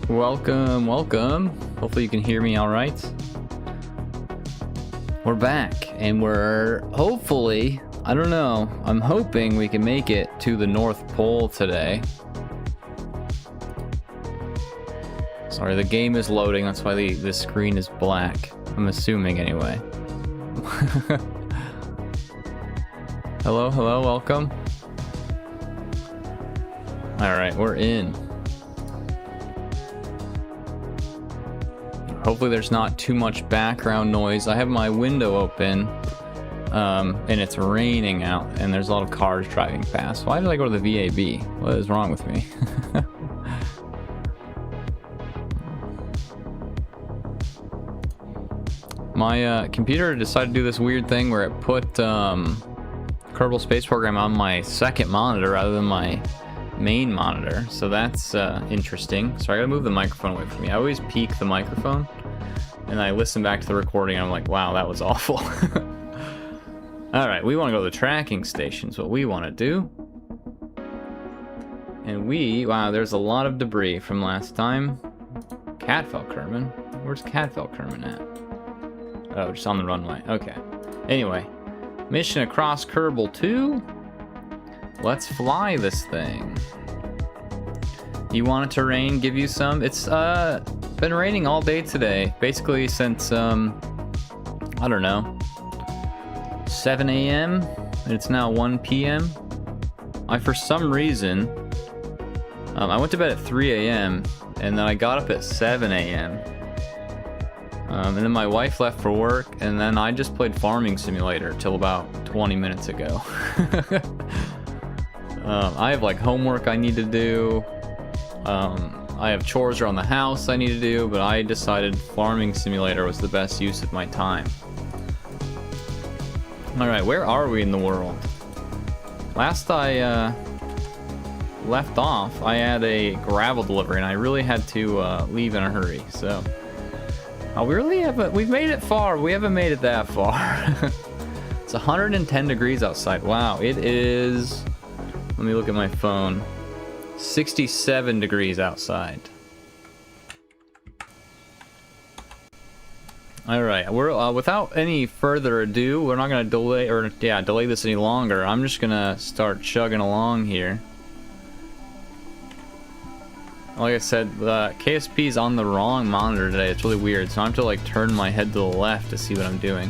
Welcome, welcome. Hopefully you can hear me all right. We're back, and we're hopefully, I don't know, I'm hoping we can make it to the North Pole today. Sorry, the game is loading, that's why the screen is black. I'm assuming anyway. Hello, hello, welcome. Alright, we're in. Hopefully there's not too much background noise. I have my window open, and it's raining out, and there's a lot of cars driving past. Why did I go to the VAB? What is wrong with me? My computer decided to do this weird thing where it put Kerbal Space Program on my second monitor rather than my main monitor, so that's interesting. So I gotta move the microphone away from me. I always peek the microphone and I listen back to the recording and I'm like, wow, that was awful. Alright, we want to go to the tracking stations, what we want to do. And wow, there's a lot of debris from last time. Cadfelkerman? Where's Cadfelkerman at? Oh, just on the runway. Okay. Anyway, mission across Kerbal 2. Let's fly this thing. You want it to rain? Give you some? It's been raining all day today. Basically since, I don't know, 7 a.m. and it's now 1 p.m. For some reason, I went to bed at 3 a.m. and then I got up at 7 a.m. And then my wife left for work, and then I just played Farming Simulator till about 20 minutes ago. I have like homework I need to do. I have chores around the house I need to do, but I decided Farming Simulator was the best use of my time. Alright, where are we in the world? Last I left off, I had a gravel delivery and I really had to leave in a hurry, so... we've made it far, we haven't made it that far. It's 110 degrees outside. Wow, it is... Let me look at my phone. 67 degrees outside. Alright, we're without any further ado, we're not gonna delay this any longer. I'm just gonna start chugging along here. Like I said, the KSP is on the wrong monitor today. It's really weird, so I have to like turn my head to the left to see what I'm doing.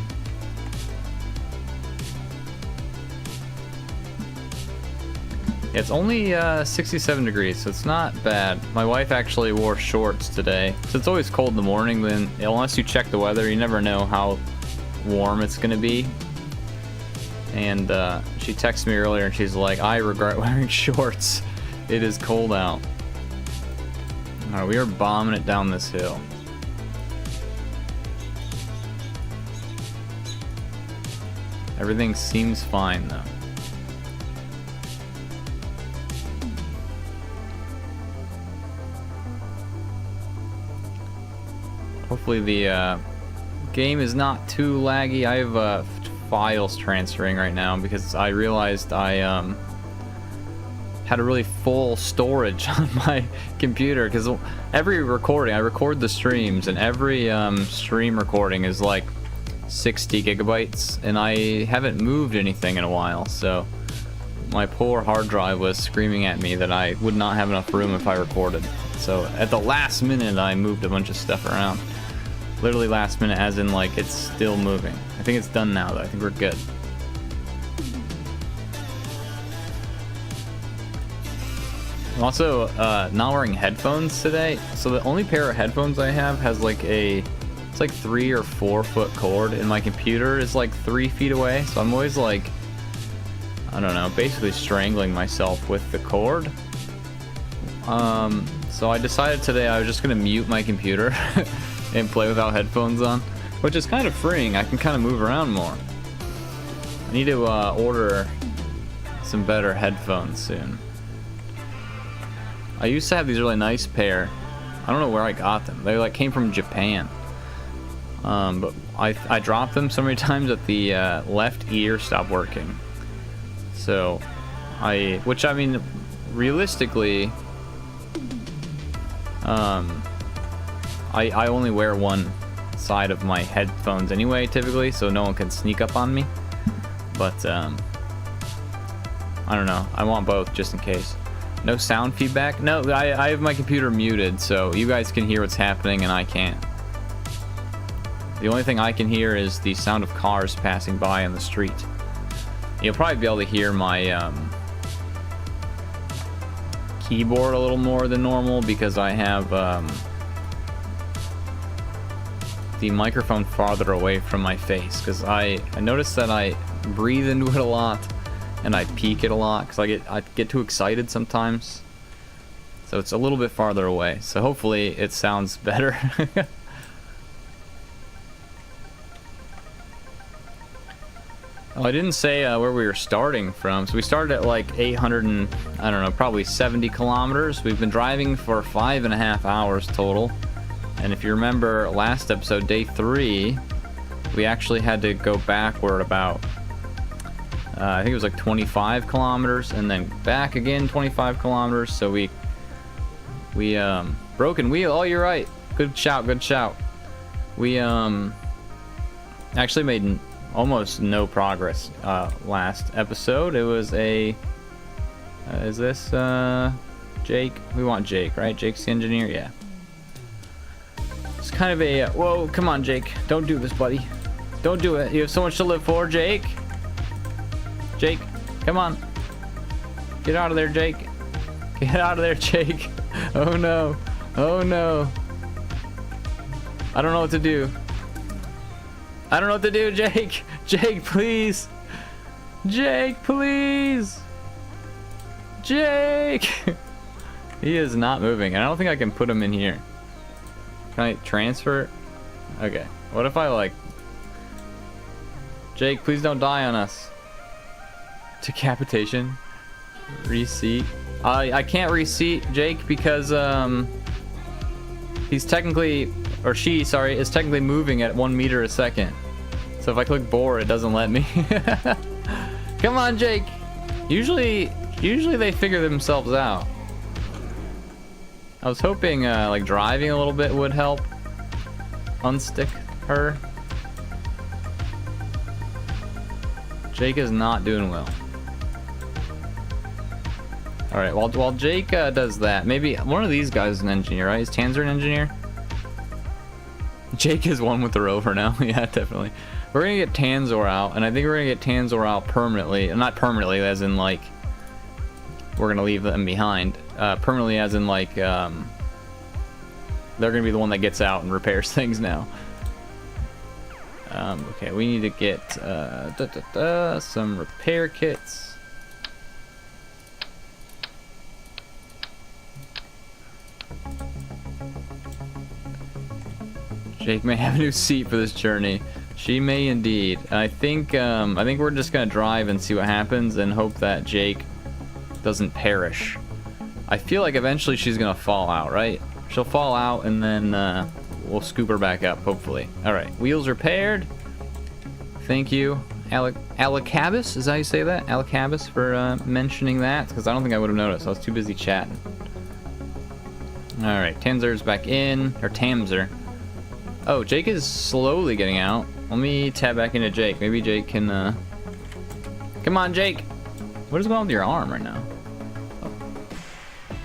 It's only 67 degrees, so it's not bad. My wife actually wore shorts today. So it's always cold in the morning, then unless you check the weather, you never know how warm it's gonna be. And she texted me earlier and she's like, I regret wearing shorts. It is cold out. Alright, we are bombing it down this hill. Everything seems fine though. Hopefully the game is not too laggy. I have files transferring right now because I realized I had a really full storage on my computer, because every recording, I record the streams, and every stream recording is like 60 gigabytes, and I haven't moved anything in a while, so my poor hard drive was screaming at me that I would not have enough room if I recorded. So at the last minute, I moved a bunch of stuff around. Literally last minute, as in like it's still moving. I think it's done now though. I think we're good. I'm also not wearing headphones today. So the only pair of headphones I have has like it's like 3 or 4 foot cord, and my computer is like 3 feet away. So I'm always like, I don't know, basically strangling myself with the cord. So I decided today I was just gonna mute my computer and play without headphones on, which is kind of freeing. I can kind of move around more. I need to order some better headphones soon. I used to have these really nice pair. I don't know where I got them. They like came from Japan. But I dropped them so many times that the left ear stopped working. So which I mean, realistically, I only wear one side of my headphones anyway, typically, so no one can sneak up on me. But I don't know. I want both just in case. No sound feedback? No, I have my computer muted, so you guys can hear what's happening and I can't. The only thing I can hear is the sound of cars passing by on the street. You'll probably be able to hear my keyboard a little more than normal because I have the microphone farther away from my face, because I noticed that I breathe into it a lot and I peek it a lot because I get too excited sometimes. So it's a little bit farther away. So hopefully it sounds better. Oh, I didn't say where we were starting from. So we started at like 800 and, I don't know, probably 70 kilometers. We've been driving for 5.5 hours total. And if you remember last episode, day 3, we actually had to go backward about, I think it was like 25 kilometers, and then back again 25 kilometers. So we broken wheel. Oh, you're right. Good shout, good shout. We actually made almost no progress last episode. It was a is this Jake? We want Jake, right? Jake's the engineer. Yeah, it's kind of a whoa, come on Jake, don't do this, buddy, don't do it. You have so much to live for. Jake, come on, get out of there, Jake, get out of there, Jake. Oh no, oh no, I don't know what to do. I don't know what to do, Jake. Jake, please. Jake, please. Jake. He is not moving. And I don't think I can put him in here. Can I transfer? Okay. What if I like... Jake, please don't die on us. Decapitation. Reseat. I can't reseat Jake because he's technically... Or she, sorry, is technically moving at 1 meter a second. So if I click board, it doesn't let me. Come on, Jake. Usually they figure themselves out. I was hoping like driving a little bit would help unstick her. Jake is not doing well. All right, while Jake does that, maybe one of these guys is an engineer, right? Is Tanzer an engineer? Jake is one with the rover now. Yeah, definitely. We're gonna get Tanzor out, and I think we're gonna get Tanzor out permanently. Not permanently, as in like we're gonna leave them behind. Permanently, as in like they're gonna be the one that gets out and repairs things now. Okay, we need to get some repair kits. Jake may have a new seat for this journey. She may indeed. I think we're just gonna drive and see what happens and hope that Jake doesn't perish. I feel like eventually she's gonna fall out, right? She'll fall out and then we'll scoop her back up, hopefully. All right, wheels repaired. Thank you, Alacabas. Is that how you say that? Alacabas for mentioning that, because I don't think I would have noticed. I was too busy chatting. All right, Tanzer's back in, or Tamzer. Oh, Jake is slowly getting out. Let me tab back into Jake. Maybe Jake can, come on, Jake. What is going on with your arm right now? Oh.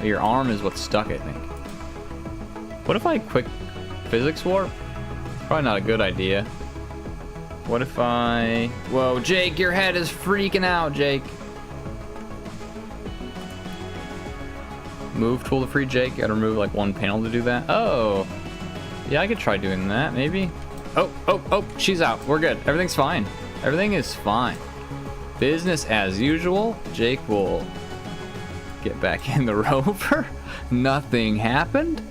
Your arm is what's stuck, I think. What if I quick physics warp? Probably not a good idea. What if I... Whoa, Jake, your head is freaking out, Jake. Move tool to free Jake. Gotta remove like one panel to do that. Oh. Yeah, I could try doing that, maybe. Oh, she's out. We're good. Everything's fine. Everything is fine. Business as usual. Jake will get back in the rover. Nothing happened.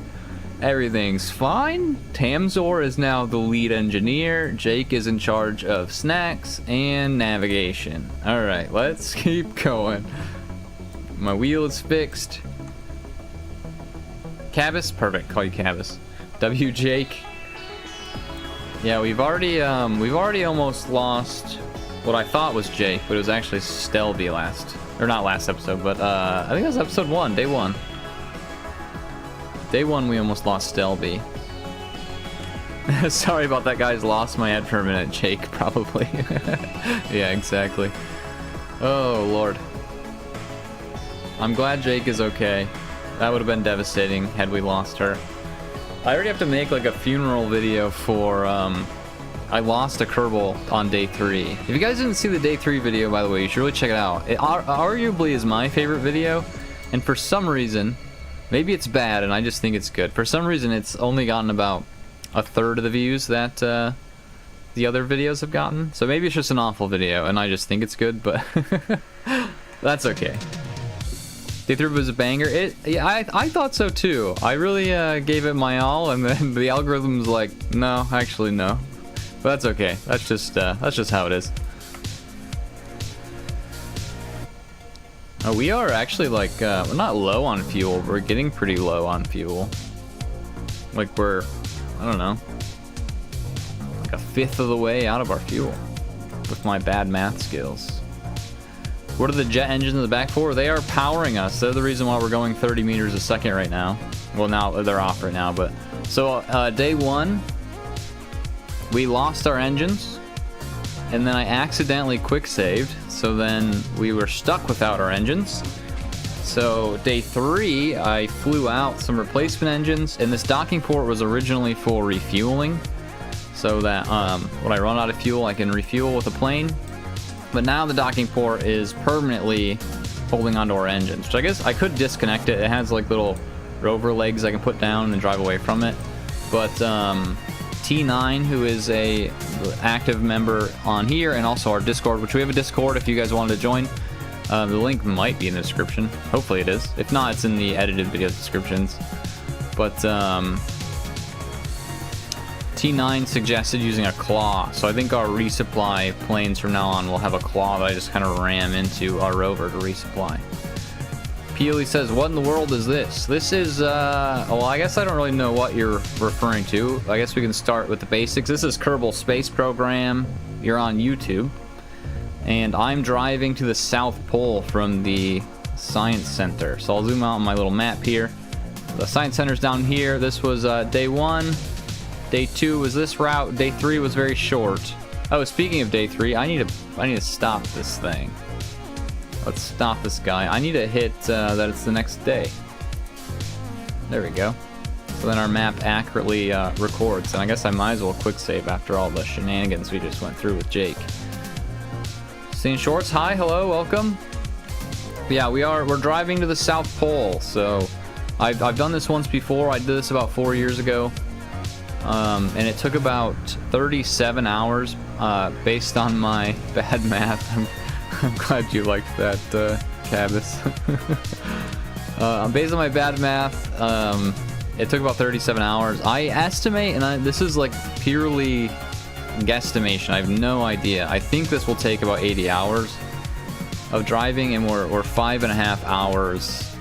Everything's fine. Tamzor is now the lead engineer. Jake is in charge of snacks and navigation. Alright, let's keep going. My wheel is fixed. Cabus? Perfect. Call you Cabus. W Jake. Yeah, we've already almost lost what I thought was Jake, but it was actually Stelby last. Or not last episode, but I think it was episode 1, day 1. Day 1 we almost lost Stelby. Sorry about that, guys. Lost my head for a minute. Jake, probably. Yeah, exactly. Oh, Lord. I'm glad Jake is okay. That would have been devastating had we lost her. I already have to make like a funeral video for, I lost a kerbal on day 3. If you guys didn't see the day 3 video, by the way, you should really check it out. It arguably is my favorite video, and for some reason, maybe it's bad and I just think it's good. For some reason, it's only gotten about a third of the views that the other videos have gotten. So maybe it's just an awful video and I just think it's good, but that's okay. Day 3 was a banger. Yeah, I thought so too. I really gave it my all, and then the algorithm's like, no, actually no. But that's okay. That's just how it is. We are actually like we're not low on fuel. We're getting pretty low on fuel. Like we're, I don't know, like a fifth of the way out of our fuel with my bad math skills. What are the jet engines in the back for? They are powering us. They're the reason why we're going 30 meters a second right now. Well, now they're off right now, but so day 1 we lost our engines, and then I accidentally quick saved, so then we were stuck without our engines. So day 3 I flew out some replacement engines, and this docking port was originally for refueling, so that when I run out of fuel I can refuel with a plane. But now the docking port is permanently holding onto our engines, which I guess I could disconnect it. It has like little rover legs I can put down and drive away from it. But T9, who is a active member on here, and also our Discord, which we have a Discord if you guys wanted to join. The link might be in the description. Hopefully it is. If not, it's in the edited video descriptions. But T9 suggested using a claw, so I think our resupply planes from now on will have a claw that I just kind of ram into our rover to resupply. Peely says, what in the world is this? This is, well, I guess I don't really know what you're referring to. I guess we can start with the basics. This is Kerbal Space Program. You're on YouTube. And I'm driving to the South Pole from the Science Center. So I'll zoom out on my little map here. The Science Center's down here. This was day 1. Day 2 was this route. Day 3 was very short. Oh, speaking of day 3, I need to stop this thing. Let's stop this guy. I need to hit that it's the next day. There we go. So then our map accurately records, and I guess I might as well quick save after all the shenanigans we just went through with Jake. Seeing Shorts, hi, hello, welcome. But yeah, we're driving to the South Pole. So I've done this once before. I did this about 4 years ago. And it took about 37 hours based on my bad math. I'm glad you liked that, Cabus. Based on my bad math, it took about 37 hours. I estimate, and this is like purely guesstimation, I have no idea. I think this will take about 80 hours of driving, and we're 5.5 hours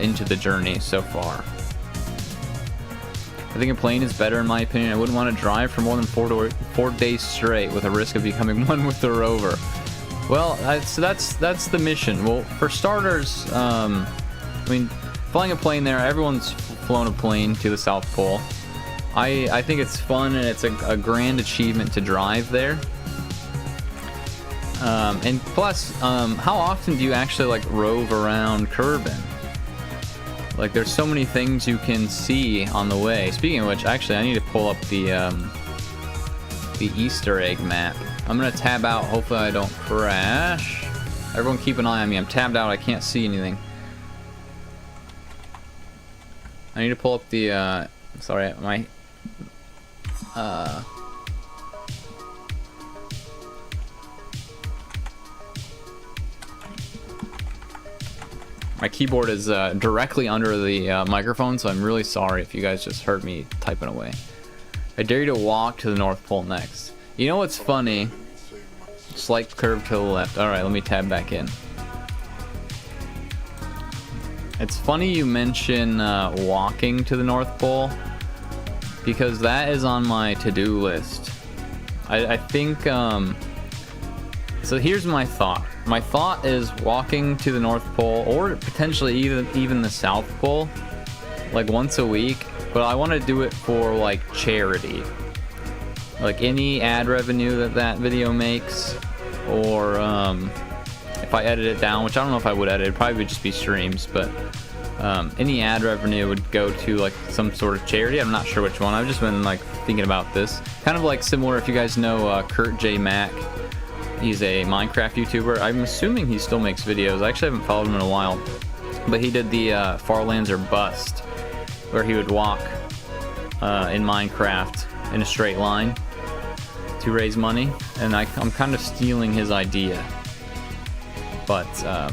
into the journey so far. I think a plane is better in my opinion. I wouldn't want to drive for more than 4 days straight with a risk of becoming one with the rover. Well, so that's the mission. Well, for starters, I mean, flying a plane there, everyone's flown a plane to the South Pole. I think it's fun, and it's a grand achievement to drive there. And plus, how often do you actually like rove around Kerbin? Like, there's so many things you can see on the way. Speaking of which, actually, I need to pull up the Easter egg map. I'm gonna tab out. Hopefully, I don't crash. Everyone, keep an eye on me. I'm tabbed out. I can't see anything. I need to pull up the. Sorry, my. My keyboard is directly under the microphone, so I'm really sorry if you guys just heard me typing away. I dare you to walk to the North Pole next. You know what's funny? Slight curve to the left. Alright, let me tab back in. It's funny you mention walking to the North Pole, because that is on my to-do list. I think... So here's my thought. My thought is walking to the North Pole, or potentially even the South Pole, like once a week. But I want to do it for like charity, like any ad revenue that video makes, or if I edit it down, which I don't know if I would edit, it'd probably would just be streams, but any ad revenue would go to like some sort of charity. I'm not sure which one. I've just been like thinking about this, kind of like similar. If you guys know Kurt J Mac. He's a Minecraft YouTuber. I'm assuming he still makes videos. I actually haven't followed him in a while. But he did the Farlands or Bust, where he would walk in Minecraft in a straight line to raise money. And I'm kind of stealing his idea. But, I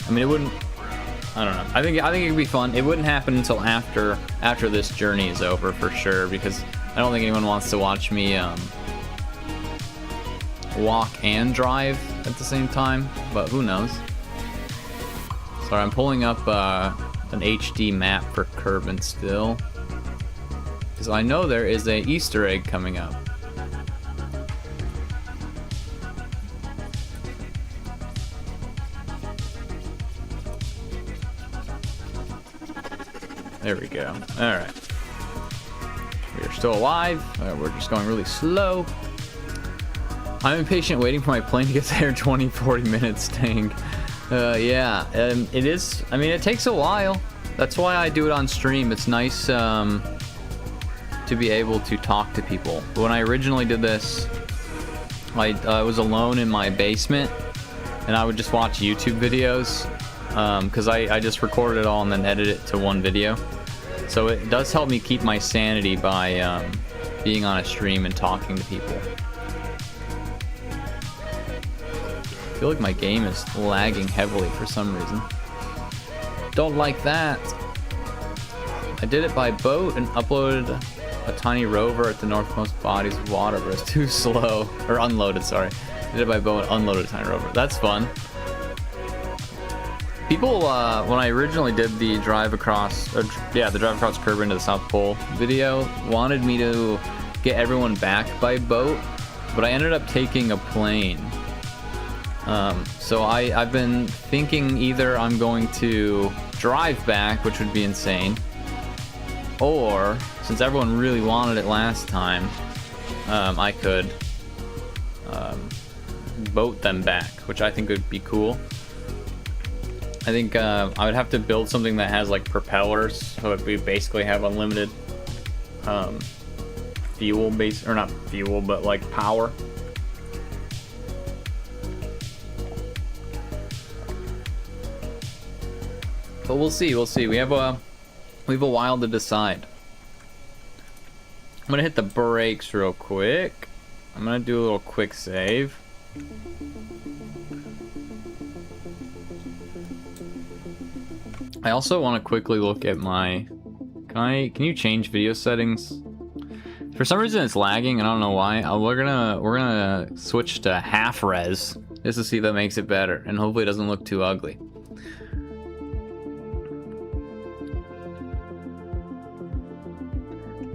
mean, it wouldn't... I don't know. I think it could be fun. It wouldn't happen until after this journey is over, for sure. Because I don't think anyone wants to watch me... walk and drive at the same time, but who knows. Sorry, I'm pulling up an HD map for Kerbin still, because I know there is a Easter egg coming up. There we go. Alright. We are still alive. We're just going really slow. I'm impatient waiting for my plane to get there in 20-40 minutes, dang. Yeah, it is, I mean, it takes a while. That's why I do it on stream. It's nice to be able to talk to people. When I originally did this, I was alone in my basement, and I would just watch YouTube videos, because I just recorded it all and then edit it to one video. So it does help me keep my sanity by being on a stream and talking to people. I feel like my game is lagging heavily for some reason. Don't like that. I did it by boat and uploaded a tiny rover at the northmost bodies of water, but it's too slow. Or unloaded, sorry. I did it by boat and unloaded a tiny rover. That's fun. People, when I originally did the drive across Kerbin to the South Pole video, wanted me to get everyone back by boat, but I ended up taking a plane. So I've been thinking either I'm going to drive back, which would be insane, or since everyone really wanted it last time, I could boat them back, which I think would be cool. I think I would have to build something that has like propellers, so that we basically have unlimited fuel base, or not fuel, but like power. But we'll see. We have a while to decide. I'm gonna hit the brakes real quick. I'm gonna do a little quick save. I also want to quickly look at my. Can you change video settings? For some reason it's lagging. I don't know why. We're gonna switch to half res just to see if that makes it better, and hopefully it doesn't look too ugly.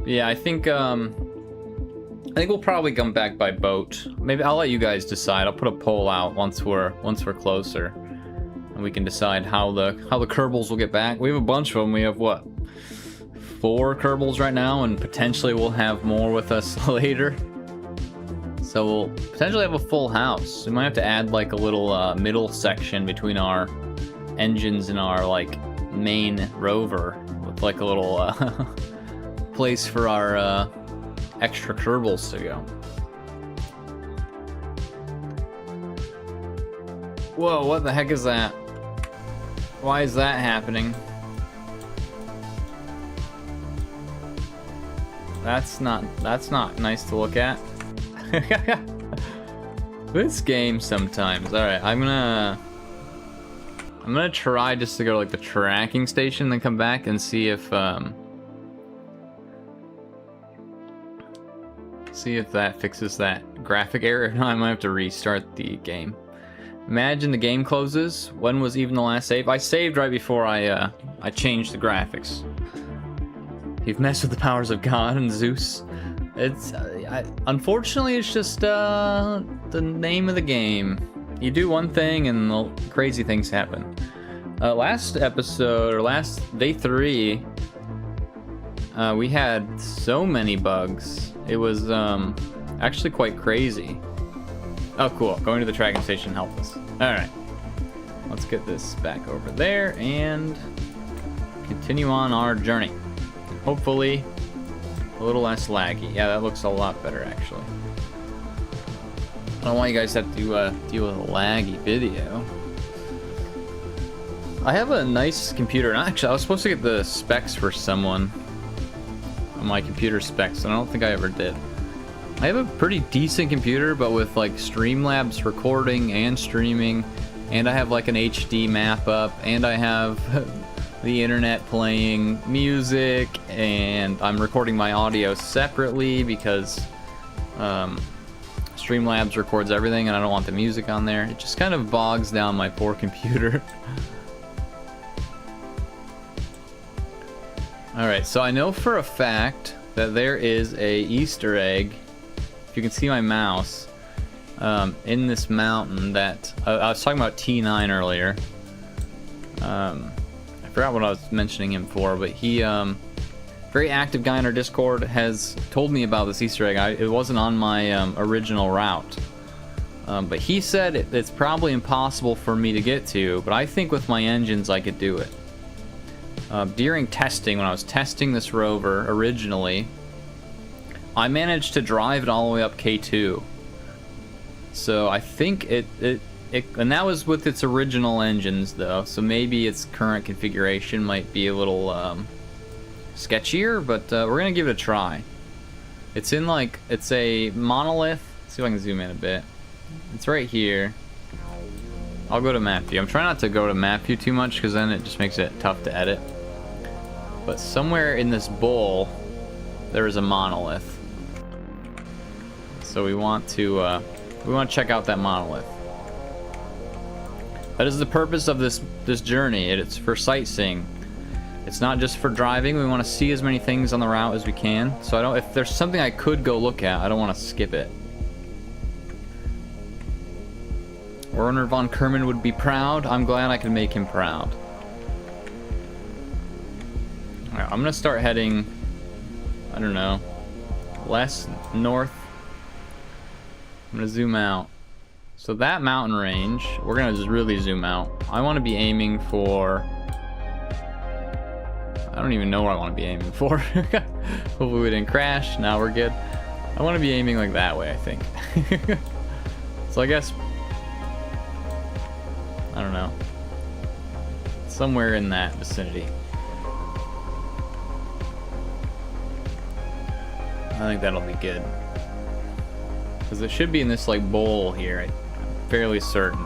Yeah, I think we'll probably come back by boat. Maybe I'll let you guys decide. I'll put a poll out once we're closer, and we can decide how the kerbals will get back. We have a bunch of them. We have what, 4 kerbals right now, and potentially we'll have more with us later. So we'll potentially have a full house. We might have to add like a little middle section between our engines and our like main rover with like a little place for our extra kerbals to go. Whoa, what the heck is that? Why is that happening? That's not nice to look at. This game sometimes. Alright, I'm gonna try just to go to like the tracking station, then come back and see if that fixes that graphic error. No, I might have to restart the game. Imagine the game closes. When was even the last save? I saved right before I changed the graphics. You've messed with the powers of God and Zeus. It's unfortunately it's just the name of the game. You do one thing and crazy things happen. Last episode, or last day 3, we had so many bugs. It was actually quite crazy. Oh, cool. Going to the tracking station helped us. Alright. Let's get this back over there and continue on our journey. Hopefully, a little less laggy. Yeah, that looks a lot better, actually. I don't want you guys to have to deal with a laggy video. I have a nice computer. Actually, I was supposed to get the specs for someone. My computer specs, and I don't think I ever did. I have a pretty decent computer, but with like Streamlabs recording and streaming, and I have like an HD map up, and I have the internet playing music, and I'm recording my audio separately because Streamlabs records everything, and I don't want the music on there. It just kind of bogs down my poor computer. Alright, so I know for a fact that there is a Easter egg, if you can see my mouse, in this mountain that... I was talking about T9 earlier. I forgot what I was mentioning him for, but he, very active guy in our Discord, has told me about this Easter egg. It wasn't on my original route. But he said it's probably impossible for me to get to, but I think with my engines I could do it. During testing, when I was testing this rover originally, I managed to drive it all the way up K2. So I think and that was with its original engines though, so maybe its current configuration might be a little sketchier, but we're gonna give it a try. It's in like, it's a monolith. Let's see if I can zoom in a bit. It's right here. I'll go to map view. I'm trying not to go to map view too much because then it just makes it tough to edit. But somewhere in this bowl, there is a monolith. So we want to check out that monolith. That is the purpose of this journey. It's for sightseeing. It's not just for driving. We want to see as many things on the route as we can. So if there's something I could go look at, I don't want to skip it. Werner von Kerman would be proud. I'm glad I can make him proud. Alright, I'm gonna start heading, I don't know, less north. I'm gonna zoom out. So that mountain range, we're gonna just really zoom out. I want to be aiming for... I don't even know what I want to be aiming for. Hopefully we didn't crash. Now we're good. I want to be aiming like that way, I think. So I guess... I don't know. Somewhere in that vicinity. I think that'll be good. Because it should be in this like bowl here, I'm fairly certain.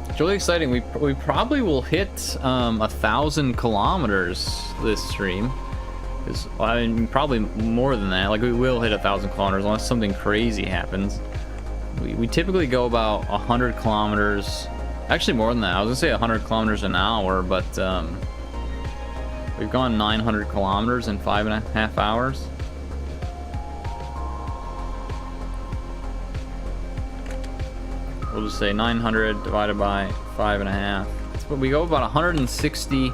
It's really exciting. We probably will hit 1,000 kilometers this stream. I mean, probably more than that. Like, we will hit 1,000 kilometers unless something crazy happens. We typically go about 100 kilometers. Actually, more than that. I was gonna say 100 kilometers an hour, but we've gone 900 kilometers in 5.5 hours. We'll just say 900 divided by 5.5. But we go about 160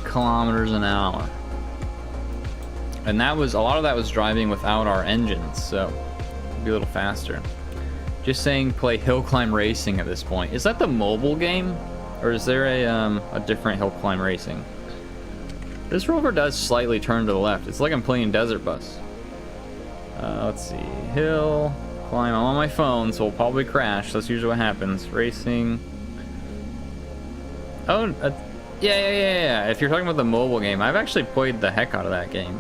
kilometers an hour. And that was, a lot of that was driving without our engines, so it'd be a little faster. Just saying play hill climb racing at this point. Is that the mobile game? Or is there a different hill climb racing? This rover does slightly turn to the left. It's like I'm playing Desert Bus. Let's see. Hill climb. I'm on my phone, so we'll probably crash. That's usually what happens. Racing. Oh, yeah. If you're talking about the mobile game, I've actually played the heck out of that game.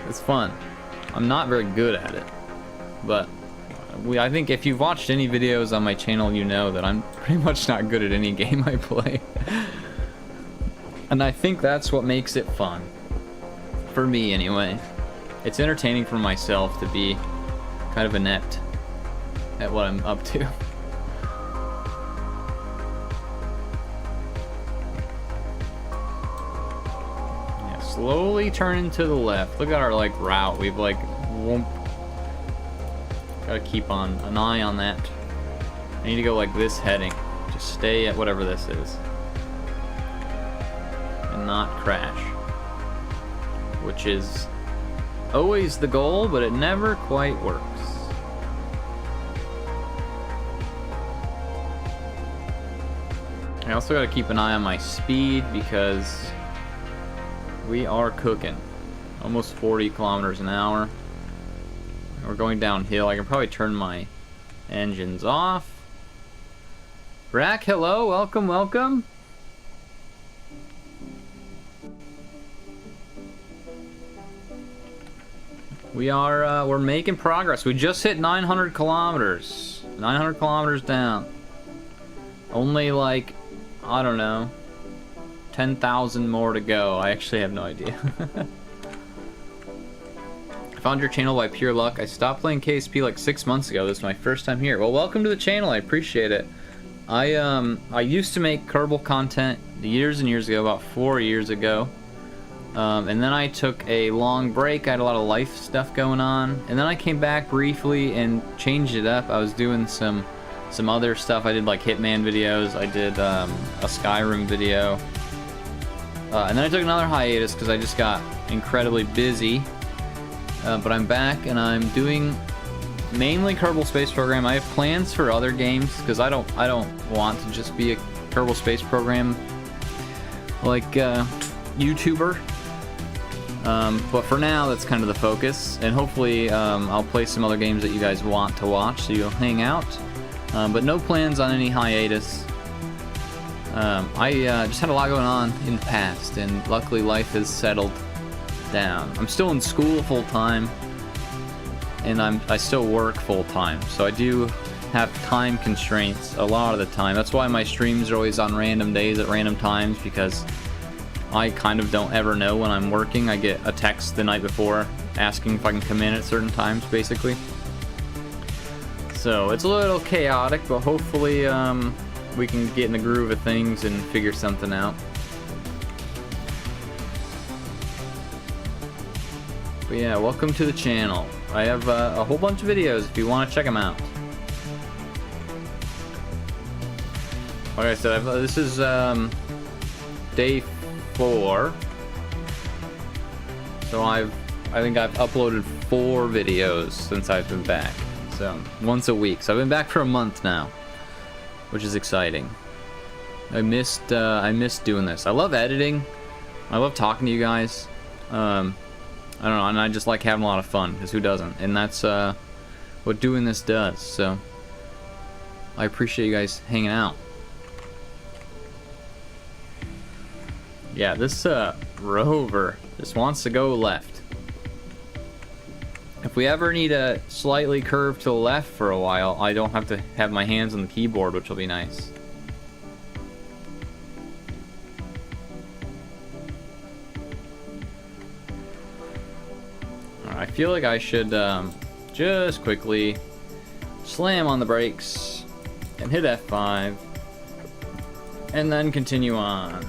It's fun. I'm not very good at it, but I think if you've watched any videos on my channel, you know that I'm pretty much not good at any game I play. And I think that's what makes it fun. For me, anyway. It's entertaining for myself to be kind of inept at what I'm up to. Yeah, slowly turning to the left. Look at our, like, route. We've, like, gotta keep on an eye on that. I need to go like this heading. Just stay at whatever this is. And not crash. Which is always the goal, but it never quite works. I also gotta keep an eye on my speed because we are cooking. Almost 40 kilometers an hour. We're going downhill. I can probably turn my engines off. Rack, hello, welcome. We are, we're making progress. We just hit 900 kilometers. 900 kilometers down. Only like, I don't know, 10,000 more to go. I actually have no idea. I found your channel by pure luck. I stopped playing KSP like 6 months ago. This is my first time here. Well, welcome to the channel. I appreciate it. I used to make kerbal content years and years ago, about 4 years ago. And then I took a long break. I had a lot of life stuff going on. And then I came back briefly and changed it up. I was doing some other stuff. I did like Hitman videos. I did a Skyrim video. And then I took another hiatus because I just got incredibly busy. But I'm back and I'm doing mainly Kerbal Space Program. I have plans for other games because I don't want to just be a Kerbal Space Program like YouTuber. But for now, that's kind of the focus, and hopefully I'll play some other games that you guys want to watch, so you'll hang out. But no plans on any hiatus. I just had a lot going on in the past, and luckily life has settled down. I'm still in school full time, and I still work full time, so I do have time constraints a lot of the time. That's why my streams are always on random days at random times, because I kind of don't ever know when I'm working. I get a text the night before asking if I can come in at certain times, basically. So it's a little chaotic, but hopefully we can get in the groove of things and figure something out. But yeah, welcome to the channel. I have a whole bunch of videos if you want to check them out. Like I said, this is day 4. So I think I've uploaded 4 videos since I've been back. So once a week. So I've been back for a month now, which is exciting. I missed doing this. I love editing. I love talking to you guys. I don't know, and I just like having a lot of fun, because who doesn't? And that's what doing this does, so I appreciate you guys hanging out. Yeah, this rover just wants to go left. If we ever need a slightly curve to the left for a while, I don't have to have my hands on the keyboard, which will be nice. I feel like I should just quickly slam on the brakes and hit F5 and then continue on.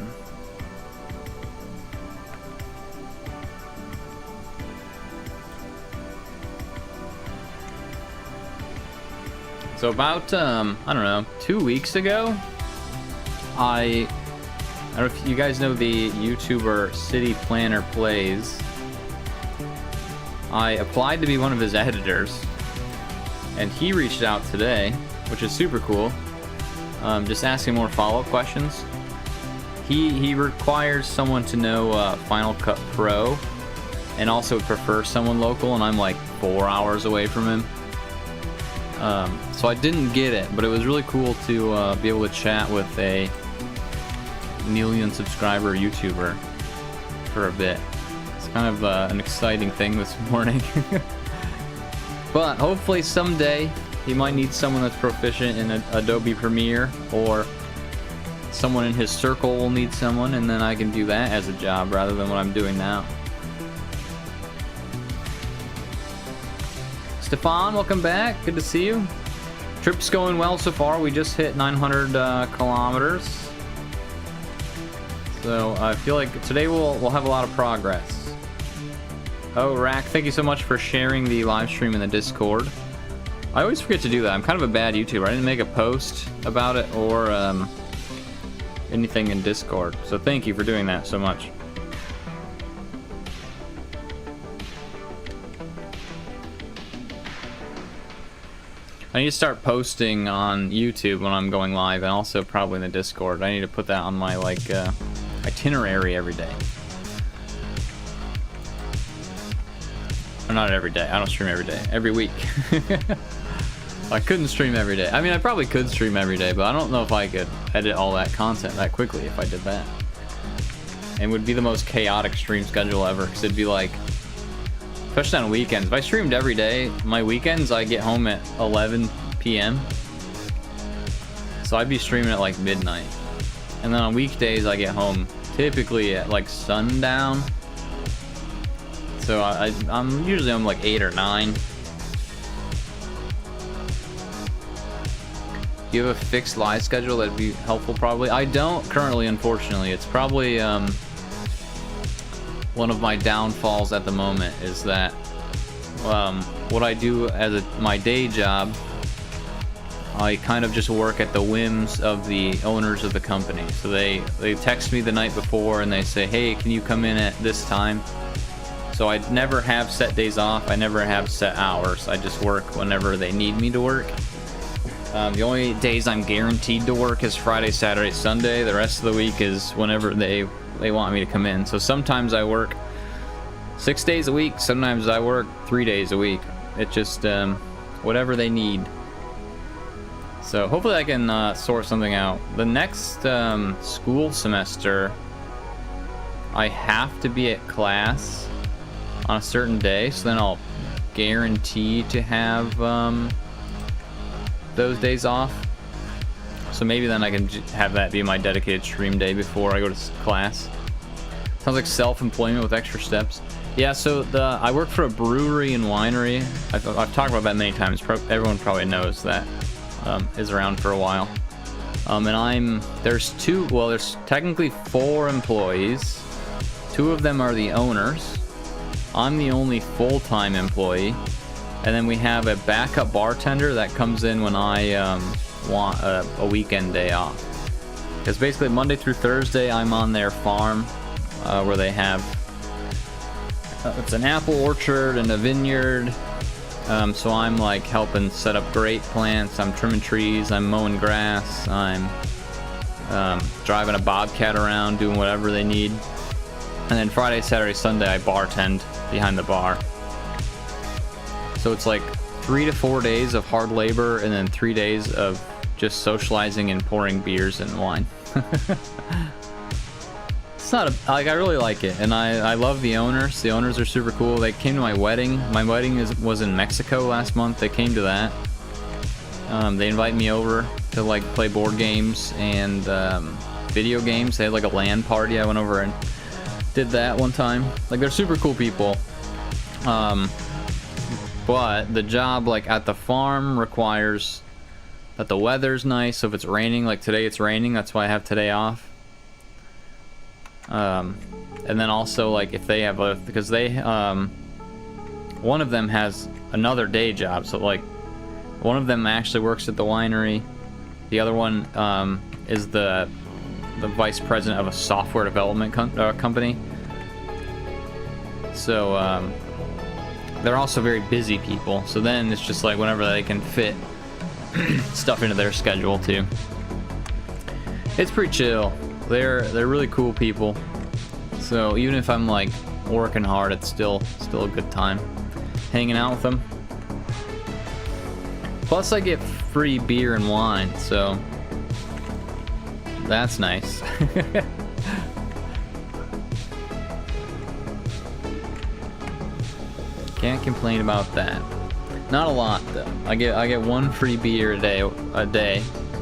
So about, I don't know, 2 weeks ago, I don't know if you guys know the YouTuber City Planner Plays. I applied to be one of his editors, and he reached out today, which is super cool. Just asking more follow-up questions. He requires someone to know Final Cut Pro, and also prefer someone local, and I'm like 4 hours away from him. So I didn't get it, but it was really cool to be able to chat with a million subscriber YouTuber for a bit. It's kind of an exciting thing this morning. But hopefully someday he might need someone that's proficient in Adobe Premiere, or someone in his circle will need someone, and then I can do that as a job rather than what I'm doing now. Stefan, welcome back. Good to see you. Trip's going well so far. We just hit 900 kilometers. So I feel like today we'll have a lot of progress. Oh, Rack, thank you so much for sharing the live stream in the Discord. I always forget to do that. I'm kind of a bad YouTuber. I didn't make a post about it or anything in Discord. So thank you for doing that so much. I need to start posting on YouTube when I'm going live, and also probably in the Discord. I need to put that on my like itinerary every day. Or not every day. I don't stream every day. Every week. I couldn't stream every day. I mean, I probably could stream every day, but I don't know if I could edit all that content that quickly if I did that. And it would be the most chaotic stream schedule ever, because it'd be like, especially on weekends. If I streamed every day, my weekends, I get home at 11 p.m. So I'd be streaming at like midnight. And then on weekdays, I get home typically at like sundown. So I'm usually home like 8 or 9. Do you have a fixed live schedule? That'd be helpful probably. I don't currently, unfortunately. It's probably one of my downfalls at the moment is that what I do as my day job, I kind of just work at the whims of the owners of the company. So they text me the night before and they say, hey, can you come in at this time? So I never have set days off. I never have set hours. I just work whenever they need me to work. The only days I'm guaranteed to work is Friday, Saturday, Sunday. The rest of the week is whenever they want me to come in. So sometimes I work 6 days a week. Sometimes I work 3 days a week. It's just whatever they need. So hopefully I can sort something out. The next school semester, I have to be at class on a certain day. So then I'll guarantee to have those days off. So maybe then I can have that be my dedicated stream day before I go to class. Sounds like self-employment with extra steps. Yeah, so I work for a brewery and winery. I've talked about that many times. Everyone probably knows that. Is around for a while. And there's technically 4 employees. 2 of them are the owners. I'm the only full-time employee. And then we have a backup bartender that comes in when I want a weekend day off. Because basically Monday through Thursday I'm on their farm where they have it's an apple orchard and a vineyard. So I'm like helping set up grape plants, I'm trimming trees, I'm mowing grass, I'm driving a bobcat around, doing whatever they need. And then Friday, Saturday, Sunday I bartend behind the bar. So it's like 3 to 4 days of hard labor and then 3 days of just socializing and pouring beers and wine. It's not I really like it, and I love the owners. The owners are super cool. They came to my wedding. My wedding was in Mexico last month. They came to that. They invited me over to like play board games and video games. They had like a LAN party. I went over and did that one time. Like, they're super cool people. But the job like at the farm requires that the weather's nice. So if it's raining, like today it's raining, that's why I have today off. And then also like if they have because they one of them has another day job, so like one of them actually works at the winery, the other one is the vice president of a software development company. So they're also very busy people. So then it's just like whenever they can fit stuff into their schedule too. It's pretty chill. They're really cool people. So even if I'm like working hard, it's still a good time hanging out with them. Plus I get free beer and wine, so that's nice. Can't complain about that. Not a lot though. I get one free beer a day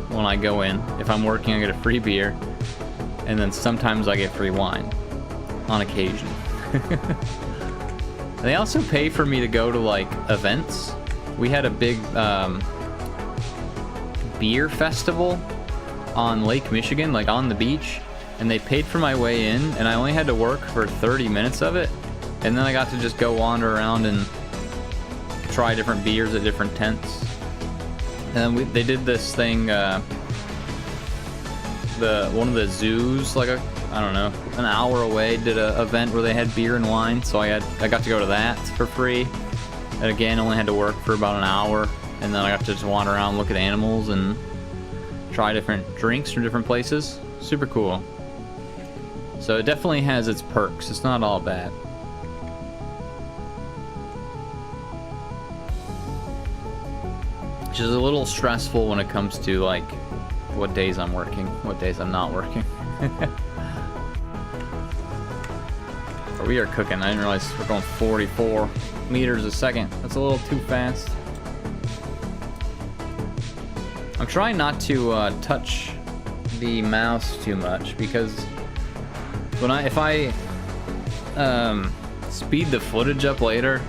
when I go in. If I'm working, I get a free beer, and then sometimes I get free wine on occasion. They also pay for me to go to like events. We had a big beer festival on Lake Michigan, like on the beach, and they paid for my way in, and I only had to work for 30 minutes of it, and then I got to just go wander around and try different beers at different tents. And then they did this thing, one of the zoos, like I don't know, an hour away, did a event where they had beer and wine, so I got to go to that for free. And again, only had to work for about an hour, and then I got to just wander around, look at animals, and try different drinks from different places. Super cool. So it definitely has its perks. It's not all bad. Which is a little stressful when it comes to like what days I'm working, what days I'm not working. But we are cooking. I didn't realize we're going 44 meters a second. That's a little too fast. I'm trying not to touch the mouse too much, because if I speed the footage up later,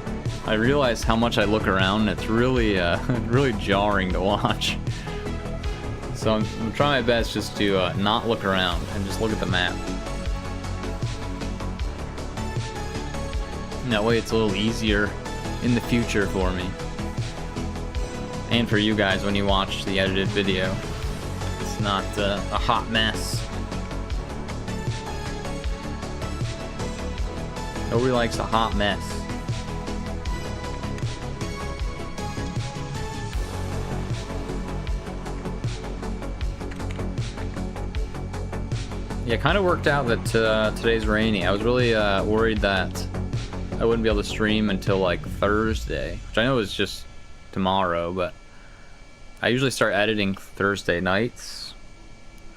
I realize how much I look around, and it's really really jarring to watch. So I'm trying my best just to not look around and just look at the map. And that way it's a little easier in the future for me. And for you guys when you watch the edited video. It's not a hot mess. Nobody likes a hot mess. Yeah, it kind of worked out that today's rainy. I was really worried that I wouldn't be able to stream until like Thursday, which I know is just tomorrow, but I usually start editing Thursday nights.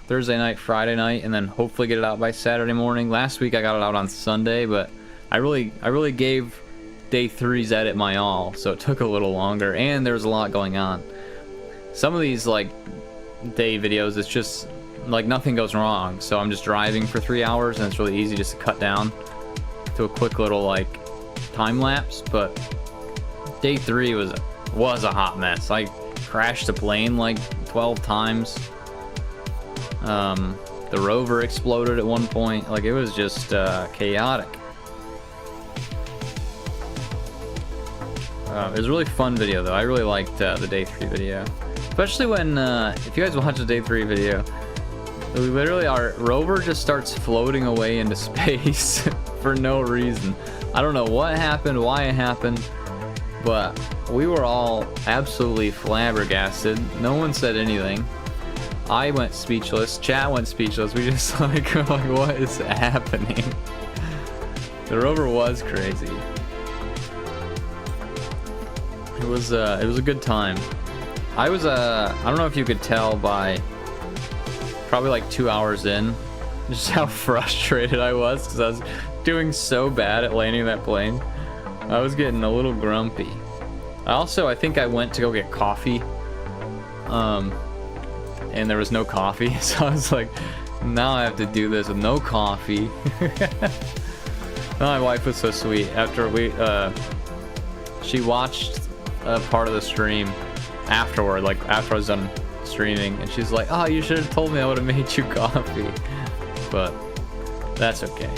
Thursday night, Friday night, and then hopefully get it out by Saturday morning. Last week I got it out on Sunday, but I really gave day 3's edit my all, so it took a little longer, and there was a lot going on. Some of these like day videos, it's just like nothing goes wrong, so I'm just driving for 3 hours, and it's really easy just to cut down to a quick little like time lapse. But day 3 was a hot mess. I crashed the plane like 12 times. The rover exploded at one point. Like, it was just chaotic. It was a really fun video though. I really liked the day 3 video, especially when if you guys watch the day 3 video, literally our rover just starts floating away into space for no reason. I don't know what happened, why it happened, but we were all absolutely flabbergasted. No one said anything. I went speechless. Chat went speechless. We just like what is happening? The rover was crazy. It was a good time. I don't know if you could tell by probably like 2 hours in just how frustrated I was, because I was doing so bad at landing that plane. I was getting a little grumpy. I think I went to go get coffee, and there was no coffee, so I was like, now I have to do this with no coffee. My wife was so sweet. After she watched a part of the stream afterward, like after I was done streaming, and she's like, oh, you should have told me, I would have made you coffee. But that's okay.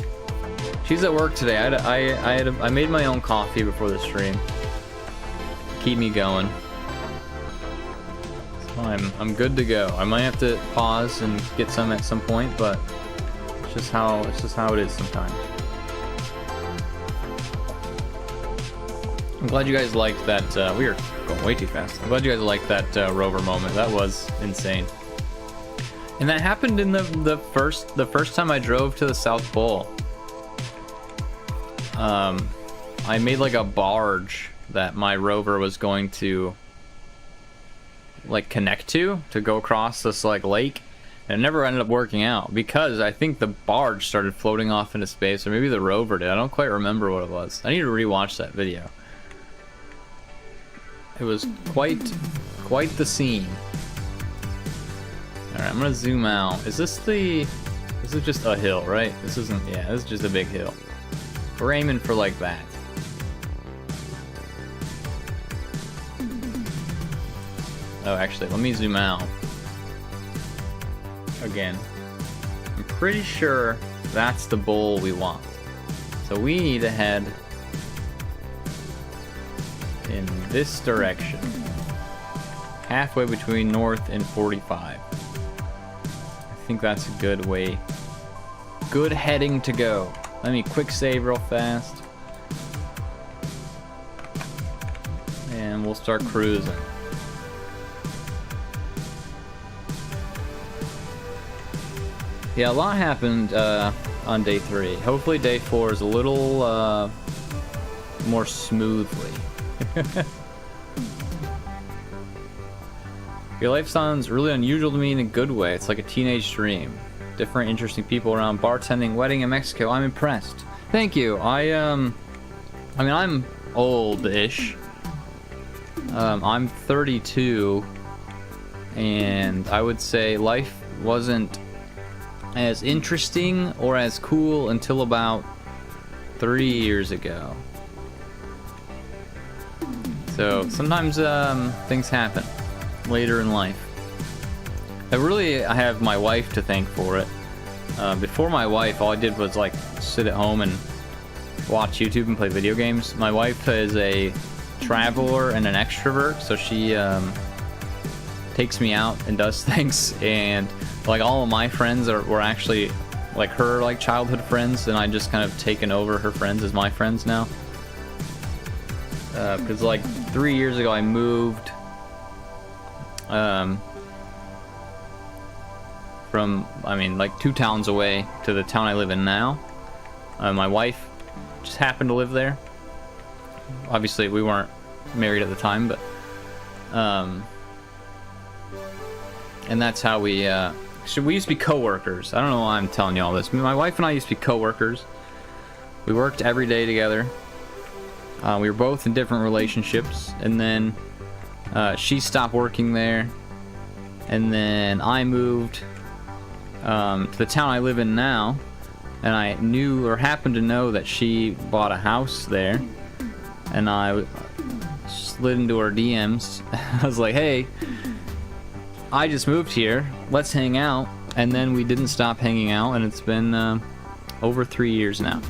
She's at work today. I made my own coffee before the stream. Keep me going. So I'm good to go. I might have to pause and get some at some point, but it's just how it is sometimes. I'm glad you guys liked that. We are going way too fast. I'm glad you guys liked that rover moment. That was insane. And that happened in the first time I drove to the South Pole. I made like a barge that my rover was going to like connect to go across this like lake, and it never ended up working out because I think the barge started floating off into space, or maybe the rover did. I don't quite remember what it was. I need to rewatch that video. It was quite the scene. All right, I'm gonna zoom out. This is just a hill, right? This isn't. Yeah, this is just a big hill. We're aiming for like that. Oh, actually, let me zoom out. Again. I'm pretty sure that's the bowl we want. So we need to head in this direction. Halfway between north and 45. I think that's a good way. Good heading to go. Let me quick save real fast. And we'll start cruising. Yeah, a lot happened on day 3. Hopefully day 4 is a little more smoothly. Your life sounds really unusual to me in a good way. It's like a teenage dream. Different interesting people around, bartending, wedding in Mexico. I'm impressed. Thank you. I mean, I'm old-ish. I'm 32, and I would say life wasn't as interesting or as cool until about 3 years ago. So sometimes things happen later in life. I have my wife to thank for it. Before my wife, all I did was like sit at home and watch YouTube and play video games. My wife is a traveler and an extrovert, so she takes me out and does things, and like all of my friends were actually like her like childhood friends, and I just kind of taken over her friends as my friends now. Because like 3 years ago I moved from, I mean, like 2 towns away to the town I live in now. My wife just happened to live there. Obviously we weren't married at the time, but and that's how we used to be co-workers. I don't know why I'm telling you all this. My wife and I used to be co-workers. We worked every day together. We were both in different relationships, and then she stopped working there, and then I moved to the town I live in now, and I knew or happened to know that she bought a house there, and I slid into her DMs. I was like, hey, I just moved here, let's hang out. And then we didn't stop hanging out, and it's been over 3 years now.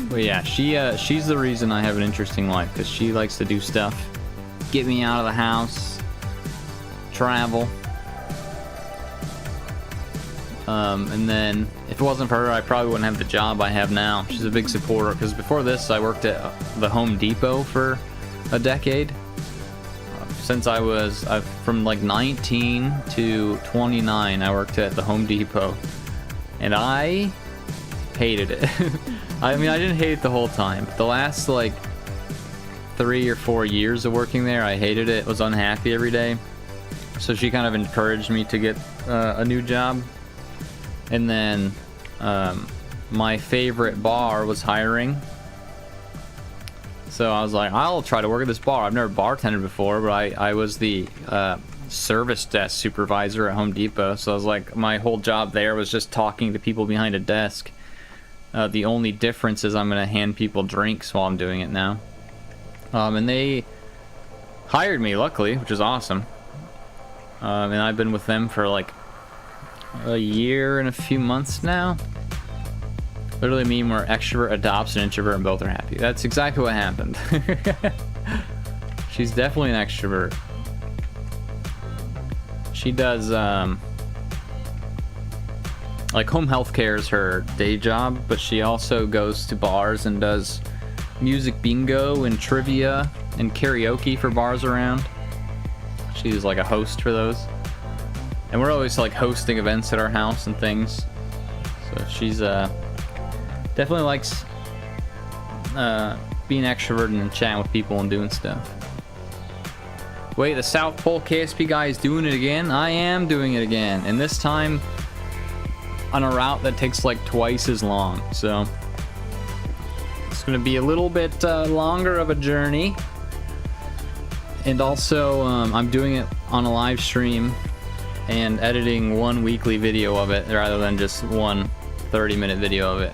But yeah, she's the reason I have an interesting life, because she likes to do stuff, get me out of the house, travel. And then if it wasn't for her, I probably wouldn't have the job I have now. She's a big supporter, because before this I worked at the Home Depot for a decade. Since I was from like 19 to 29, I worked at the Home Depot, and I hated it. I mean, I didn't hate it the whole time. The last like 3 or 4 years of working there, I hated it. Was unhappy every day. So she kind of encouraged me to get a new job. And then my favorite bar was hiring. So I was like, I'll try to work at this bar. I've never bartended before, but I was the service desk supervisor at Home Depot. So I was like, my whole job there was just talking to people behind a desk. The only difference is I'm going to hand people drinks while I'm doing it now. And they hired me, luckily, which is awesome. And I've been with them for like a year and a few months now. Literally mean where extrovert adopts an introvert and both are happy. That's exactly what happened. She's definitely an extrovert. She does like home healthcare is her day job, but she also goes to bars and does music bingo and trivia and karaoke for bars around. She's like a host for those. And we're always like hosting events at our house and things. So she's definitely likes being extroverted and chatting with people and doing stuff. Wait, the South Pole KSP guy is doing it again? I am doing it again. And this time on a route that takes like twice as long. So it's going to be a little bit longer of a journey. And also I'm doing it on a live stream and editing one weekly video of it rather than just one 30-minute video of it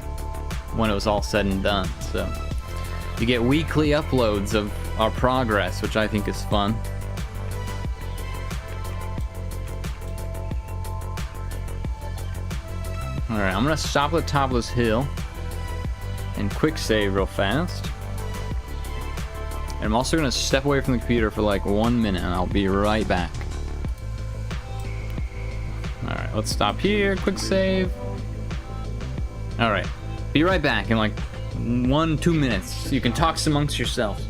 when it was all said and done. So you get weekly uploads of our progress, which I think is fun. Alright, I'm gonna stop at the top of this hill and quick save real fast. And I'm also gonna step away from the computer for like 1 minute and I'll be right back. Alright, let's stop here, quick save. Alright, be right back in like 1-2 minutes. You can talk amongst yourselves.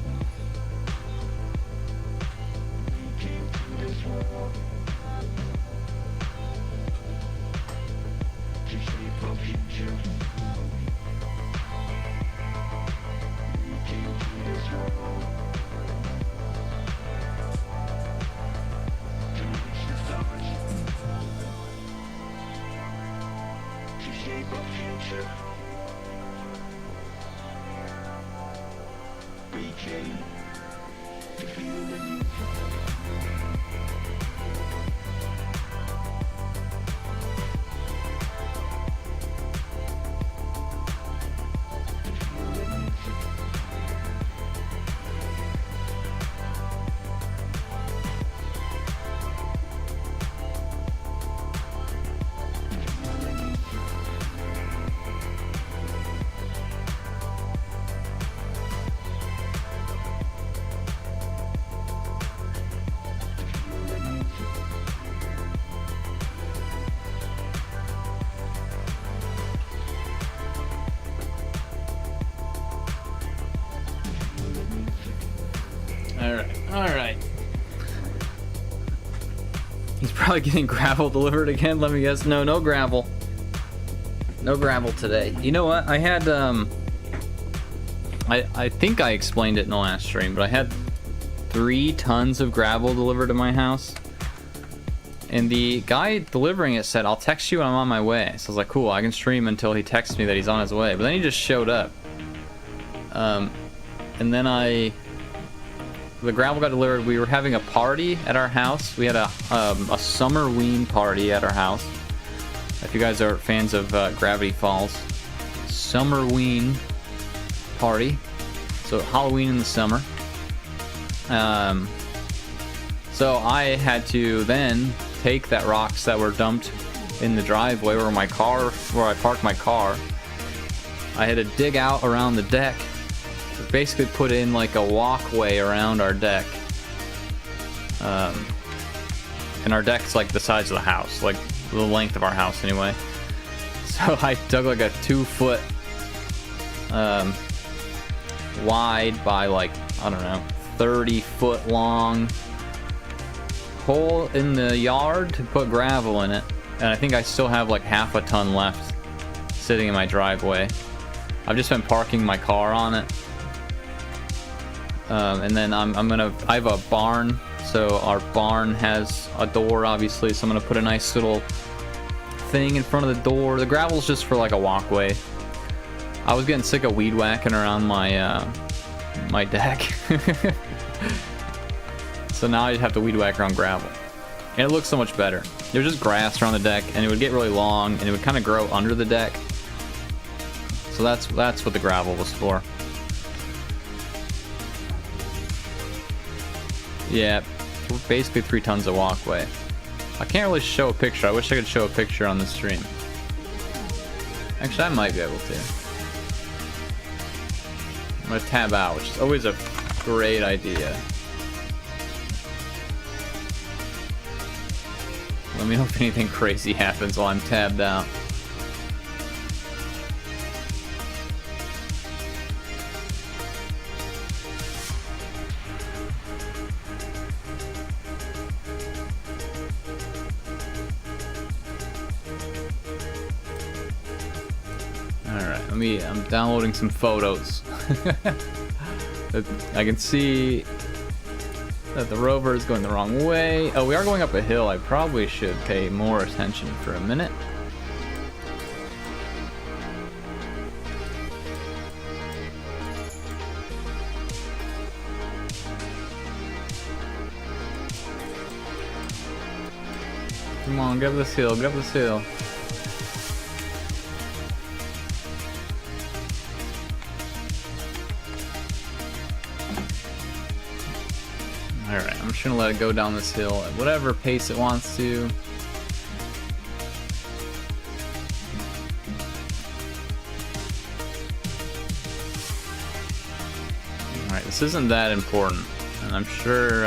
Alright. He's probably getting gravel delivered again. Let me guess. No gravel. No gravel today. You know what? I had, I think I explained it in the last stream, but I had 3 tons of gravel delivered to my house. And the guy delivering it said, I'll text you when I'm on my way. So I was like, cool, I can stream until he texts me that he's on his way. But then he just showed up. And then the gravel got delivered. We were having a party at our house. We had a Summerween party at our house. If you guys are fans of Gravity Falls, Summerween party. So Halloween in the summer. So I had to then take that rocks that were dumped in the driveway where I parked my car. I had to dig out around the deck. Basically put in like a walkway around our deck. And our deck's like the size of the house, like the length of our house anyway. So I dug like a 2-foot wide by like, I don't know, 30-foot long hole in the yard to put gravel in it. And I think I still have like half a ton left sitting in my driveway. I've just been parking my car on it. And then I have a barn, so our barn has a door obviously, so I'm gonna put a nice little thing in front of the door. The gravel's just for like a walkway. I was getting sick of weed whacking around my my deck. So now I just have to weed whack around gravel. And it looks so much better. There's just grass around the deck and it would get really long and it would kind of grow under the deck. So that's what the gravel was for. Yeah, basically 3 tons of walkway. I can't really show a picture. I wish I could show a picture on the stream. Actually, I might be able to. I'm gonna tab out, which is always a great idea. Let me know if anything crazy happens while I'm tabbed out. I'm downloading some photos. I can see that the rover is going the wrong way. Oh, we are going up a hill. I probably should pay more attention for a minute. Come on, get up this hill, get up this hill. Alright, I'm just gonna let it go down this hill at whatever pace it wants to. Alright, this isn't that important, and I'm sure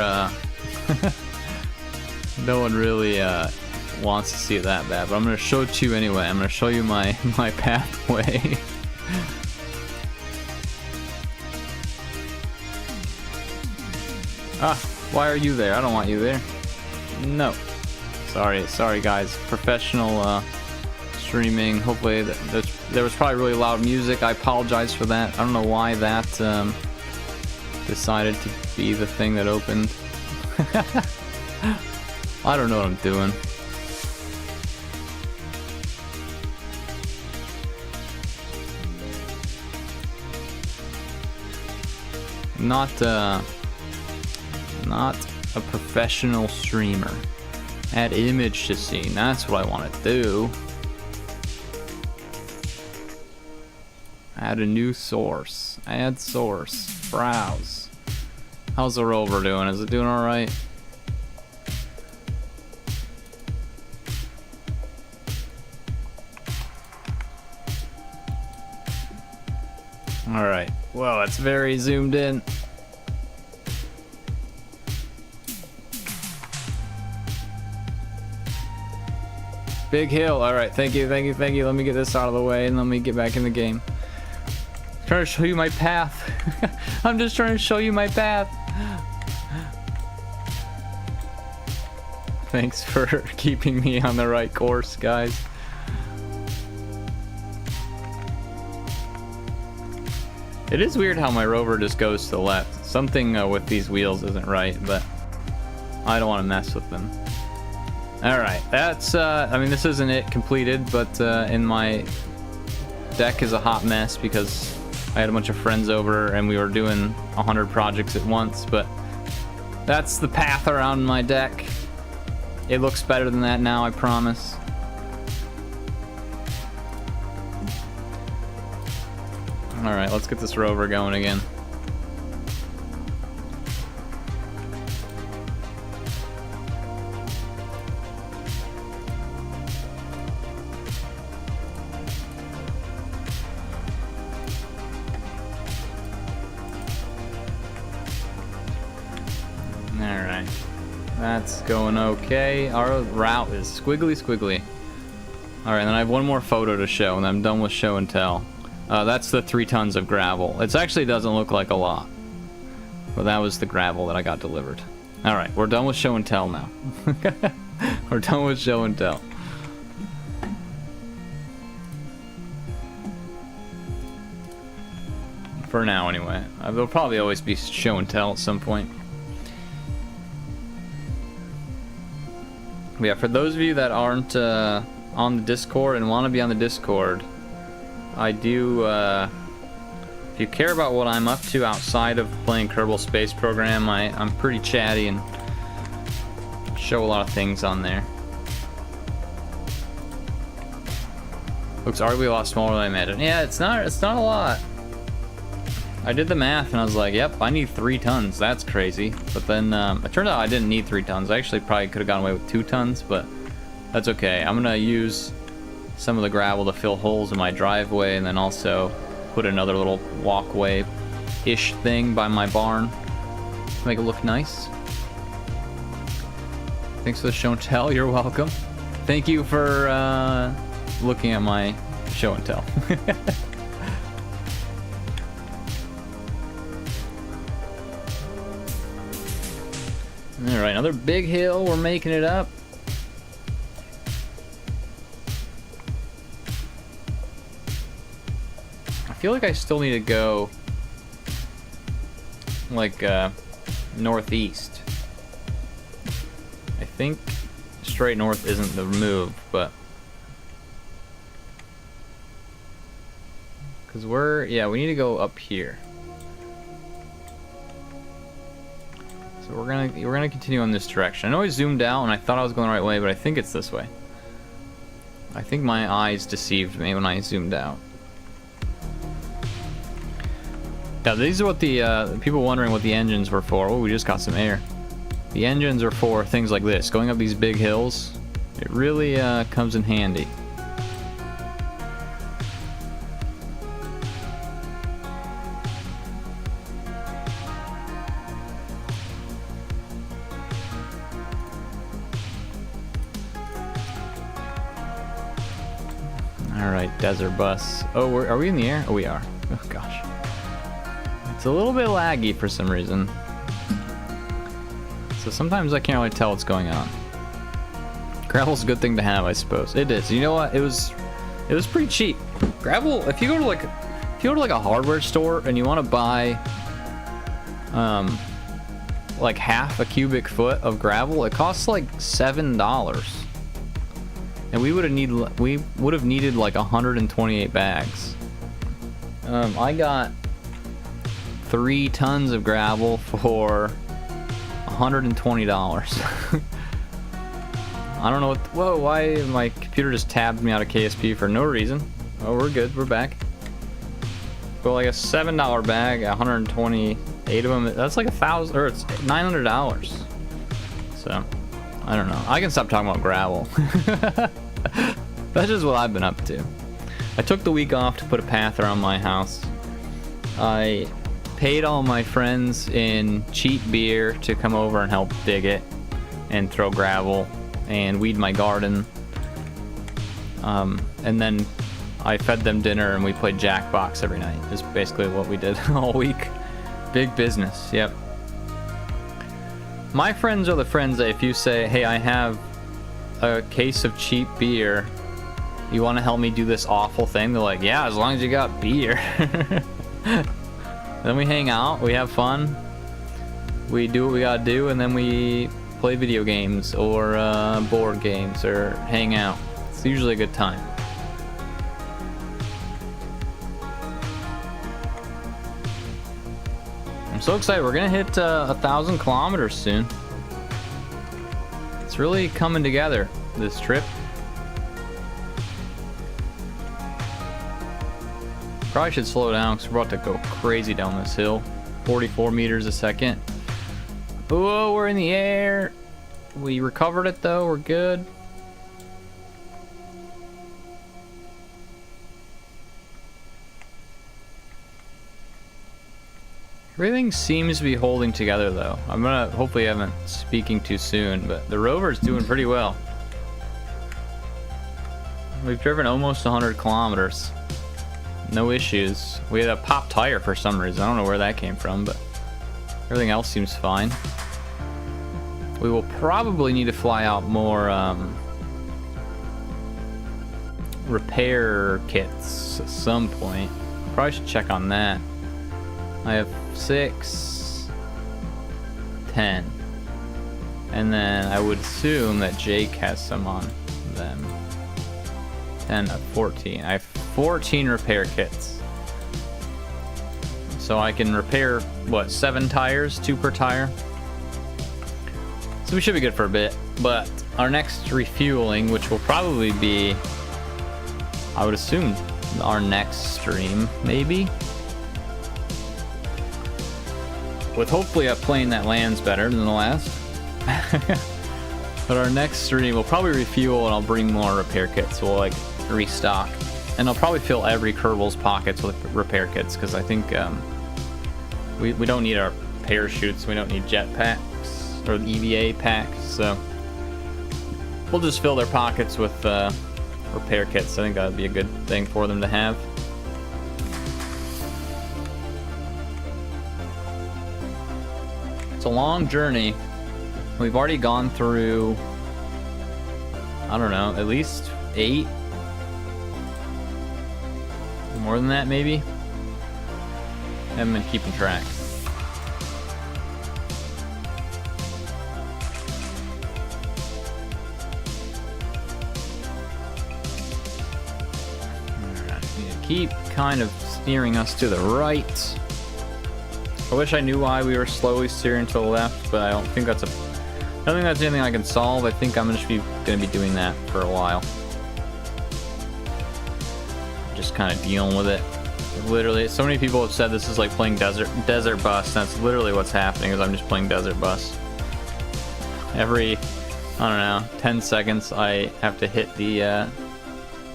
no one really wants to see it that bad, but I'm gonna show it to you anyway. I'm gonna show you my pathway. Ah, why are you there? I don't want you there. No. Sorry guys. Professional streaming. Hopefully there was probably really loud music. I apologize for that. I don't know why that decided to be the thing that opened. I don't know what I'm doing. Not a professional streamer. Add image to scene. That's what I want to do. Add a new source. Add source. Browse. How's the rover doing? Is it doing alright? Alright. Well, that's very zoomed in. Big hill. Alright, thank you. Let me get this out of the way and let me get back in the game. I'm trying to show you my path. I'm just trying to show you my path. Thanks for keeping me on the right course, guys. It is weird how my rover just goes to the left. Something with these wheels isn't right, but I don't want to mess with them. Alright, that's, I mean, this isn't it completed, but in my deck is a hot mess because I had a bunch of friends over and we were doing 100 projects at once, but that's the path around my deck. It looks better than that now, I promise. Alright, let's get this rover going again. Alright, that's going okay. Our route is squiggly. Alright, then I have one more photo to show, and I'm done with show and tell. That's the 3 tons of gravel. It actually doesn't look like a lot, but that was the gravel that I got delivered. Alright, we're done with show and tell now. We're done with show and tell. For now, anyway. There'll probably always be show and tell at some point. But yeah, for those of you that aren't on the Discord and want to be on the Discord, I do, if you care about what I'm up to outside of playing Kerbal Space Program, I'm pretty chatty and show a lot of things on there. Looks arguably a lot smaller than I imagined. Yeah, it's not a lot. I did the math and I was like, yep, I need 3 tons. That's crazy. But then it turned out I didn't need 3 tons. I actually probably could have gotten away with 2 tons, but that's okay. I'm gonna use some of the gravel to fill holes in my driveway and then also put another little walkway-ish thing by my barn to make it look nice. Thanks for the show and tell. You're welcome. Thank you for looking at my show and tell. Alright, another big hill. We're making it up. feel like I still need to go like northeast. I think straight north isn't the move, but because we need to go up here. So we're gonna continue on this direction. I know I zoomed out and I thought I was going the right way, but I think it's this way. I think my eyes deceived me when I zoomed out. Yeah, these are what the people wondering what the engines were for. Oh, we just got some air. The engines are for things like this. Going up these big hills, it really comes in handy. Alright, desert bus. Oh, are we in the air? Oh, we are. Oh, gosh. It's a little bit laggy for some reason. So sometimes I can't really tell what's going on. Gravel's a good thing to have, I suppose. It is. You know what? It was pretty cheap. Gravel, if you go to like a hardware store and you want to buy like half a cubic foot of gravel, it costs like $7. And we would have needed like 128 bags. I got 3 tons of gravel for $120. I don't know what. Whoa! Why my computer just tabbed me out of KSP for no reason? Oh, we're good. We're back. But like a $7 bag, 128 of them. That's like $1,000, or it's $900. So I don't know. I can stop talking about gravel. That's just what I've been up to. I took the week off to put a path around my house. I paid all my friends in cheap beer to come over and help dig it and throw gravel and weed my garden. And then I fed them dinner and we played Jackbox every night. Is basically what we did all week. Big business, yep. My friends are the friends that if you say, hey, I have a case of cheap beer, you want to help me do this awful thing? They're like, yeah, as long as you got beer. Then we hang out, we have fun, we do what we gotta do, and then we play video games or board games or hang out. It's usually a good time. I'm so excited. We're gonna hit 1,000 kilometers soon. It's really coming together, this trip. Probably should slow down because we're about to go crazy down this hill. 44 meters a second. Whoa, we're in the air. We recovered it though, we're good. Everything seems to be holding together though. Hopefully I haven't speaking too soon, but the rover's doing pretty well. We've driven almost 100 kilometers. No issues. We had a pop tire for some reason. I don't know where that came from, but everything else seems fine. We will probably need to fly out more repair kits at some point. Probably should check on that. I have 6, 10. And then I would assume that Jake has some on them. 10 of 14. I have 14 repair kits. So I can repair, what, 7 tires? 2 per tire? So we should be good for a bit. But our next refueling, which will probably be, I would assume, our next stream, maybe? With hopefully a plane that lands better than the last. But our next stream will probably refuel and I'll bring more repair kits. We'll like restock. And I'll probably fill every Kerbal's pockets with repair kits because I think we don't need our parachutes. We don't need jet packs or EVA packs. So we'll just fill their pockets with repair kits. I think that would be a good thing for them to have. It's a long journey. We've already gone through, I don't know, at least 8. More than that, maybe. haven't been keeping track. Keep kind of steering us to the right. I wish I knew why we were slowly steering to the left, but I don't think that's anything I can solve. I think I'm just gonna be doing that for a while. Just kind of dealing with it. Literally, so many people have said this is like playing Desert Bus. That's literally what's happening, is I'm just playing Desert Bus. Every, I don't know, 10 seconds I have to hit the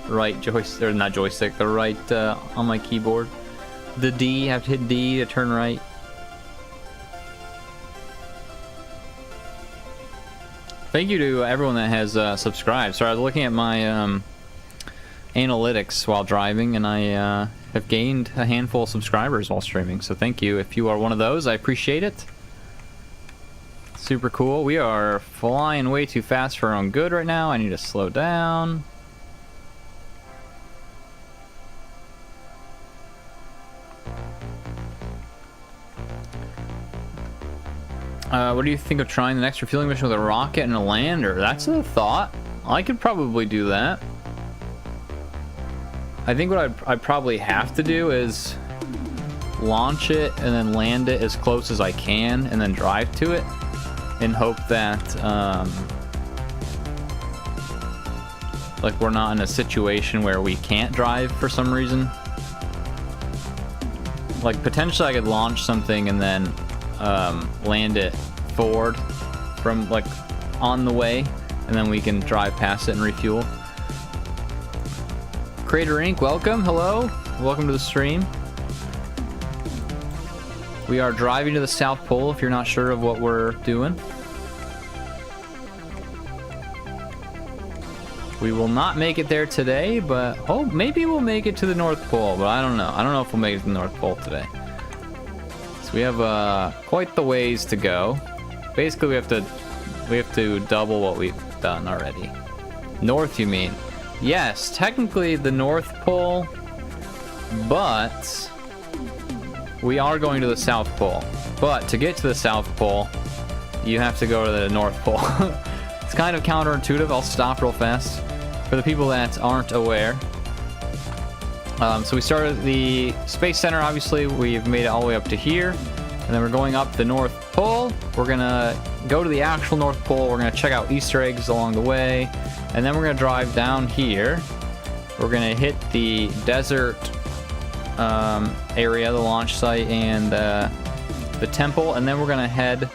right joystick, or not joystick, the right on my keyboard. The D, I have to hit D to turn right. Thank you to everyone that has subscribed. So I was looking at my analytics while driving, and I have gained a handful of subscribers while streaming. So thank you. If you are one of those, I appreciate it. Super cool. We are flying way too fast for our own good right now. I need to slow down. What do you think of trying the next refueling mission with a rocket and a lander? That's a thought. I could probably do that. I think what I'd probably have to do is launch it and then land it as close as I can and then drive to it and hope that like we're not in a situation where we can't drive for some reason. Like potentially I could launch something and then land it forward from like on the way, and then we can drive past it and refuel. Crater Inc., welcome, hello, welcome to the stream. We are driving to the South Pole if you're not sure of what we're doing. We will not make it there today, but oh, maybe we'll make it to the North Pole, but I don't know. I don't know if we'll make it to the North Pole today. So we have quite the ways to go. Basically, we have to double what we've done already. North, you mean? Yes, technically the North Pole, but we are going to the South Pole. But to get to the South Pole, you have to go to the North Pole. It's kind of counterintuitive. I'll stop real fast for the people that aren't aware. So we started the Space Center, obviously. We've made it all the way up to here. And then we're going up the North Pole. We're going to go to the actual North Pole. We're going to check out Easter eggs along the way. And then we're going to drive down here. We're going to hit the desert area, the launch site, and the temple. And then we're going to head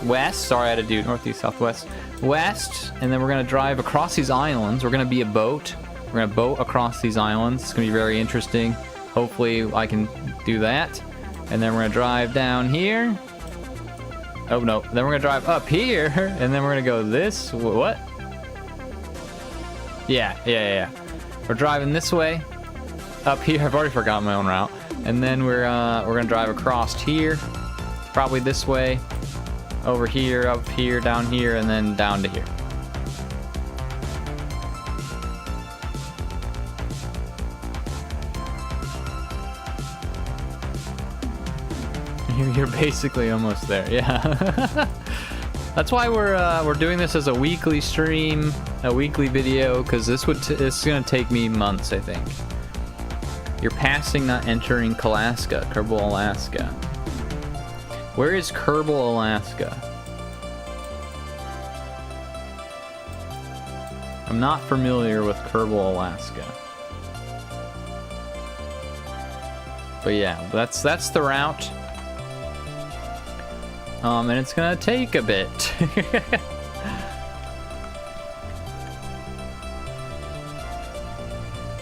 west. Sorry, I had to do northeast, southwest. West. And then we're going to drive across these islands. We're going to be a boat. We're going to boat across these islands. It's going to be very interesting. Hopefully I can do that. And then we're going to drive down here. Oh, no. Then we're going to drive up here. And then we're going to go this. What? Yeah. We're driving this way. Up here. I've already forgotten my own route. And then we're going to drive across here. Probably this way. Over here, up here, down here, and then down to here. You're basically almost there, yeah. That's why we're doing this as a weekly stream, a weekly video, because it's gonna take me months, I think. You're passing, not entering Kerbal, Alaska. Where is Kerbal, Alaska? I'm not familiar with Kerbal, Alaska. But yeah, that's the route. And it's gonna take a bit.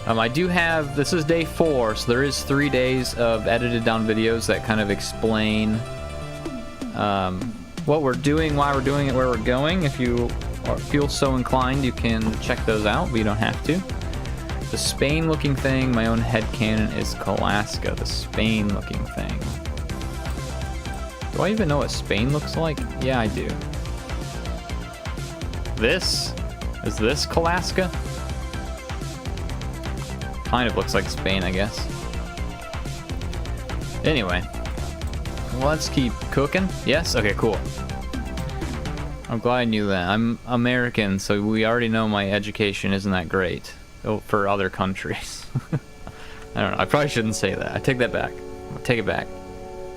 I do have, this is day 4, so there is 3 days of edited down videos that kind of explain what we're doing, why we're doing it, where we're going. If you feel so inclined, you can check those out, but you don't have to. The Spain-looking thing, my own headcanon, is Alaska, the Spain-looking thing. Do I even know what Spain looks like? Yeah, I do. Is this Alaska? Kind of looks like Spain, I guess. Anyway, let's keep cooking. Yes? Okay, cool. I'm glad I knew that. I'm American, so we already know my education isn't that great for other countries. I don't know. I probably shouldn't say that. I take that back. I'll take it back.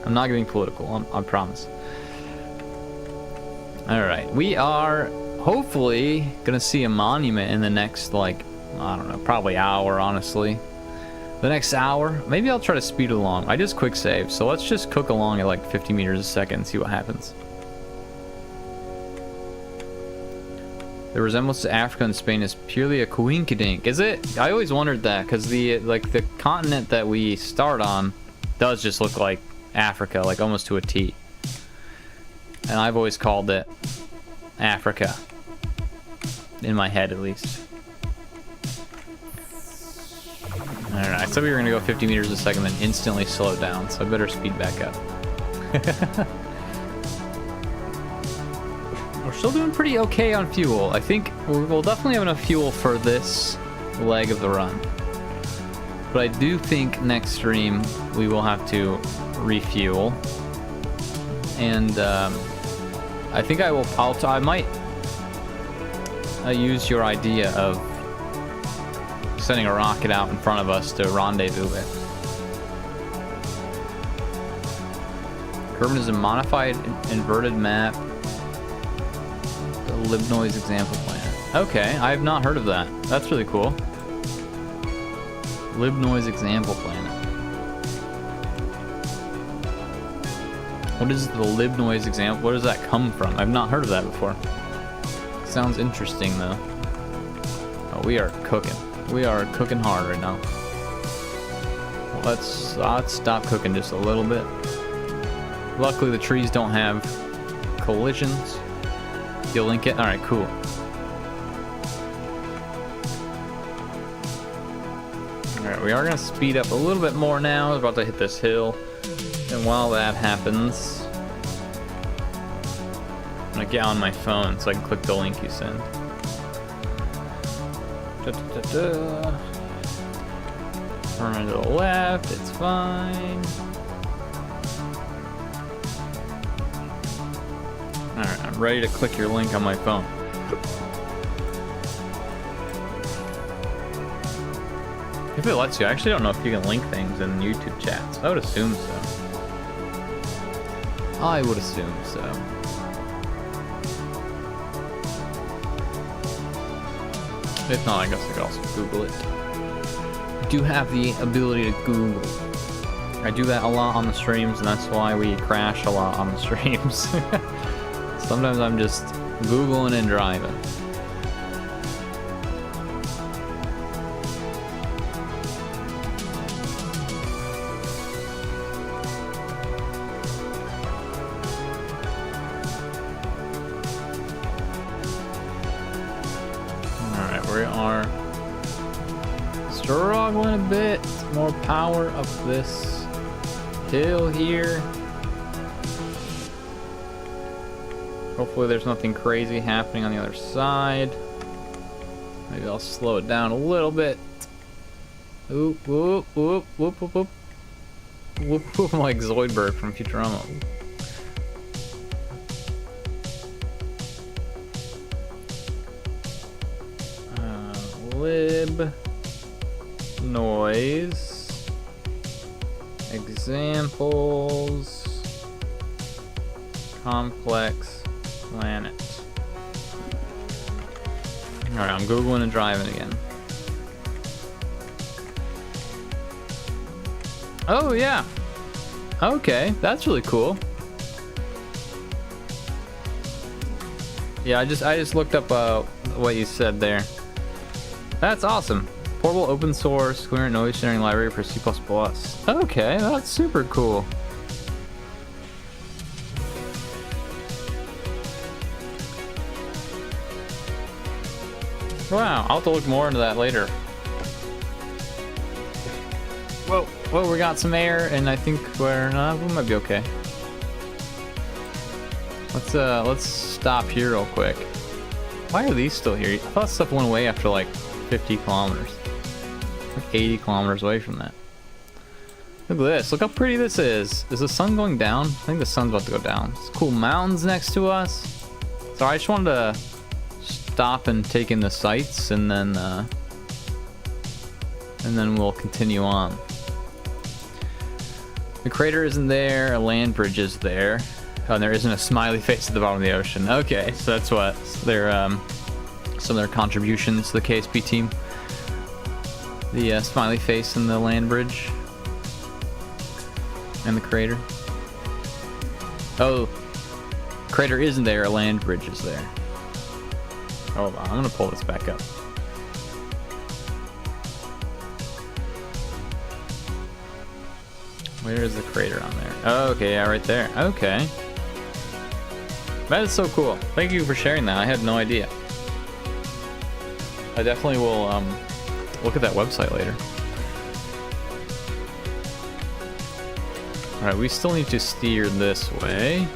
I'm not getting political. I promise. Alright. We are hopefully going to see a monument in the next, like, I don't know, probably hour, honestly. The next hour. Maybe I'll try to speed it along. I just quick save, so let's just cook along at like 50 meters a second and see what happens. The resemblance to Africa and Spain is purely a coinkydink. Is it? I always wondered that, because the continent that we start on does just look like Africa, like almost to a T. And I've always called it Africa. In my head, at least. Alright, I said we were going to go 50 meters a second, then instantly slow down, so I better speed back up. We're still doing pretty okay on fuel. I think we'll definitely have enough fuel for this leg of the run. But I do think next stream we will have to refuel. And I think I might use your idea of sending a rocket out in front of us to rendezvous with. Kerbal is a modified inverted map. The Libnoise example planet. Okay, I have not heard of that. That's really cool. Libnoise example planet. What is the Libnoise example? Where does that come from? I've not heard of that before. Sounds interesting though. Oh, we are cooking. We are cooking hard right now. Let's stop cooking just a little bit. Luckily the trees don't have collisions. You'll link it? Alright, cool. Alright, we are going to speed up a little bit more now. We're about to hit this hill. And while that happens, I'm going to get on my phone so I can click the link you send. Turn to the left, it's fine. Alright, I'm ready to click your link on my phone. If it lets you, I actually don't know if you can link things in YouTube chats. I would assume so. I would assume so. If not, I guess I could also Google it. I do have the ability to Google. I do that a lot on the streams, and that's why we crash a lot on the streams. Sometimes I'm just Googling and driving. Alright, we are struggling a bit. More power up this hill here. Hopefully there's nothing crazy happening on the other side. Maybe I'll slow it down a little bit. Oop, whoop, whoop, whoop, whoop, whoop. Whoop, whoop, like Zoidberg from Futurama. Lib noise examples complex planet. Alright, I'm Googling and driving again. Oh yeah. Okay, that's really cool. Yeah, I just looked up what you said there. That's awesome. Portable open source coherent noise sharing library for C++. Okay, that's super cool. Wow, I'll have to look more into that later. Whoa, whoa, we got some air, and I think we might be okay. Let's stop here real quick. Why are these still here? I thought stuff went away after like 50 kilometers. Like 80 kilometers away from that. Look at this. Look how pretty this is. Is the sun going down? I think the sun's about to go down. It's cool mountains next to us. So I just wanted to stop and take in the sights, and then we'll continue on. The crater isn't there. A land bridge is there. Oh, and there isn't a smiley face at the bottom of the ocean. Okay, so that's what their some of their contributions to the KSP team. The smiley face and the land bridge. And the crater. Oh, crater isn't there, a land bridge is there. Hold on, I'm gonna pull this back up. Where is the crater on there? Oh, okay, yeah, right there. Okay. That is so cool. Thank you for sharing that. I had no idea. I definitely will look at that website later. Alright, we still need to steer this way.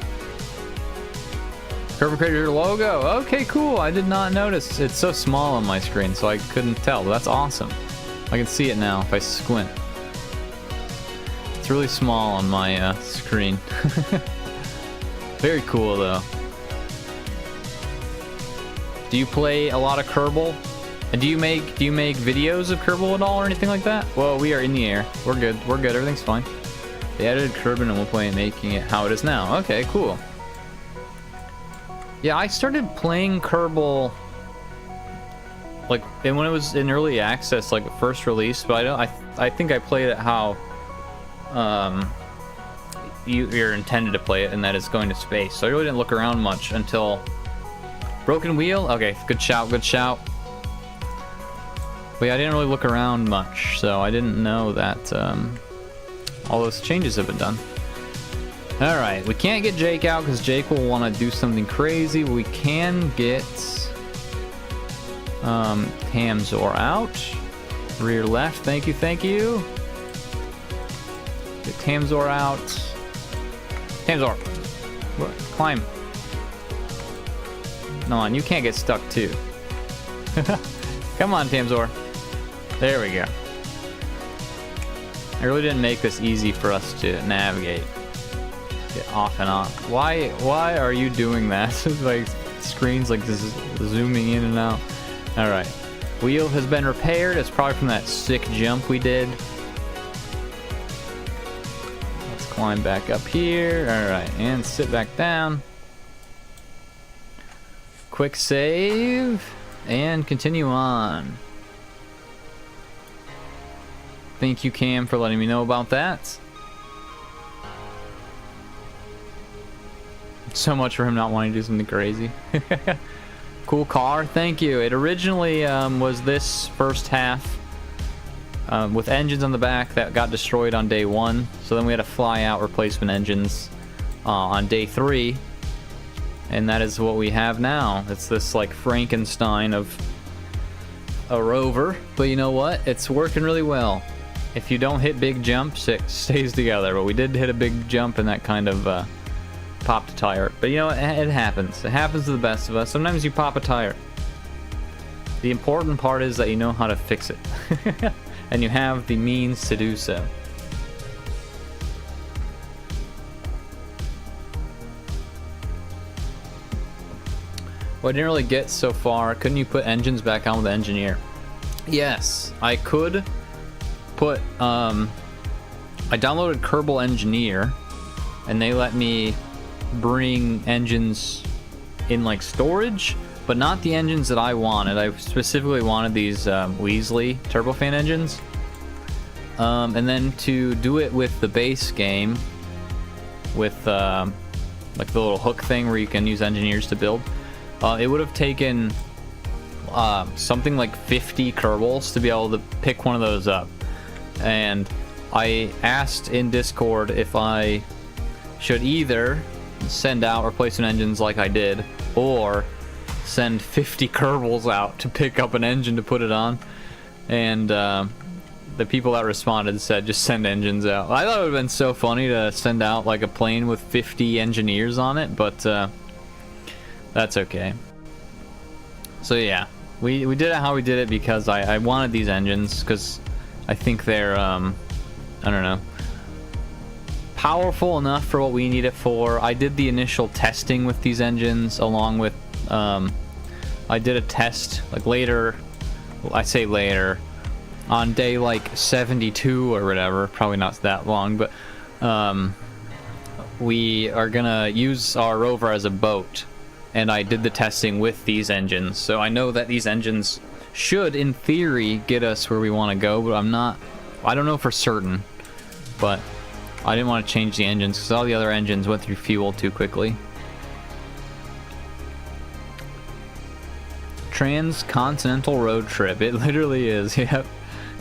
Kerbal Crater logo. Okay, cool. I did not notice. It's so small on my screen, so I couldn't tell. But that's awesome. I can see it now if I squint. It's really small on my screen. Very cool, though. Do you play a lot of Kerbal? And do you make videos of Kerbal at all or anything like that? Well, we are in the air. We're good. We're good. Everything's fine. They added Kerbal and we'll play making it how it is now. Okay, cool. Yeah, I started playing Kerbal like when it was in early access, like first release. But I think I played it how you're intended to play it, and that is going to space. So I really didn't look around much until Broken Wheel. Okay, good shout, good shout. But yeah, I didn't really look around much, so I didn't know that all those changes have been done. Alright, we can't get Jake out because Jake will want to do something crazy. We can get Tamzor out. Rear left, thank you, thank you. Get Tamzor out. Tamzor, climb. No, on, you can't get stuck too. Come on, Tamzor. There we go. I really didn't make this easy for us to navigate. Get off and on. Why are you doing that? Like screens like this is zooming in and out. All right. Wheel has been repaired. It's probably from that sick jump we did. Let's climb back up here. All right, and sit back down. Quick save and continue on. Thank you, Cam, for letting me know about that. So much for him not wanting to do something crazy. Cool car, thank you. It originally was this first half with engines on the back that got destroyed on day 1. So then we had to fly out replacement engines on day 3. And that is what we have now. It's this like Frankenstein of a rover. But you know what? It's working really well. If you don't hit big jumps, it stays together. But we did hit a big jump and that kind of popped a tire. But you know what? It happens. It happens to the best of us. Sometimes you pop a tire. The important part is that you know how to fix it. And you have the means to do so. Well, I didn't really get so far. Couldn't you put engines back on with the engineer? Yes, I could put I downloaded Kerbal Engineer and they let me bring engines in like storage, but not the engines that I wanted. I specifically wanted these Weasley turbofan engines, and then to do it with the base game with like the little hook thing where you can use engineers to build, it would have taken something like 50 Kerbals to be able to pick one of those up. And I asked in Discord if I should either send out replacement engines like I did, or send 50 Kerbals out to pick up an engine to put it on. And the people that responded said just send engines out. I thought it would have been so funny to send out like a plane with 50 engineers on it, but that's okay. So yeah, we did it how we did it because I wanted these engines because I think they're I don't know, powerful enough for what we need it for. I did the initial testing with these engines along with, I did a test like later, I say later, on day like 72 or whatever, probably not that long, but we are gonna use our rover as a boat, and I did the testing with these engines, so I know that these engines should, in theory, get us where we want to go, but I don't know for certain, but I didn't want to change the engines because all the other engines went through fuel too quickly. Transcontinental road trip. It literally is. Yep.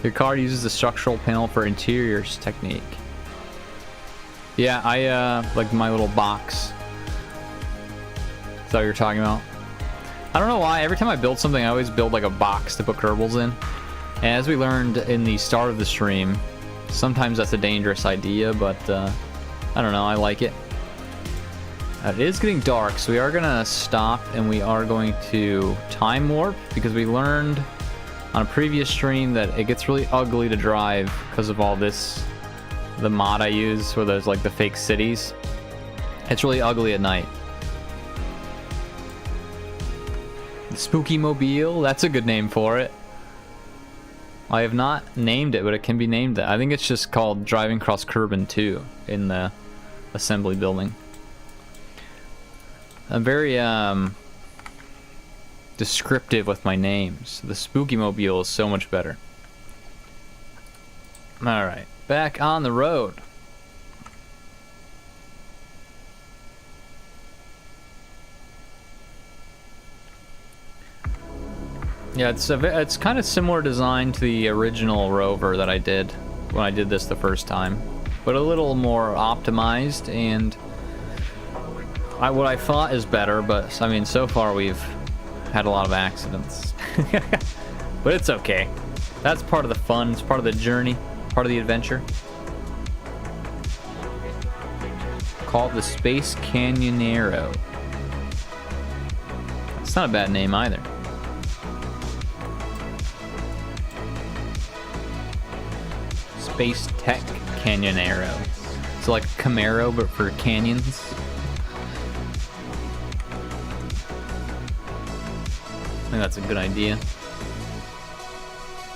Your car uses the structural panel for interiors technique. Yeah, I like my little box. Is that what you're talking about? I don't know why. Every time I build something, I always build like a box to put kerbals in. And as we learned in the start of the stream, sometimes that's a dangerous idea, but I don't know. I like it. It is getting dark, so we are going to stop and we are going to time warp because we learned on a previous stream that it gets really ugly to drive because of all this, the mod I use where there's like the fake cities. It's really ugly at night. The Spooky Mobile, that's a good name for it. I have not named it, but it can be named that. I think it's just called Driving Across Kerbin 2 in the assembly building. I'm very descriptive with my names. The Spooky Mobile is so much better. Alright, back on the road. Yeah, it's kind of similar design to the original rover that I did when I did this the first time, but a little more optimized, and what I thought is better, but I mean, so far we've had a lot of accidents. But it's okay. That's part of the fun, it's part of the journey, part of the adventure. Call it the Space Canyonero. It's not a bad name either. Space Tech Canyonero. So like Camaro, but for canyons. I think that's a good idea.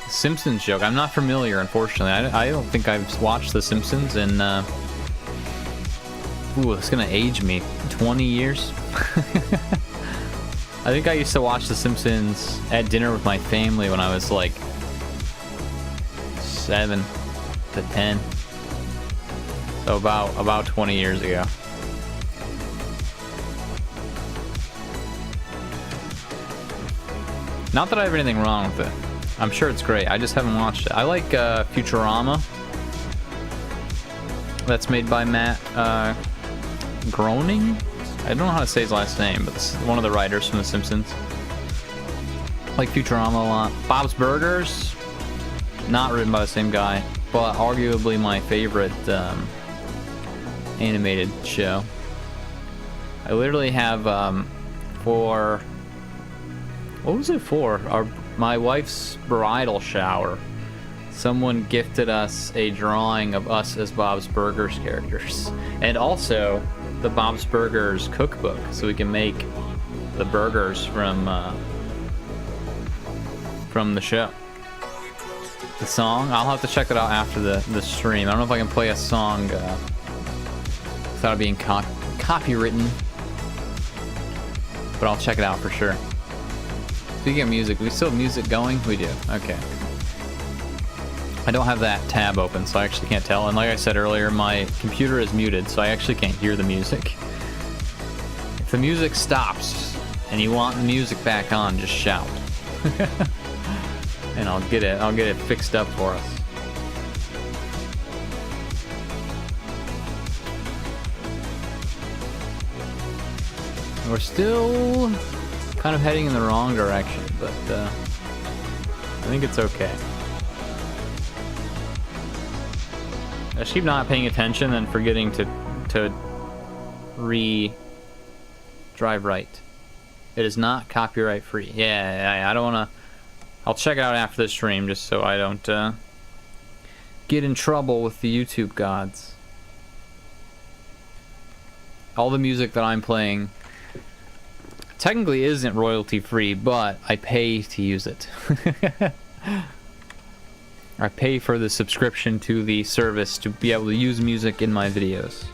Simpsons joke. I'm not familiar, unfortunately. I don't think I've watched The Simpsons in, ooh, it's gonna age me. 20 years? I think I used to watch The Simpsons at dinner with my family when I was like 7 to 10. So about 20 years ago. Not that I have anything wrong with it. I'm sure it's great. I just haven't watched it. I like Futurama. That's made by Matt Groening? I don't know how to say his last name, but this is one of the writers from The Simpsons. I like Futurama a lot. Bob's Burgers, not written by the same guy, but arguably my favorite animated show. I literally have for... What was it for? My wife's bridal shower. Someone gifted us a drawing of us as Bob's Burgers characters. And also the Bob's Burgers cookbook, so we can make the burgers from the show. The song, I'll have to check it out after the stream. I don't know if I can play a song without it being copywritten, but I'll check it out for sure. Speaking of music, we still have music going? We do. Okay. I don't have that tab open, so I actually can't tell. And like I said earlier, my computer is muted, so I actually can't hear the music. If the music stops and you want the music back on, just shout. And I'll get it fixed up for us. We're still kind of heading in the wrong direction, but I think it's okay. I just keep not paying attention and forgetting to drive right. It is not copyright free. Yeah, I don't want to... I'll check it out after the stream just so I don't get in trouble with the YouTube gods. all the music that I'm playing technically isn't royalty free, but I pay to use it. I pay for the subscription to the service to be able to use music in my videos.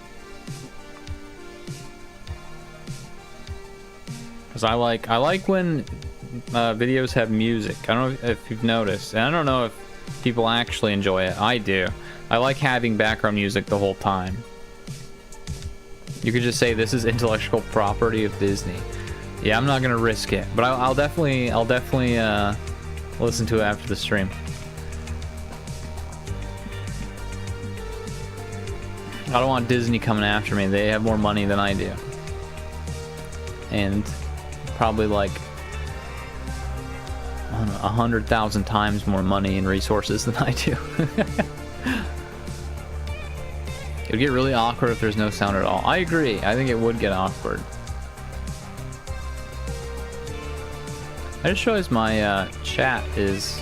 Because I like when videos have music. I don't know if you've noticed, and I don't know if people actually enjoy it. I do. I like having background music the whole time. You could just say this is intellectual property of Disney. Yeah, I'm not gonna risk it, but I'll definitely listen to it after the stream. I don't want Disney coming after me. They have more money than I do, and probably like, I don't know, 100,000 times more money and resources than I do. It would get really awkward if there's no sound at all. I agree. I think it would get awkward. I just realized my chat is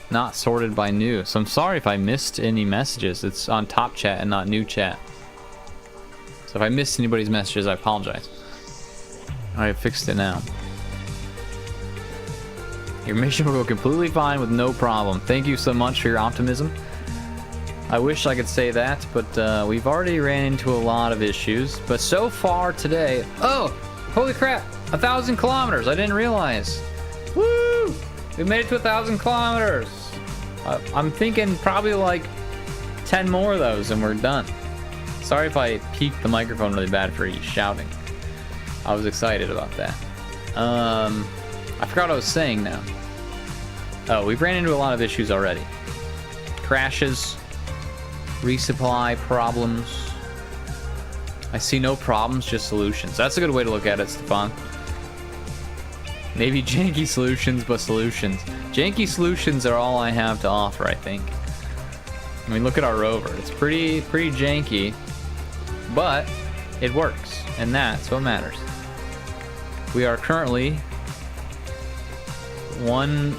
not sorted by new, so I'm sorry if I missed any messages. It's on top chat and not new chat. So if I missed anybody's messages, I apologize. I fixed it now. Your mission will go completely fine with no problem. Thank you so much for your optimism. I wish I could say that, but we've already ran into a lot of issues. But so far today... Oh! Holy crap! 1,000 kilometers! I didn't realize. Woo! We made it to 1,000 kilometers! I'm thinking probably like 10 more of those and we're done. Sorry if I peaked the microphone really bad for you shouting. I was excited about that. I forgot what I was saying now. Oh, we've ran into a lot of issues already. Crashes, resupply problems. I see no problems, just solutions. That's a good way to look at it, Stefan. Maybe janky solutions, but solutions. Janky solutions are all I have to offer, I think. I mean, look at our rover. It's pretty janky, but it works, and that's what matters. We are currently one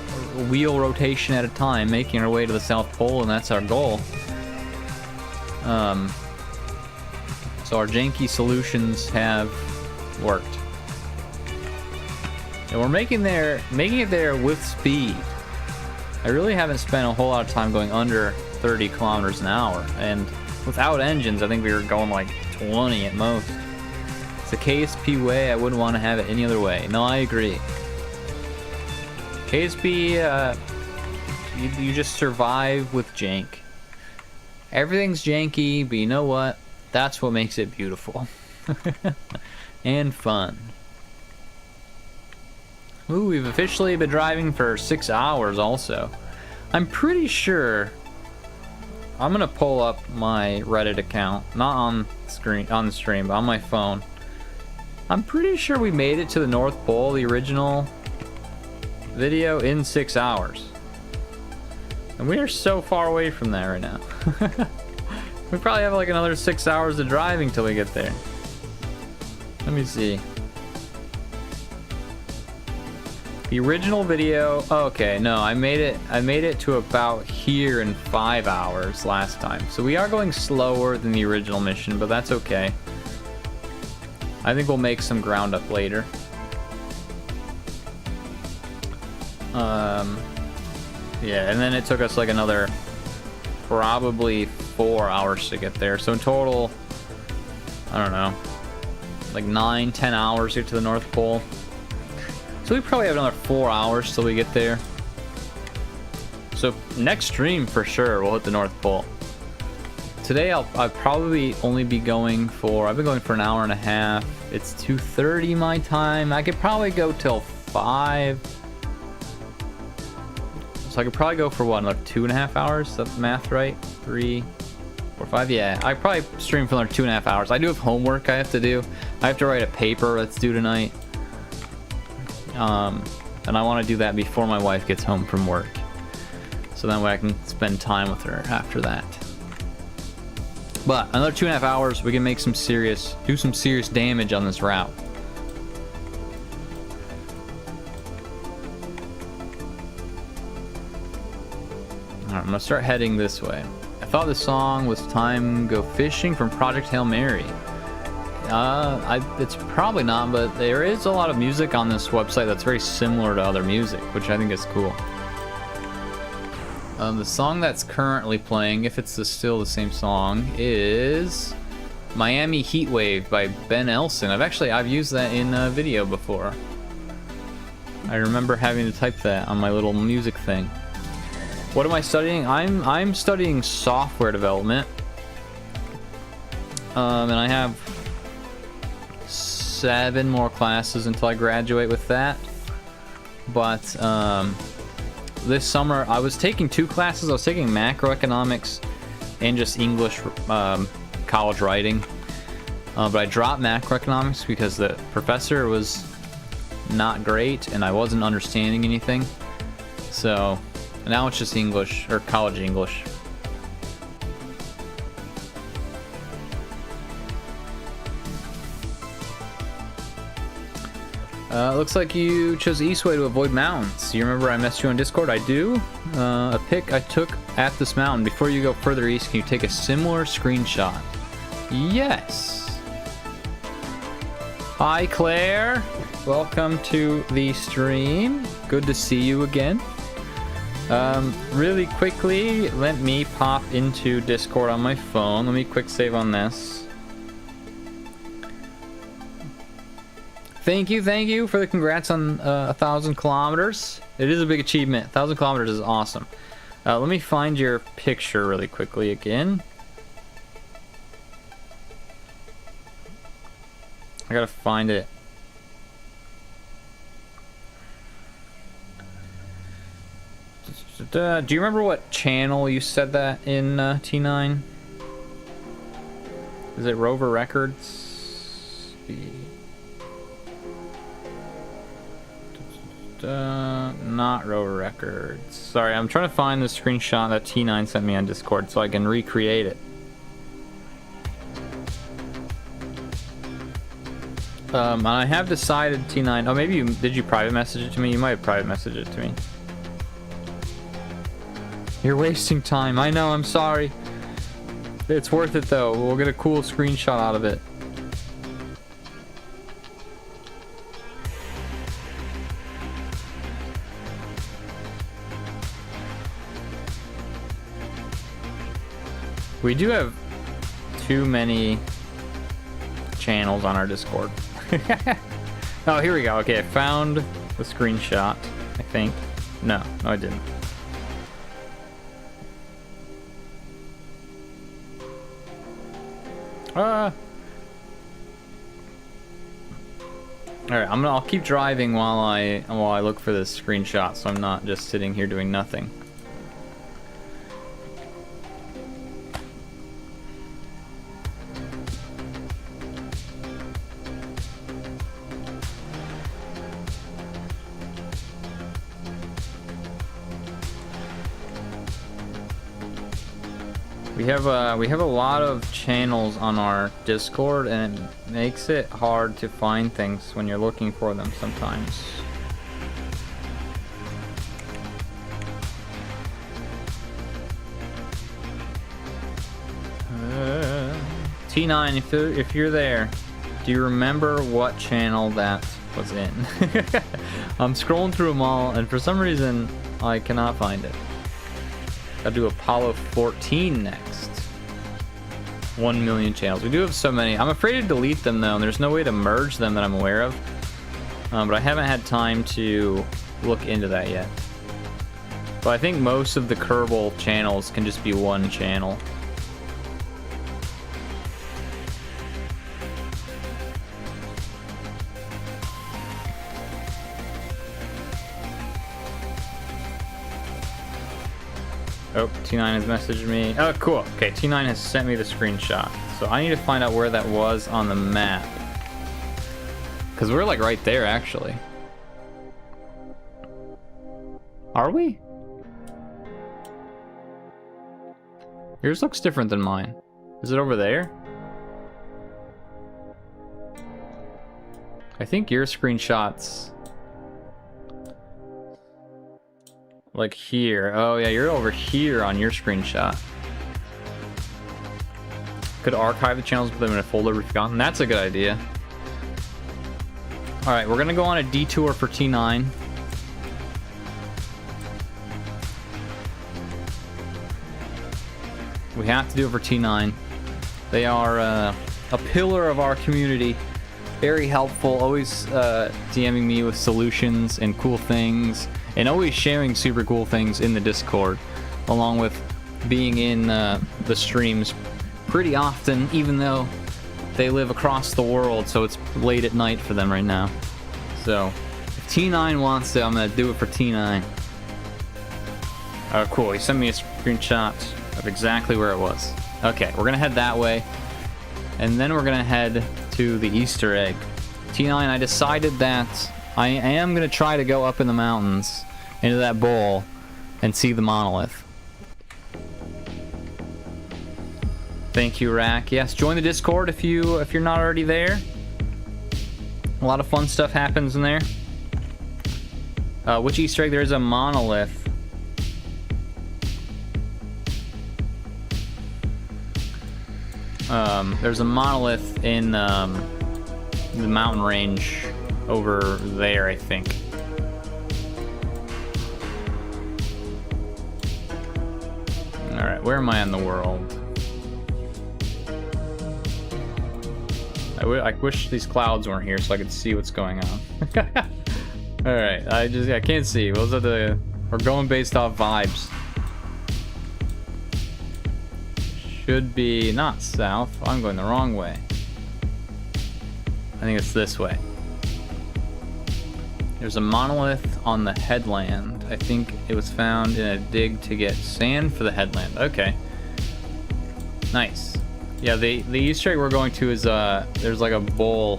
wheel rotation at a time, making our way to the South Pole, and that's our goal. So our janky solutions have worked. And we're making it there with speed. I really haven't spent a whole lot of time going under 30 kilometers an hour, and without engines, I think we were going like 20 at most. It's a KSP way. I wouldn't want to have it any other way. No, I agree. KSP, you just survive with jank. Everything's janky, but you know what? That's what makes it beautiful. And fun. Ooh, we've officially been driving for 6 hours also. I'm pretty sure... I'm gonna pull up my Reddit account. Not on the stream, but on my phone. I'm pretty sure we made it to the North Pole, the original video, in 6 hours. And we are so far away from that right now. We probably have like another 6 hours of driving till we get there. Let me see. The original video, okay, no, I made it to about here in 5 hours last time. So we are going slower than the original mission, but that's okay. I think we'll make some ground up later. Yeah, and then it took us like another probably 4 hours to get there. So in total, I don't know, like 9-10 hours to get to the North Pole. So we probably have another 4 hours till we get there. So next stream for sure we'll hit the North Pole. Today I'll probably only be going for, I've been going for an hour and a half. It's 2:30 my time. I could probably go till 5. So I could probably go for what, another 2.5 hours? Is that the math right? 3, 4, 5, yeah. I probably stream for another 2.5 hours. I do have homework I have to do. I have to write a paper that's due tonight. And I want to do that before my wife gets home from work. So that way I can spend time with her after that. But another 2.5 hours, we can make some serious, do some serious damage on this route. Alright, I'm gonna start heading this way. I thought the song was Time Go Fishing from Project Hail Mary. It's probably not, but there is a lot of music on this website that's very similar to other music, which I think is cool. The song that's currently playing, if it's still the same song, is Miami Heatwave by Ben Elson. I've used that in a video before. I remember having to type that on my little music thing. What am I studying? I'm studying software development. And I have 7 more classes until I graduate with that. But this summer I was taking 2 classes. I was taking macroeconomics and just English college writing. But I dropped macroeconomics because the professor was not great and I wasn't understanding anything. So now it's just English, or college English. Looks like you chose the east way to avoid mountains. You remember I messaged you on Discord? I do. A pic I took at this mountain. Before you go further east, can you take a similar screenshot? Yes. Hi, Claire. Welcome to the stream. Good to see you again. Really quickly, let me pop into Discord on my phone. Let me quick save on this. Thank you for the congrats on 1,000 kilometers. It is a big achievement. 1,000 kilometers is awesome. Let me find your picture really quickly again. I gotta find it. Do you remember what channel you said that in, T9? Is it Rover Records? Not Rover Records. Sorry, I'm trying to find the screenshot that T9 sent me on Discord so I can recreate it. I have decided, T9. Oh, maybe did you private message it to me? You might have private messaged it to me. You're wasting time. I know, I'm sorry. It's worth it though. We'll get a cool screenshot out of it. We do have too many channels on our Discord. Oh, here we go. Okay, I found the screenshot, I think. No, I didn't. All right, I'll keep driving while I look for this screenshot, so I'm not just sitting here doing nothing. We have a lot of channels on our Discord, and it makes it hard to find things when you're looking for them sometimes. T9, if you're there, do you remember what channel that was in? I'm scrolling through them all, and for some reason, I cannot find it. Gotta do Apollo 14 next. 1 million channels. We do have so many. I'm afraid to delete them though, and there's no way to merge them that I'm aware of. But I haven't had time to look into that yet. But I think most of the kerbal channels can just be one channel. Oh, T9 has messaged me. Oh, cool. Okay, T9 has sent me the screenshot. So I need to find out where that was on the map. Because we're like right there, actually. Are we? Yours looks different than mine. Is it over there? I think your screenshot's like here. Oh yeah, you're over here on your screenshot. could archive the channels, put them in a folder we've forgotten. That's a good idea. Alright, we're gonna go on a detour for T9. We have to do it for T9. They are a pillar of our community. Very helpful, always DMing me with solutions and cool things, and always sharing super cool things in the Discord, along with being in the streams pretty often, even though they live across the world, so it's late at night for them right now. So, if T9 wants to, I'm gonna do it for T9. Oh, cool, he sent me a screenshot of exactly where it was. Okay, we're gonna head that way, and then we're gonna head to the Easter egg. T9, I decided that I am gonna try to go up in the mountains into that bowl and see the monolith. Thank you, Rack. Yes, join the Discord if you're not already there. A lot of fun stuff happens in there. Which Easter egg? There's a monolith. There's a monolith in the mountain range over there, I think. Alright, where am I in the world? I wish these clouds weren't here so I could see what's going on. Alright, I can't see. We're going based off vibes. Should be not south. I'm going the wrong way. I think it's this way. There's a monolith on the headland. I think it was found in a dig to get sand for the headland. Okay. Nice. Yeah, the Easter egg we're going to is there's like a bowl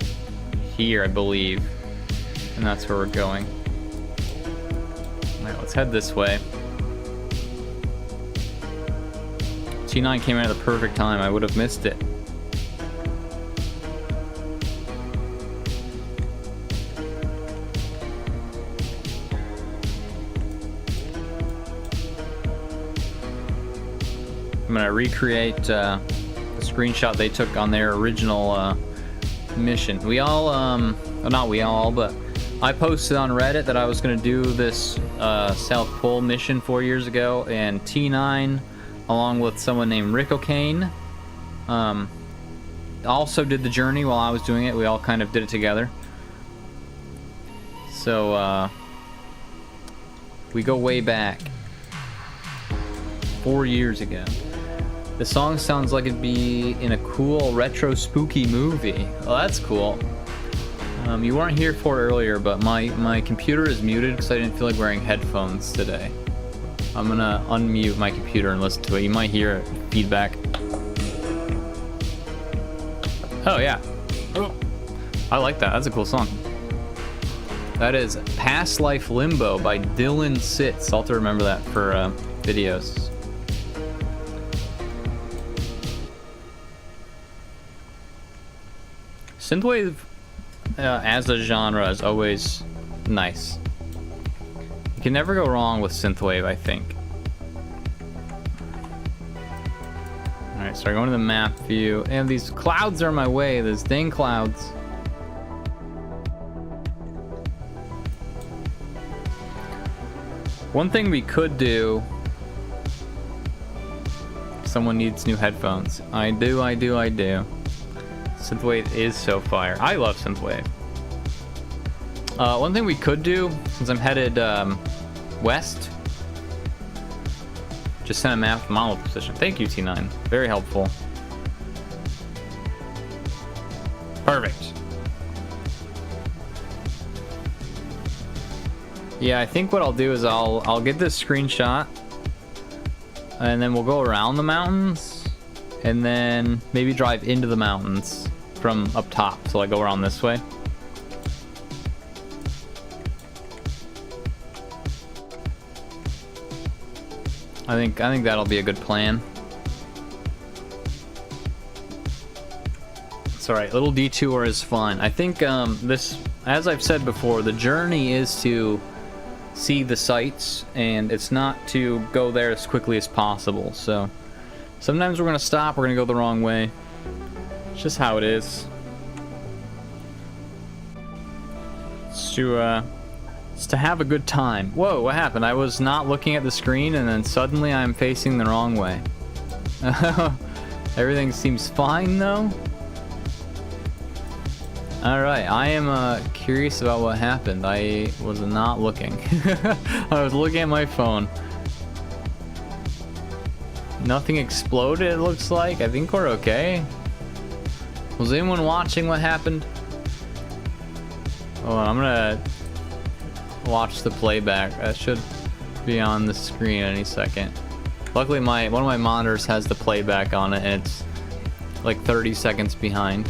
here, I believe. And that's where we're going. Alright, let's head this way. T9 came out at the perfect time. I would have missed it. I'm gonna recreate the screenshot they took on their original mission. We all, not we all, but I posted on Reddit that I was gonna do this South Pole mission 4 years ago, and T9, along with someone named Rick O'Kane, also did the journey while I was doing it. We all kind of did it together. So, we go way back. 4 years ago. The song sounds like it'd be in a cool retro spooky movie. Oh, that's cool. You weren't here for it earlier, but my computer is muted because I didn't feel like wearing headphones today. I'm gonna unmute my computer and listen to it. You might hear feedback. Oh, yeah. Oh, I like that. That's a cool song. That is Past Life Limbo by Dylan Sitz. I'll have to remember that for videos. Synthwave as a genre is always nice. You can never go wrong with synthwave, I think. Alright, so I go into the map view, and these clouds are in my way, these dang clouds. One thing we could do... Someone needs new headphones. I do. Synthwave is so fire. I love synthwave. One thing we could do, since I'm headed west, just send a map of monolith position. Thank you, T9. Very helpful. Perfect. Yeah, I think what I'll do is I'll get this screenshot, and then we'll go around the mountains, and then maybe drive into the mountains from up top. So I go around this way. I think that'll be a good plan. It's alright, little detour is fun. I think this, as I've said before, the journey is to see the sights, and it's not to go there as quickly as possible. So sometimes we're gonna stop, we're gonna go the wrong way. It's just how it is. It's to have a good time. Whoa, what happened? I was not looking at the screen and then suddenly I'm facing the wrong way. Everything seems fine though. Alright, I am curious about what happened. I was not looking. I was looking at my phone. Nothing exploded, it looks like. I think we're okay. Was anyone watching what happened? Oh, I'm gonna watch the playback. That should be on the screen any second. Luckily, one of my monitors has the playback on it, and it's like 30 seconds behind.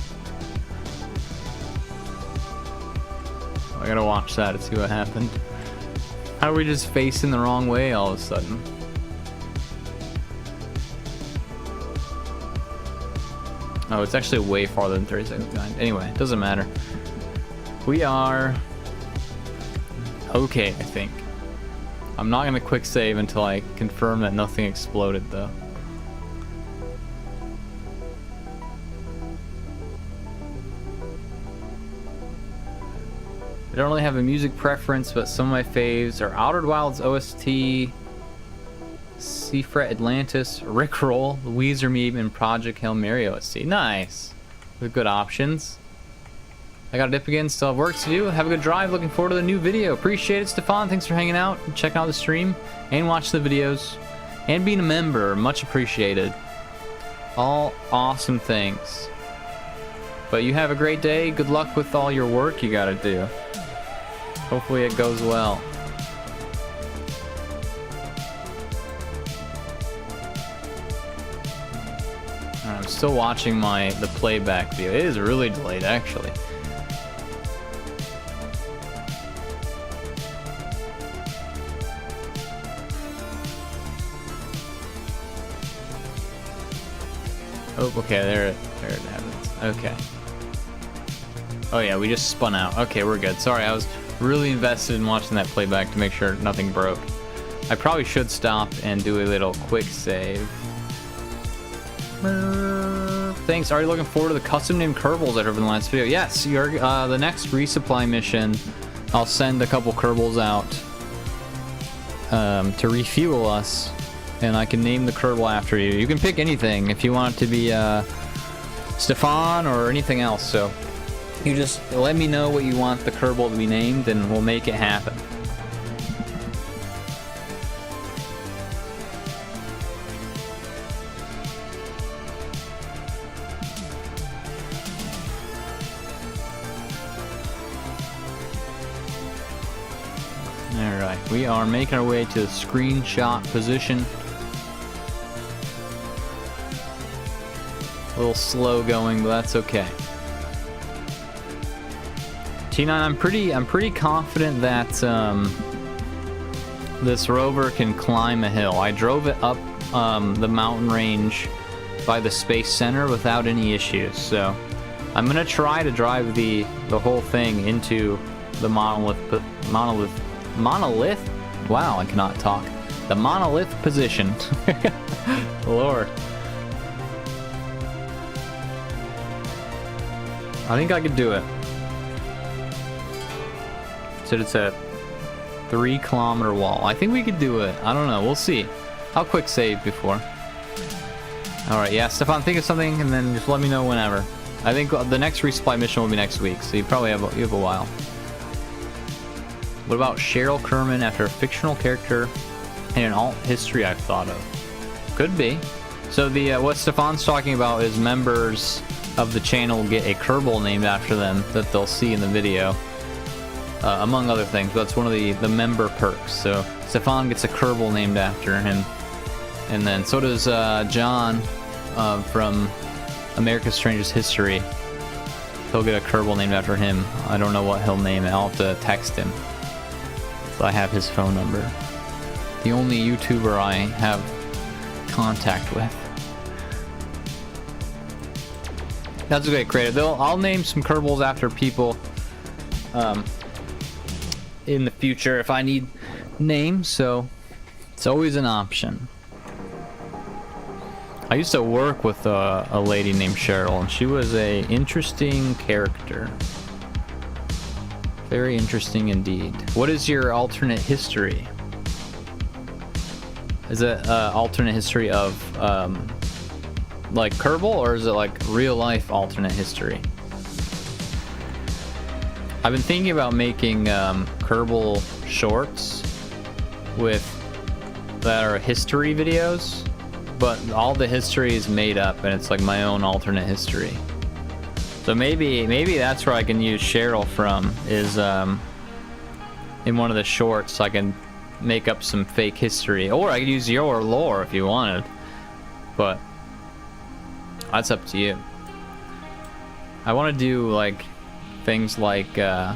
I gotta watch that to see what happened. How are we just facing the wrong way all of a sudden? Oh, it's actually way farther than 30 seconds behind. Anyway, it doesn't matter. We are okay, I think. I'm not gonna quick save until I confirm that nothing exploded, though. I don't really have a music preference, but some of my faves are Outer Wilds OST, Seafret Atlantis, Rickroll, Weezer Meme, and Project Hail Mary OST. Nice. With good options. I gotta dip again, still have work to do. Have a good drive, looking forward to the new video. Appreciate it, Stefan. Thanks for hanging out and checking out the stream and watching the videos and being a member. Much appreciated. All awesome things. But you have a great day. Good luck with all your work you gotta do. Hopefully it goes well. I'm still watching the playback video. It is really delayed, actually. Oh, okay, there it happens. Okay. Oh yeah, we just spun out. Okay, we're good. Sorry, I was really invested in watching that playback to make sure nothing broke. I probably should stop and do a little quick save. Thanks. Are you looking forward to the custom named kerbals that are in the last video? Yes, the next resupply mission, I'll send a couple kerbals out to refuel us, and I can name the kerbal after you. You can pick anything if you want it to be Stefan or anything else. So you just let me know what you want the kerbal to be named, and we'll make it happen. Alright, we are making our way to the screenshot position. A little slow going, but that's okay. T9, I'm pretty confident that this rover can climb a hill. I drove it up the mountain range by the Space Center without any issues, so I'm gonna try to drive the whole thing into the monolith. Wow, I cannot talk. The monolith position. Lord. I think I could do it. Said it's a 3-kilometer wall. I think we could do it. I don't know. We'll see. I'll quick save before. Alright, yeah, Stefan, think of something and then just let me know whenever. I think the next resupply mission will be next week, so you probably have a while. What about Cheryl Kerman after a fictional character and an alt history I've thought of? Could be. So the what Stefan's talking about is members of the channel get a kerbal named after them that they'll see in the video, among other things. But that's one of the member perks. So Stefan gets a kerbal named after him, and then so does John from America's Strangest History. He'll get a kerbal named after him. I don't know what he'll name it. I'll have to text him. So I have his phone number. The only YouTuber I have contact with. That's okay, creative. I'll name some kerbals after people in the future if I need names, so it's always an option. I used to work with a lady named Cheryl, and she was a interesting character. Very interesting indeed. What is your alternate history? Is it alternate history of like Kerbal, or is it like real life alternate history? I've been thinking about making Kerbal shorts that are history videos, but all the history is made up and it's like my own alternate history. So maybe that's where I can use Cheryl from, is in one of the shorts, so I can make up some fake history, or I could use your lore if you wanted, but that's up to you. I want to do like things like in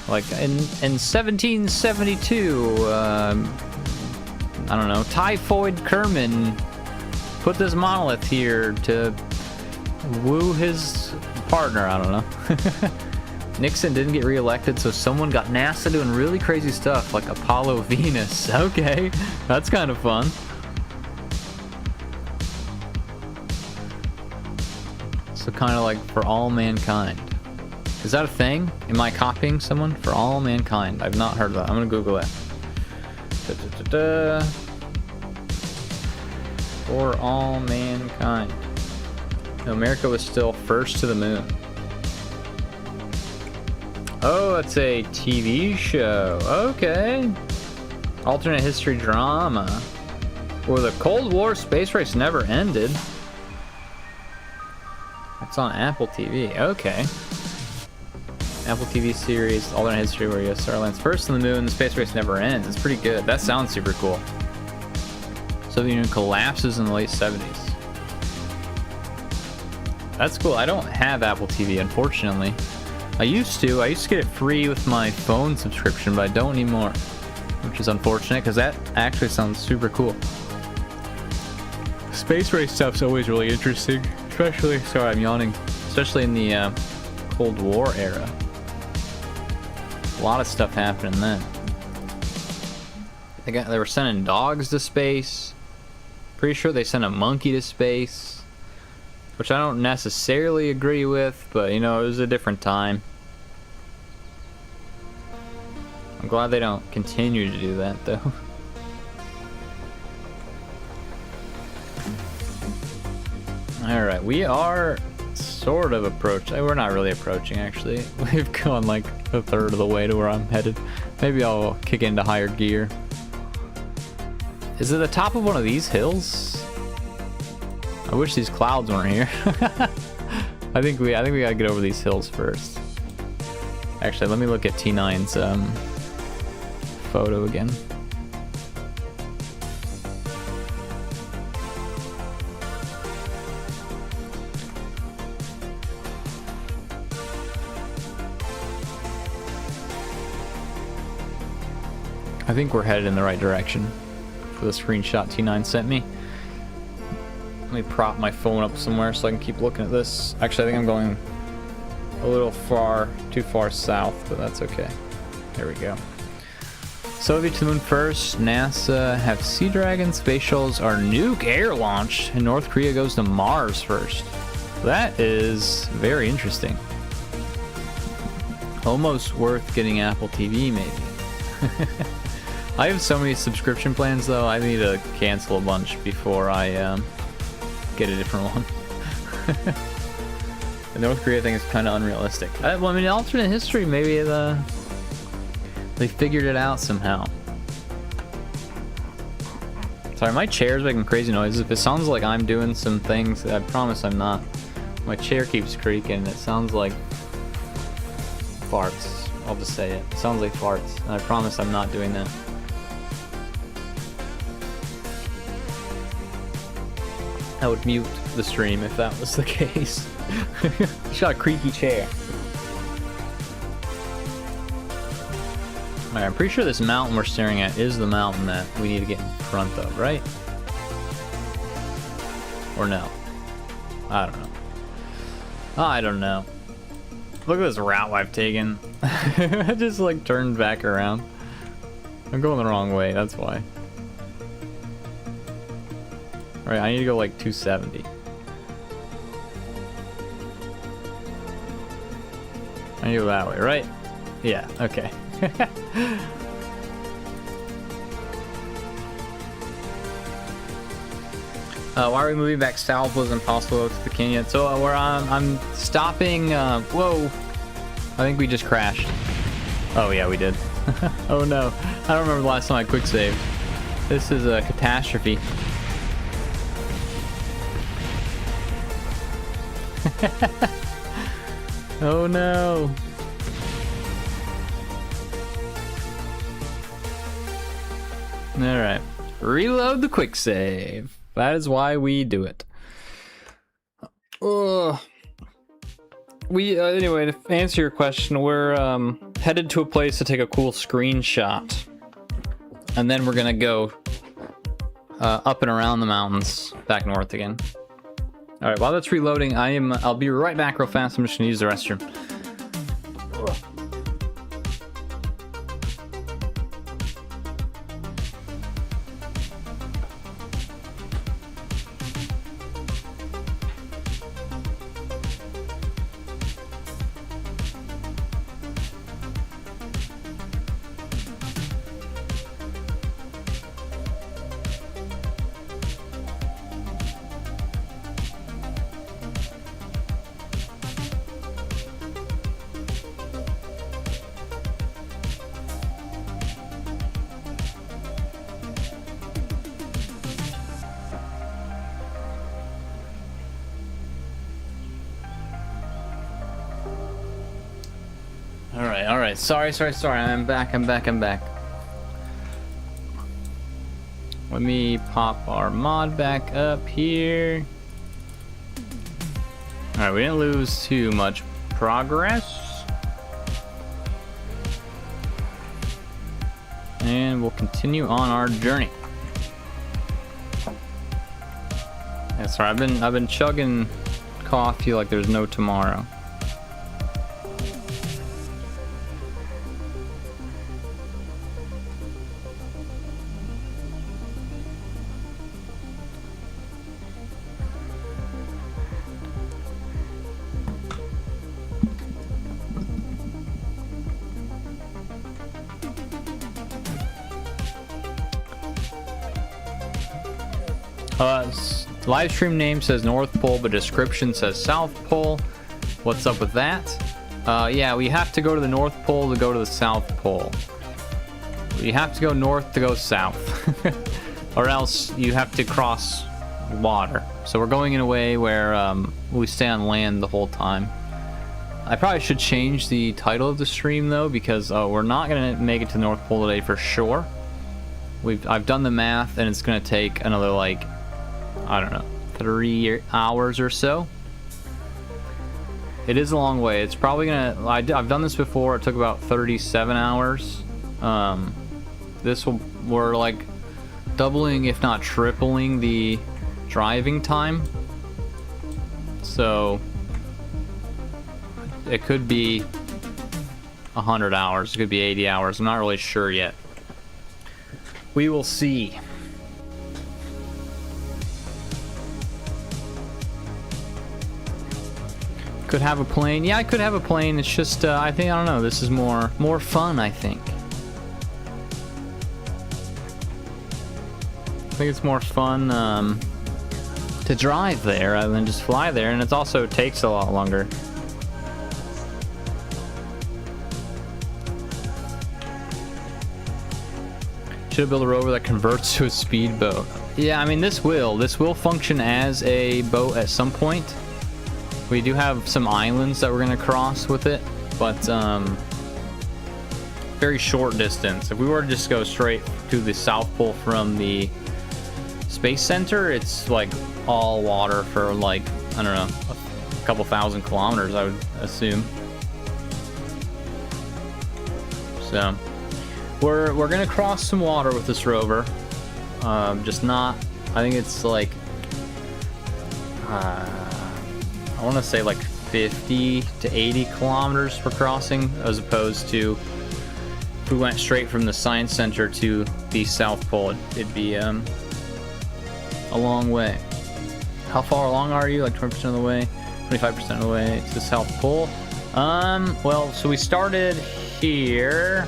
1772, I don't know, Typhoid Kerman put this monolith here to woo his partner. I don't know. Nixon didn't get reelected, so someone got NASA doing really crazy stuff like Apollo Venus. Okay, that's kind of fun. So kind of like for all mankind. Is that a thing? Am I copying someone? For all mankind. I've not heard of that. I'm gonna Google it. For all mankind. America was still first to the moon. Oh, it's a TV show. Okay. Alternate history drama. Where the Cold War space race never ended. It's on Apple TV. Okay. Apple TV series, alternate history where U.S. lands first on the moon, the space race never ends. It's pretty good. That sounds super cool. Soviet Union collapses in the late 70s. That's cool. I don't have Apple TV, unfortunately. I used to get it free with my phone subscription, but I don't anymore, which is unfortunate because that actually sounds super cool. Space race stuff's always really interesting, especially, sorry, I'm yawning, especially in the Cold War era. A lot of stuff happening then. They were sending dogs to space. Pretty sure they sent a monkey to space, which I don't necessarily agree with, but you know, it was a different time. I'm glad they don't continue to do that though. Alright, we are sort of approaching. We're not really approaching, actually. We've gone like a third of the way to where I'm headed. Maybe I'll kick into higher gear. Is it the top of one of these hills? I wish these clouds weren't here. I think we gotta get over these hills first. Actually, let me look at T9's photo again. I think we're headed in the right direction for the screenshot T9 sent me. Let me prop my phone up somewhere so I can keep looking at this. Actually, I think I'm going a little too far south, but that's okay. There we go. Soviet to the moon first. NASA have Sea Dragon. Space shuttles are nuke air launch. And North Korea goes to Mars first. That is very interesting. Almost worth getting Apple TV, maybe. I have so many subscription plans, though. I need to cancel a bunch before I get a different one. The North Korea thing is kind of unrealistic. Well, I mean, alternate history, maybe they figured it out somehow. Sorry, my chair's making crazy noises. If it sounds like I'm doing some things, I promise I'm not. My chair keeps creaking. It sounds like farts. I'll just say it. It sounds like farts. And I promise I'm not doing that. I would mute the stream if that was the case. It's got a creaky chair. Alright, I'm pretty sure this mountain we're staring at is the mountain that we need to get in front of, right? Or no? I don't know. I don't know. Look at this route I've taken. I just like turned back around. I'm going the wrong way, that's why. Right, I need to go like 270. I need to go that way, right? Yeah, okay. Why are we moving back south? Was impossible to the canyon. So where I'm stopping. Whoa! I think we just crashed. Oh yeah, we did. Oh no! I don't remember the last time I quick saved. This is a catastrophe. Oh no! All right, reload the quick save. That is why we do it. Anyway, to answer your question, we're headed to a place to take a cool screenshot, and then we're gonna go up and around the mountains, back north again. All right, while that's reloading, I'll be right back real fast. I'm just gonna use the restroom. All right. Sorry. I'm back. Let me pop our mod back up here. All right, we didn't lose too much progress. And we'll continue on our journey. Yeah, sorry, I've been chugging coffee like there's no tomorrow. Livestream name says North Pole, but description says South Pole. What's up with that? Yeah, we have to go to the North Pole to go to the South Pole. You have to go north to go south. Or else you have to cross water. So we're going in a way where we stay on land the whole time. I probably should change the title of the stream though, because we're not going to make it to the North Pole today for sure. I've done the math and it's going to take another like, I don't know, 3 hours or so. It is a long way. It's probably gonna, I've done this before. It took about 37 hours. We're like doubling if not tripling the driving time. So it could be 100 hours. It could be 80 hours. I'm not really sure yet. We will see. Could have a plane. Yeah, I could have a plane. It's just, I don't know. This is more fun, I think. I think it's more fun to drive there rather than just fly there, and it also takes a lot longer. Should have built a rover that converts to a speedboat. Yeah, I mean this will function as a boat at some point. We do have some islands that we're gonna cross with it, but very short distance. If we were to just go straight to the South Pole from the Space Center, it's like all water for like, I don't know, a couple thousand kilometers, I would assume. So we're gonna cross some water with this rover. Just not, I think it's like I want to say like 50 to 80 kilometers per crossing, as opposed to if we went straight from the Science Center to the South Pole, it'd be a long way. How far along are you? Like 20% of the way, 25% of the way to the South Pole. Well, so we started here,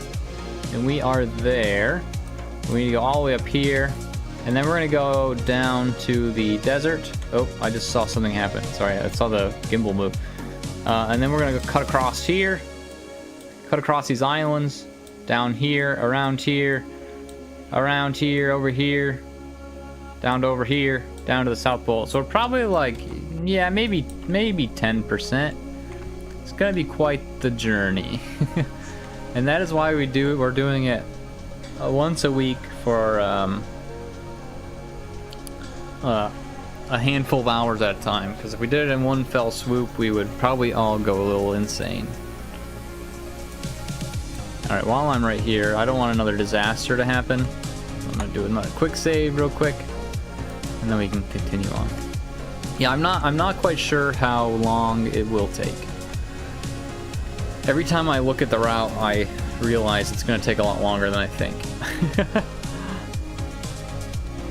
and we are there. We need to go all the way up here, and then we're gonna go down to the desert. Oh, I just saw something happen. Sorry, I saw the gimbal move. And then we're gonna go cut across here, cut across these islands, down here, around here, over here, down to over here, down to the South Pole. So we're probably like, yeah, maybe 10%. It's gonna be quite the journey. And that is why we're doing it once a week for a handful of hours at a time, because if we did it in one fell swoop, we would probably all go a little insane. Alright, while I'm right here, I don't want another disaster to happen. I'm gonna do another quick save real quick, and then we can continue on. Yeah, I'm not quite sure how long it will take. Every time I look at the route, I realize it's gonna take a lot longer than I think.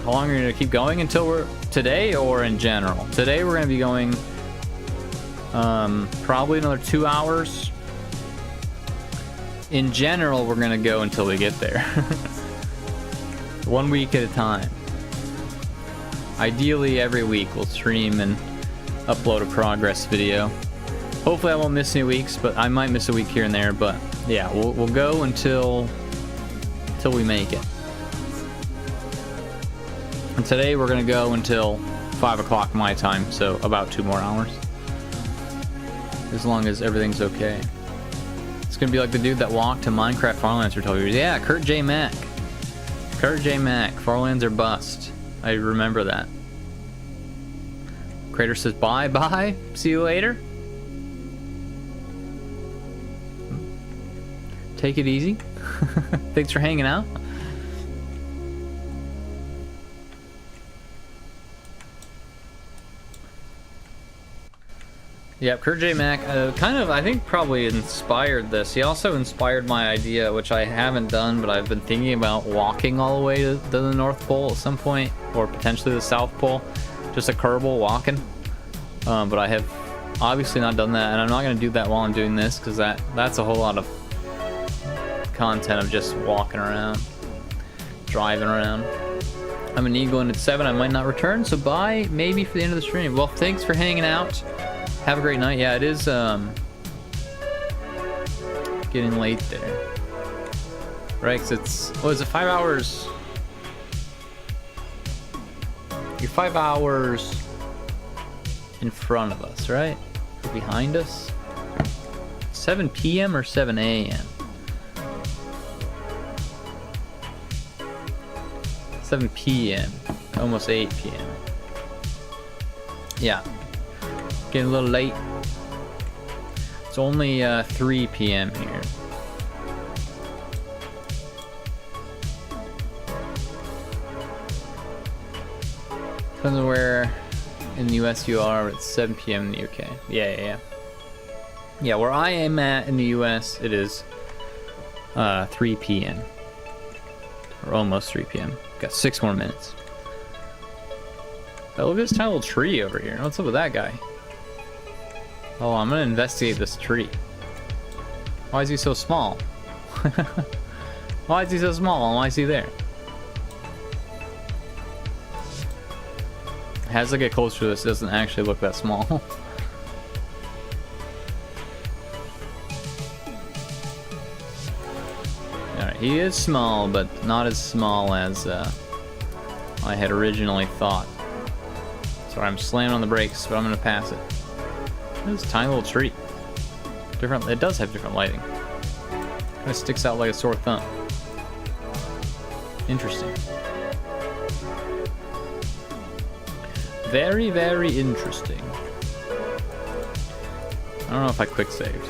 How long are we gonna keep going until we're today, or in general? Today we're gonna be going probably another 2 hours. In general, we're gonna go until we get there. 1 week at a time. Ideally, every week we'll stream and upload a progress video. Hopefully I won't miss any weeks, but I might miss a week here and there. But yeah, we'll go until we make it. And today we're gonna go until 5 o'clock my time, so about 2 more hours. As long as everything's okay. It's gonna be like the dude that walked to Minecraft Farmlands for 12 years. Yeah, Kurt J. Mack. Kurt J. Mack. Farmlands are bust. I remember that. Crater says bye bye. See you later. Take it easy. Thanks for hanging out. Yeah, Kurt J. Mack kind of, I think, probably inspired this. He also inspired my idea, which I haven't done, but I've been thinking about walking all the way to the North Pole at some point, or potentially the South Pole. Just a kerbal walking. But I have obviously not done that, and I'm not going to do that while I'm doing this, because that's a whole lot of content of just walking around, driving around. I'm an eagle and it's 7. I might not return, so bye, maybe for the end of the stream. Well, thanks for hanging out. Have a great night. Yeah, it is getting late there, right? 'Cause it's, what is it, 5 hours? You're 5 hours in front of us, right? Or behind us? 7 p.m. or 7 a.m.? 7 p.m. Almost 8 p.m. Yeah. Getting a little late. It's only 3 p.m. here. Depends on where in the US you are, it's 7 p.m. in the UK. Yeah. Yeah, where I am at in the US, it is 3 p.m. Or almost 3 p.m. Got 6 more minutes. Oh, look at this tiny little tree over here. What's up with that guy? Oh, I'm gonna investigate this tree. Why is he so small? Why is he so small and why is he there? As I get closer to this, it doesn't actually look that small. Alright, he is small, but not as small as I had originally thought. Sorry, I'm slamming on the brakes, but I'm gonna pass it. This tiny little tree. Different. It does have different lighting. Kind of sticks out like a sore thumb. Interesting. Very, very interesting. I don't know if I quick saved.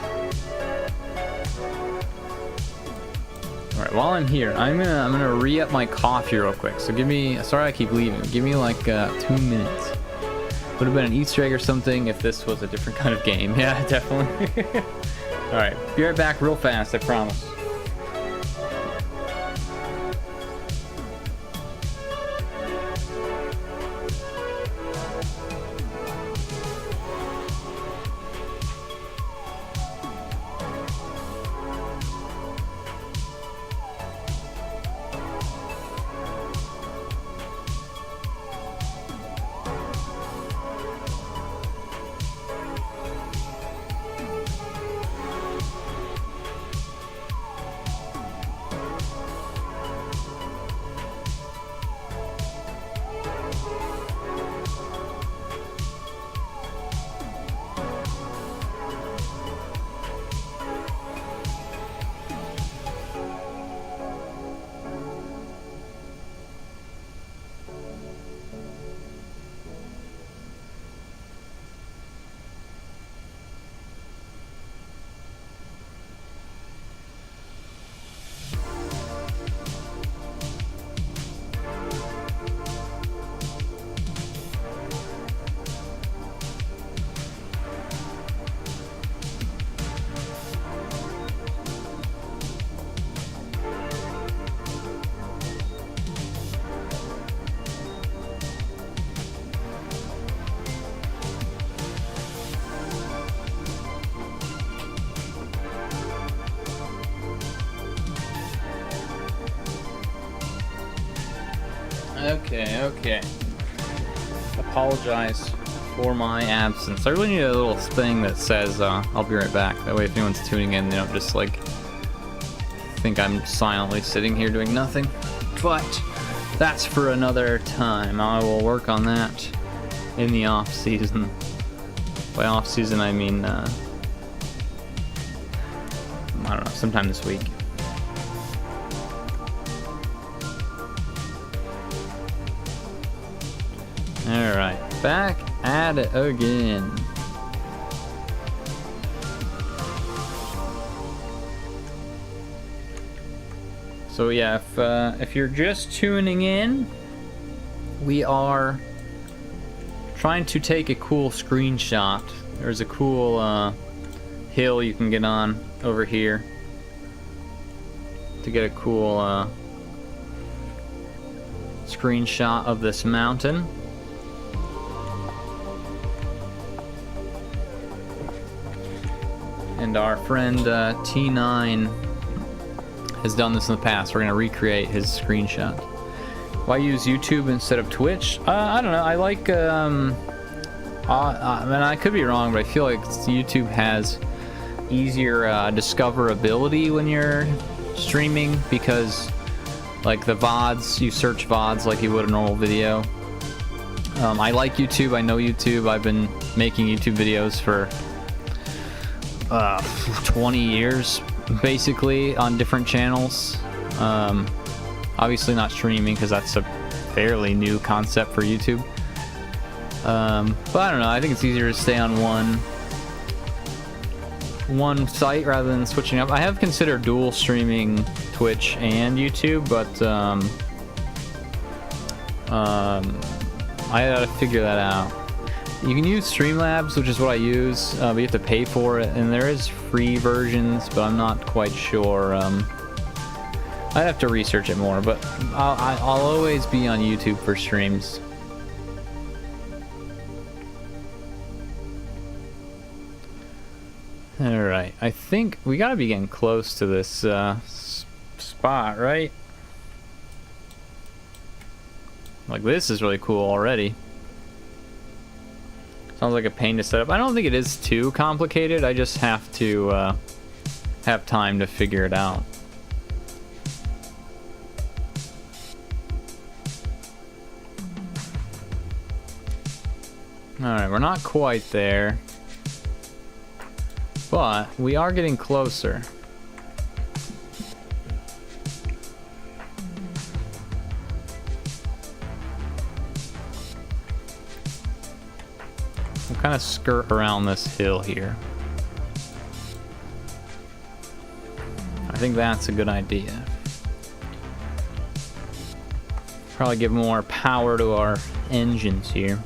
All right. While I'm here, I'm gonna re-up my coffee real quick. So give me. Sorry, I keep leaving. Give me like 2 minutes. Would have been an Easter egg or something if this was a different kind of game. Yeah, definitely. Alright, be right back real fast, I promise. Okay. Apologize for my absence. I really need a little thing that says I'll be right back. That way if anyone's tuning in, they don't just like think I'm silently sitting here doing nothing. But that's for another time. I will work on that in the off season. By off season I mean I don't know, sometime this week. Alright, back at it again. So yeah, if you're just tuning in, we are trying to take a cool screenshot. There's a cool hill you can get on over here to get a cool screenshot of this mountain. And our friend T9 has done this in the past. We're going to recreate his screenshot. Why use YouTube instead of Twitch? I don't know. I like... I mean, I could be wrong, but I feel like YouTube has easier discoverability when you're streaming because, like, the VODs, you search VODs like you would a normal video. I like YouTube. I know YouTube. I've been making YouTube videos for 20 years basically on different channels. Obviously not streaming because that's a fairly new concept for YouTube, but I don't know, I think it's easier to stay on one site rather than switching up. I have considered dual streaming Twitch and YouTube, but I gotta figure that out. You can use Streamlabs, which is what I use, but you have to pay for it, and there is free versions, but I'm not quite sure. I'd have to research it more, but I'll always be on YouTube for streams. Alright, I think we gotta be getting close to this spot, right? Like, this is really cool already. Sounds like a pain to set up. I don't think it is too complicated. I just have to have time to figure it out. Alright, we're not quite there, but we are getting closer. We'll kind of skirt around this hill here. I think that's a good idea. Probably give more power to our engines here.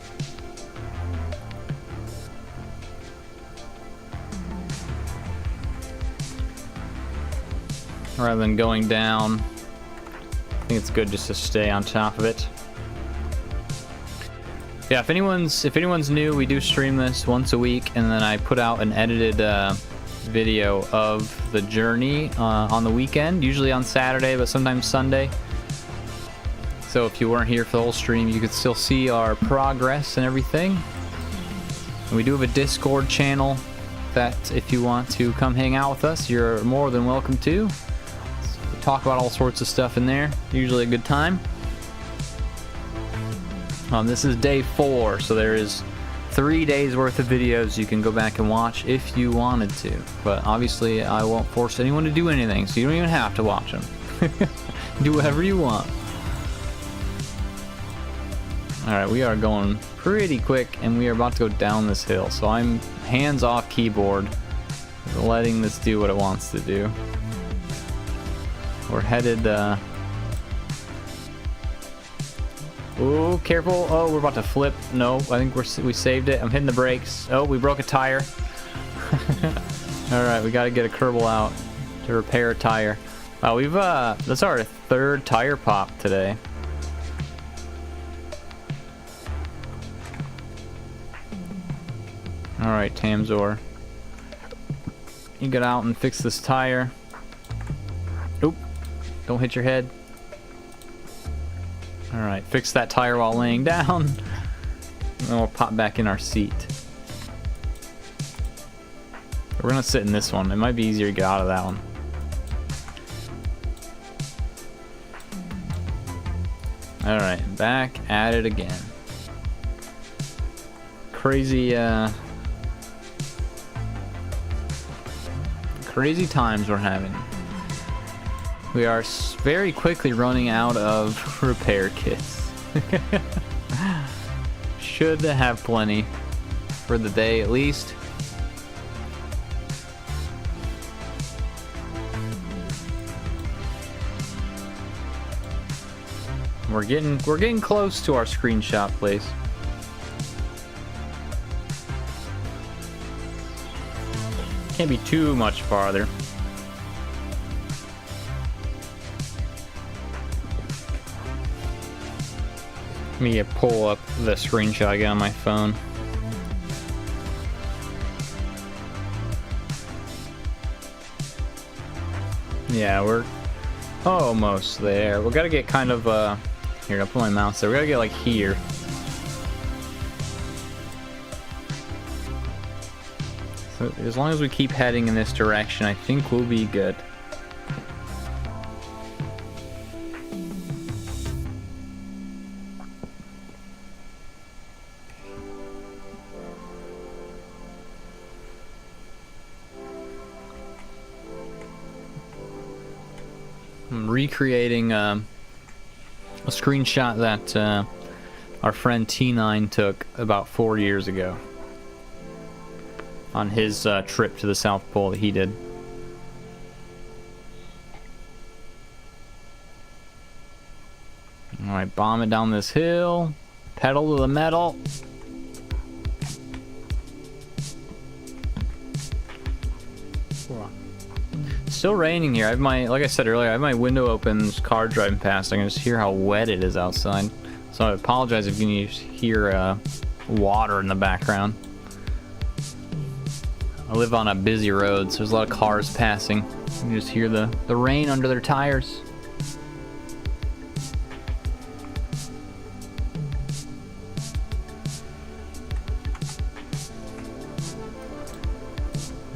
Rather than going down, I think it's good just to stay on top of it. Yeah, if anyone's new, we do stream this once a week, and then I put out an edited video of the journey on the weekend, usually on Saturday, but sometimes Sunday. So if you weren't here for the whole stream, you could still see our progress and everything. And we do have a Discord channel that if you want to come hang out with us, you're more than welcome to. We talk about all sorts of stuff in there, usually a good time. This is day 4, so there is 3 days worth of videos you can go back and watch if you wanted to. But obviously I won't force anyone to do anything, so you don't even have to watch them. Do whatever you want. Alright, we are going pretty quick, and we are about to go down this hill, so I'm hands off keyboard, letting this do what it wants to do. We're headed, ooh, careful. Oh, we're about to flip. No, I think we saved it. I'm hitting the brakes. Oh, we broke a tire. Alright, we gotta get a kerbal out to repair a tire. We've, that's our 3rd tire pop today. Alright, Tamzor. You get out and fix this tire. Oop. Don't hit your head. Alright, fix that tire while laying down. And then we'll pop back in our seat. We're gonna sit in this one. It might be easier to get out of that one. Alright, back at it again. Crazy, crazy times we're having. We are very quickly running out of repair kits. Should have plenty for the day at least. We're getting close to our screenshot place. Can't be too much farther. Let me pull up the screenshot again on my phone. Yeah, we're almost there. We gotta get kind of here, I'll put my mouse there. We gotta get like here. So as long as we keep heading in this direction, I think we'll be good. I'm recreating a screenshot that our friend T9 took about 4 years ago on his trip to the South Pole that he did. Alright, bomb it down this hill. Pedal to the metal. Still raining here. I have my, like I said earlier, I have my window open, this car driving past. I can just hear how wet it is outside. So I apologize if you need to hear water in the background. I live on a busy road, so there's a lot of cars passing. You can just hear the rain under their tires.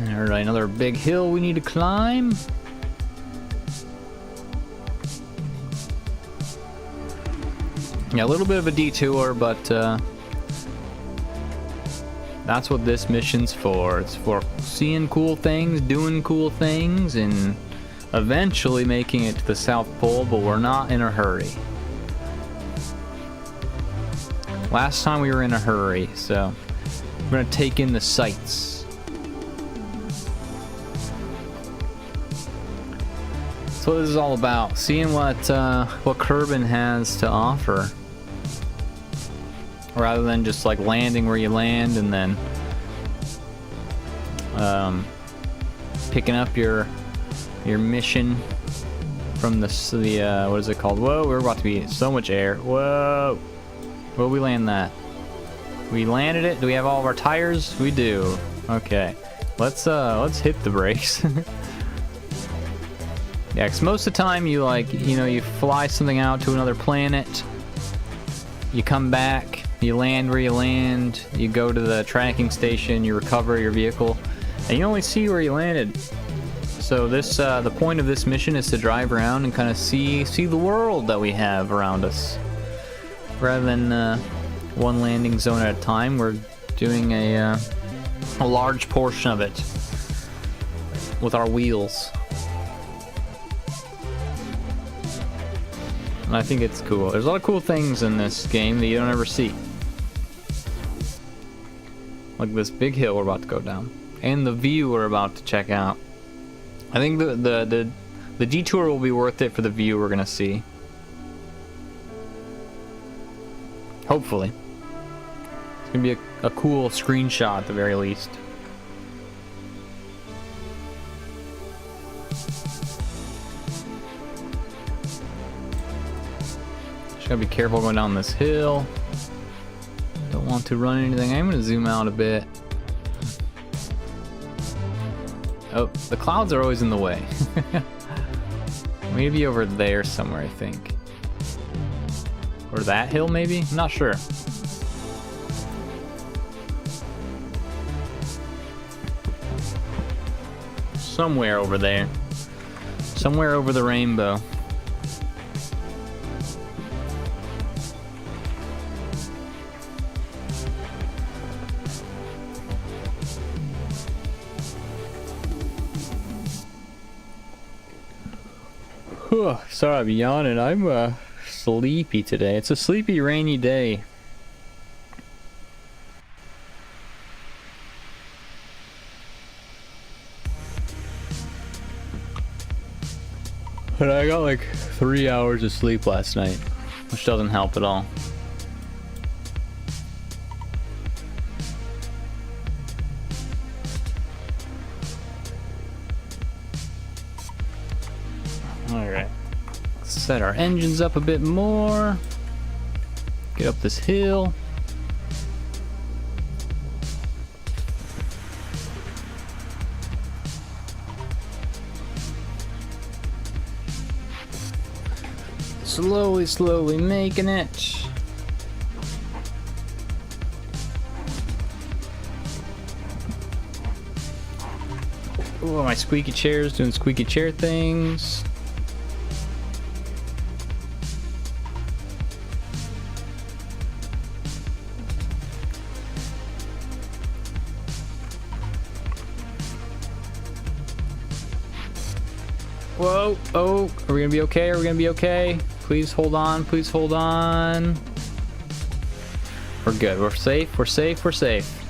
Alright, another big hill we need to climb. Yeah, a little bit of a detour, but that's what this mission's for. It's for seeing cool things, doing cool things, and eventually making it to the South Pole, but we're not in a hurry. Last time we were in a hurry, so we're gonna take in the sights. That's what this is all about, seeing what Kerbal has to offer, rather than just like landing where you land and then picking up your mission from the what is it called? Whoa, we're about to be so much air. Whoa, where'd we land that? We landed it. Do we have all of our tires? We do. Okay, let's hit the brakes. Yeah, because most of the time you you fly something out to another planet, you come back, you land where you land, you go to the tracking station, you recover your vehicle, and you only see where you landed. So this, the point of this mission is to drive around and kind of see the world that we have around us. Rather than one landing zone at a time, we're doing a large portion of it with our wheels. And I think it's cool. There's a lot of cool things in this game that you don't ever see. Like this big hill we're about to go down. And the view we're about to check out. I think the detour will be worth it for the view we're gonna see. Hopefully. It's gonna be a cool screenshot at the very least. Just gotta be careful going down this hill. Don't want to run anything. I'm gonna zoom out a bit. Oh, the clouds are always in the way. Maybe over there somewhere, I think. Or that hill, maybe? I'm not sure. Somewhere over there. Somewhere over the rainbow. Sorry, I'm yawning. I'm sleepy today. It's a sleepy, rainy day. But I got like 3 hours of sleep last night, which doesn't help at all. Alright. Set our engines up a bit more. Get up this hill. Slowly making it. Oh, my squeaky chair's doing squeaky chair things. Whoa, oh, are we gonna be okay? Are we gonna be okay? Please hold on, please hold on. We're good, we're safe, we're safe, we're safe.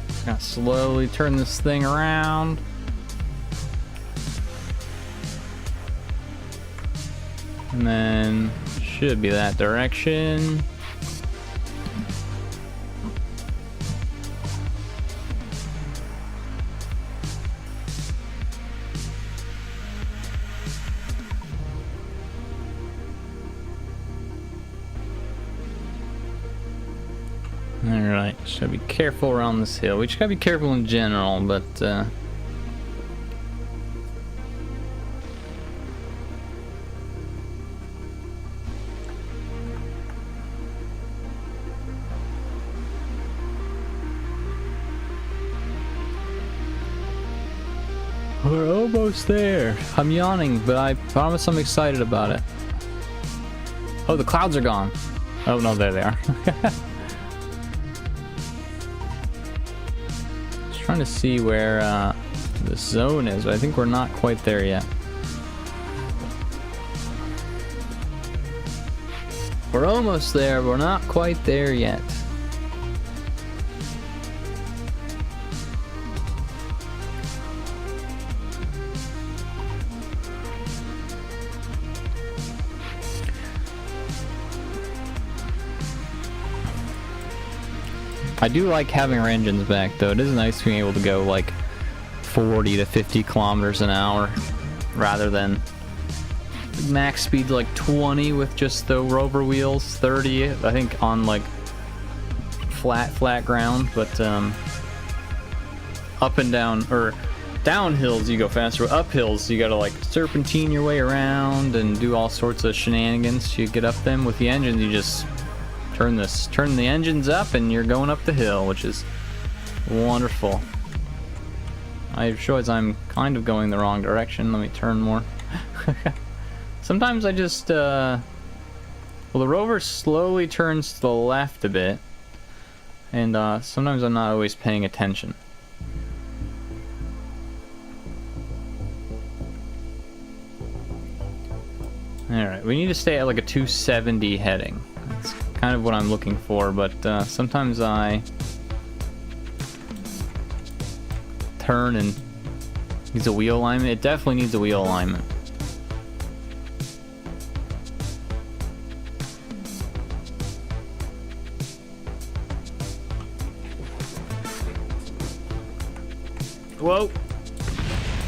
Just gonna slowly turn this thing around. And then, should be that direction. Alright, just gotta be careful around this hill. We just gotta be careful in general, but we're almost there. I'm yawning, but I promise I'm excited about it. Oh, the clouds are gone. Oh no, there they are. Trying to see where the zone is, but I think we're not quite there yet. We're almost there, but we're not quite there yet. I do like having our engines back, though. It is nice being able to go like 40 to 50 kilometers an hour rather than max speed like 20 with just the rover wheels, 30 I think on like flat ground, but up and down, or down hills you go faster, but up hills you gotta like serpentine your way around and do all sorts of shenanigans to get up them. With the engines you just turn the engines up and you're going up the hill, which is wonderful. I realize I'm kind of going the wrong direction. Let me turn more. Sometimes I just well, the rover slowly turns to the left a bit, and sometimes I'm not always paying attention. Alright, we need to stay at like a 270 heading. That's kind of what I'm looking for, but sometimes I turn and needs a wheel alignment. It definitely needs a wheel alignment. Whoa!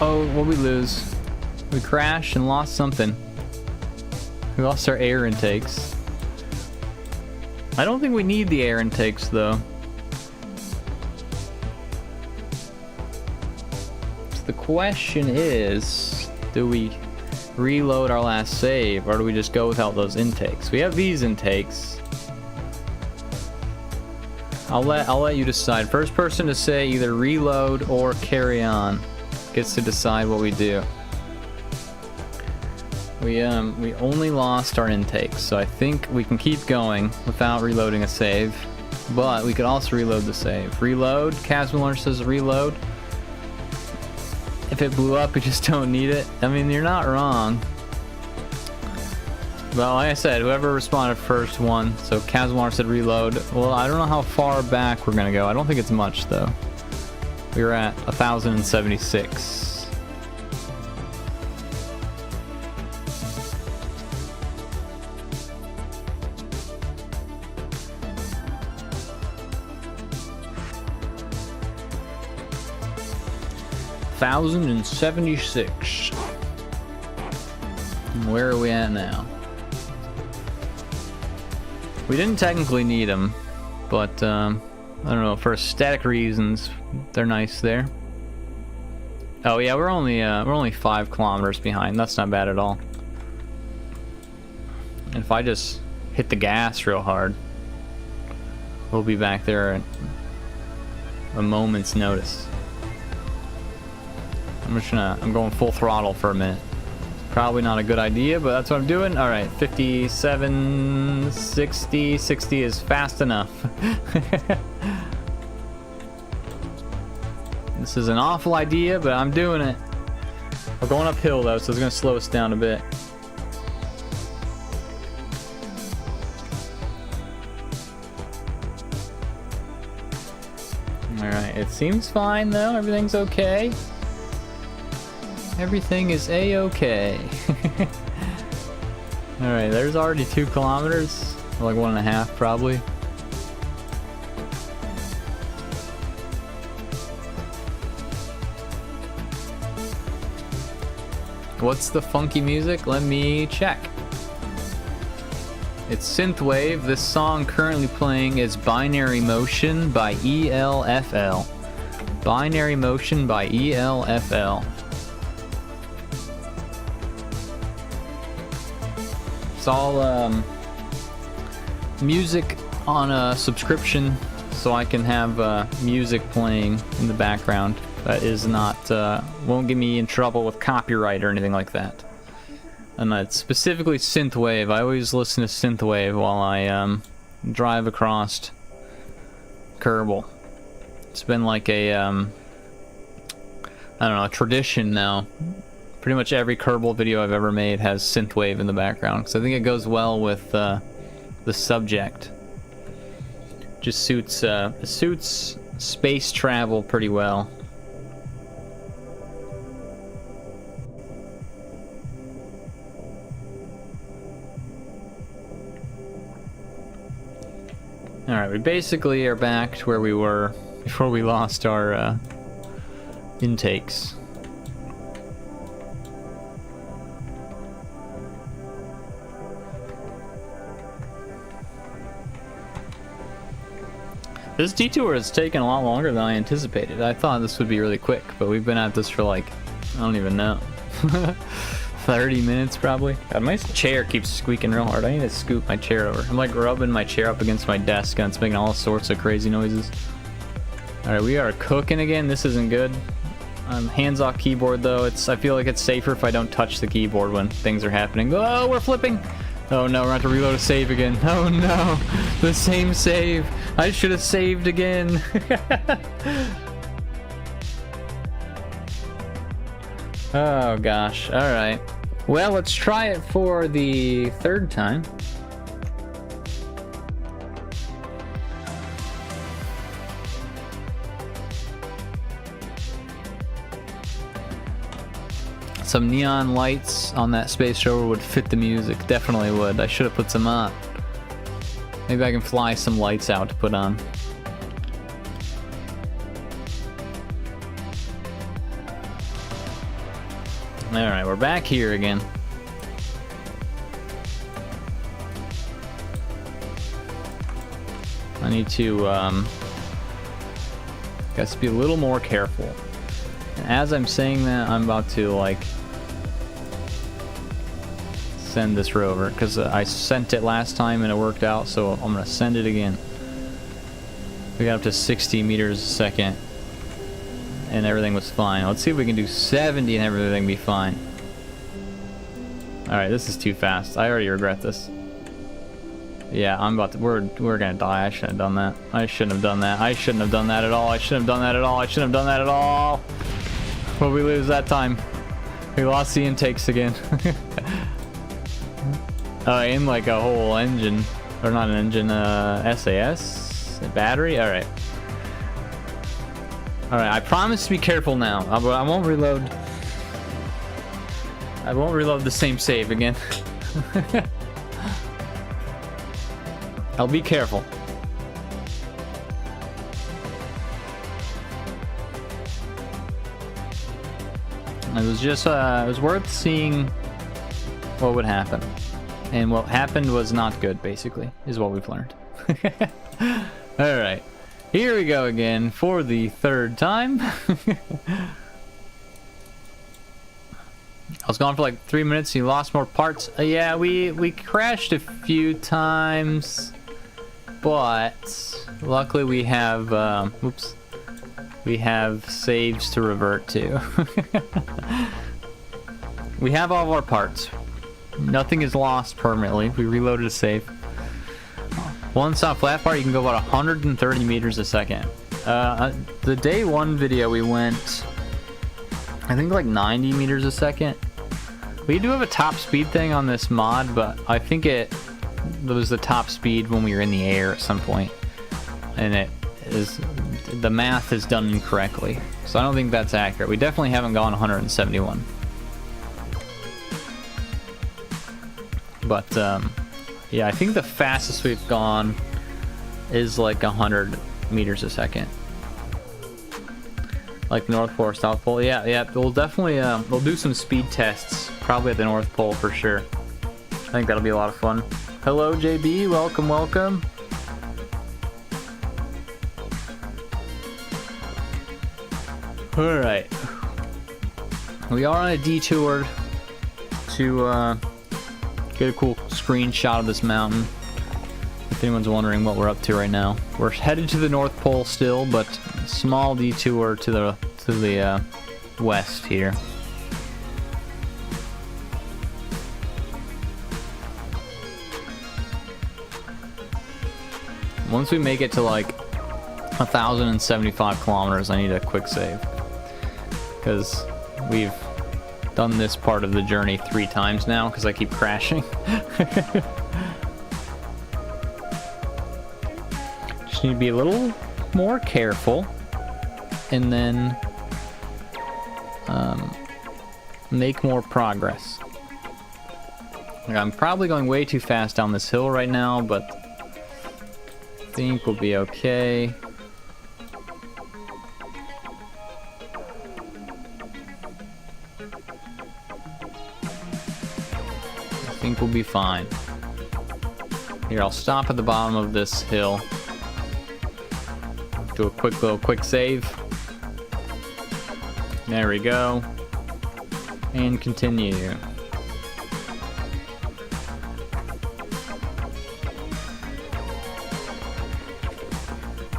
Oh, what'd we lose? We crashed and lost something. We lost our air intakes. I don't think we need the air intakes, though. the question is, do we reload our last save, or do we just go without those intakes? We have these intakes. I'll let you decide. First person to say either reload or carry on gets to decide what we do. We only lost our intakes, so I think we can keep going without reloading a save, but we could also reload the save. Reload. Casmiller says reload. If it blew up, we just don't need it. I mean, you're not wrong. Well, like I said, whoever responded first won. So Casmiller said reload. Well, I don't know how far back we're gonna go. I don't think it's much though. We were at 1,076. Where are we at now? We didn't technically need them, but I don't know, for aesthetic reasons, they're nice there. Oh yeah, we're only 5 kilometers behind. That's not bad at all. And if I just hit the gas real hard, we'll be back there at a moment's notice. I'm going full throttle for a minute. Probably not a good idea, but that's what I'm doing. All right, 57, 60, 60 is fast enough. This is an awful idea, but I'm doing it. We're going uphill though, so it's gonna slow us down a bit. All right, it seems fine though. Everything's okay. Everything is a-okay. Alright, there's already 2 kilometers. Like 1.5 probably. What's the funky music? Let me check. It's synthwave. This song currently playing is Binary Motion by ELFL. Binary Motion by ELFL. It's all music on a subscription, so I can have music playing in the background. That is not won't get me in trouble with copyright or anything like that. And it's specifically synthwave. I always listen to synthwave while I drive across Kerbal. It's been like a I don't know, a tradition now. Pretty much every Kerbal video I've ever made has synthwave in the background, because I think it goes well with the subject. Just suits space travel pretty well. Alright, we basically are back to where we were before we lost our intakes. This detour has taken a lot longer than I anticipated. I thought this would be really quick, but we've been at this for like, I don't even know, 30 minutes probably. God, my chair keeps squeaking real hard. I need to scoot my chair over. I'm like rubbing my chair up against my desk and it's making all sorts of crazy noises. Alright, we are cooking again. This isn't good. Hands off keyboard though. I feel like it's safer if I don't touch the keyboard when things are happening. Oh, we're flipping! Oh no, we're going to have to reload a save again. Oh no, the same save. I should have saved again. Oh gosh, alright. Well, let's try it for the 3rd time. Some neon lights on that space rover would fit the music. Definitely would. I should have put some on. Maybe I can fly some lights out to put on. Alright, we're back here again. I need to, guess be a little more careful. As I'm saying that, I'm about to like send this rover because I sent it last time and it worked out, so I'm gonna send it again. We got up to 60 meters a second and everything was fine. Let's see if we can do 70 and everything be fine. Alright, this is too fast. I already regret this. Yeah, I'm about to... We're gonna die. I shouldn't have done that. I shouldn't have done that. I shouldn't have done that at all. I shouldn't have done that at all. I shouldn't have done that at all. But we lose that time. We lost the intakes again. In like a whole engine. Or not an engine, SAS? A battery? Alright. Alright, I promise to be careful now. I won't reload. I won't reload the same save again. I'll be careful. It was just, it was worth seeing what would happen. And what happened was not good, basically, is what we've learned. Alright. Here we go again for the third time. I was gone for like 3 minutes. You lost more parts. Yeah, we crashed a few times, but luckily we have oops, we have saves to revert to. We have all of our parts. Nothing is lost permanently. We reloaded a save. One stop flat part, you can go about 130 meters a second. The day one video we went, I think like 90 meters a second. We do have a top speed thing on this mod, but I think it was the top speed when we were in the air at some point. And it is, the math is done incorrectly. So I don't think that's accurate. We definitely haven't gone 171. But yeah, I think the fastest we've gone is like 100 meters a second. Like North Pole or South Pole. Yeah, we'll definitely we'll do some speed tests probably at the North Pole for sure. I think that'll be a lot of fun. Hello JB, welcome. Alright. We are on a detour to get a cool screenshot of this mountain. If anyone's wondering what we're up to right now. We're headed to the North Pole still, but small detour to the west here. Once we make it to like 1,075 kilometers, I need a quick save. Because we've done this part of the journey 3 times now, because I keep crashing. Just need to be a little more careful. And then make more progress. Like, I'm probably going way too fast down this hill right now, but I think we'll be okay. I think we'll be fine. Here, I'll stop at the bottom of this hill. Do a quick save. There we go. And continue.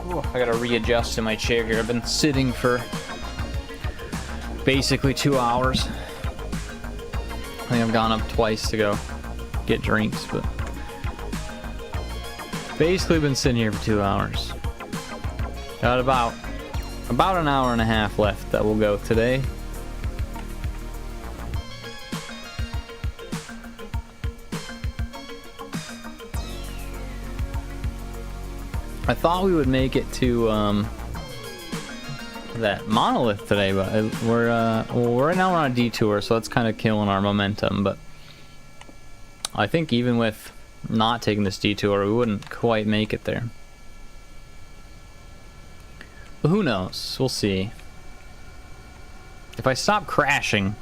Ooh, I gotta readjust in my chair here. I've been sitting for basically 2 hours. I think I've gone up twice to go get drinks, but basically been sitting here for 2 hours. Got about an hour and a half left that will go today. I thought we would make it to that monolith today, but we're right now we're on a detour, so that's kind of killing our momentum. But I think even with not taking this detour, we wouldn't quite make it there. But who knows? We'll see. If I stop crashing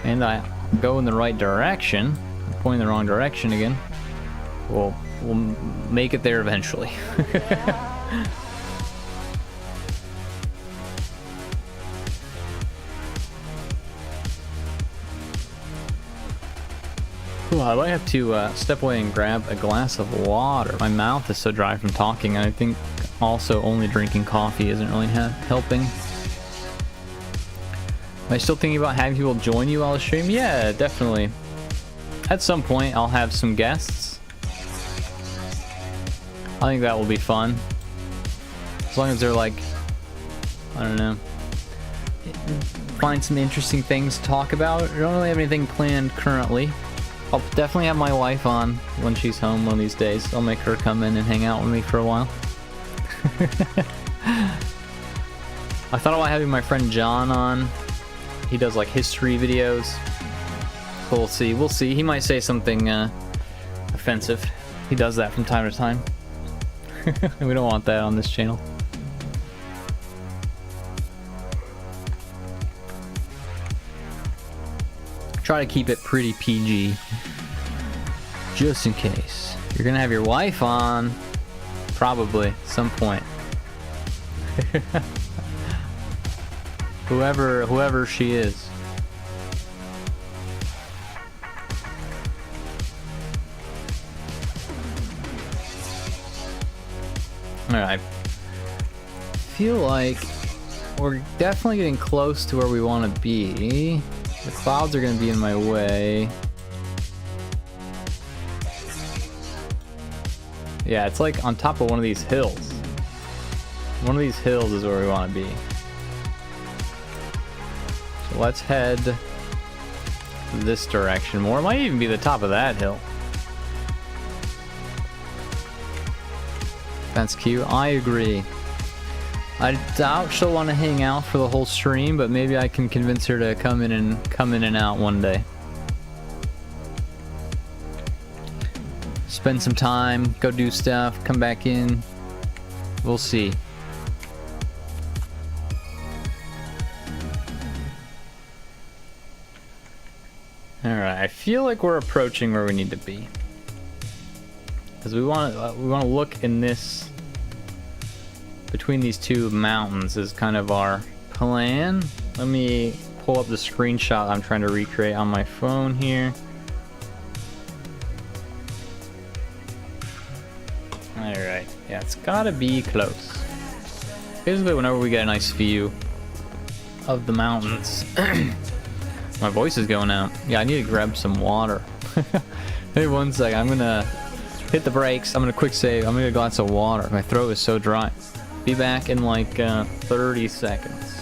and I go in the right direction, I'm pointing the wrong direction again, we'll make it there eventually. Ooh, I might have to step away and grab a glass of water. My mouth is so dry from talking, and I think also only drinking coffee isn't really helping. Am I still thinking about having people join you while I stream? Yeah, definitely. At some point, I'll have some guests. I think that will be fun. As long as they're like, I don't know, find some interesting things to talk about. I don't really have anything planned currently. I'll definitely have my wife on when she's home one of these days. I'll make her come in and hang out with me for a while. I thought about having my friend John on. He does like history videos. We'll see. We'll see. He might say something offensive. He does that from time to time. We don't want that on this channel. Try to keep it pretty PG. Just in case. You're gonna have your wife on. Probably. At some point. Whoever she is. Alright. Feel like we're definitely getting close to where we want to be. The clouds are going to be in my way. Yeah, it's like on top of one of these hills. One of these hills is where we want to be. So let's head this direction more. It might even be the top of that hill. That's cute. I agree. I doubt she'll want to hang out for the whole stream, but maybe I can convince her to come in and out one day. Spend some time, go do stuff, come back in. We'll see. Alright, I feel like we're approaching where we need to be. Because we want to look in this, between these two mountains is kind of our plan. Let me pull up the screenshot I'm trying to recreate on my phone here. Alright, yeah, it's gotta be close. Basically, whenever we get a nice view of the mountains. My voice is going out. Yeah, I need to grab some water. Hey, one sec, I'm gonna hit the brakes. I'm gonna quick save. I'm gonna get a glass of water. My throat is so dry. Be back in like 30 seconds.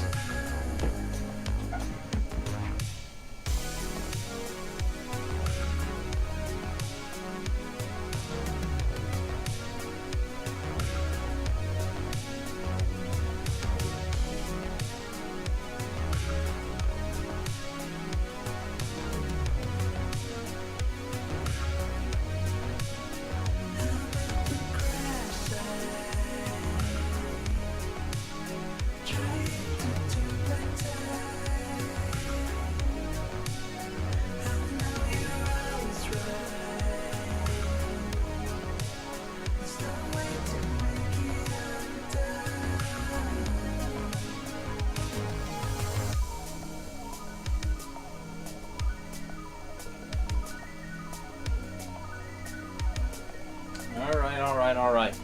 Alright.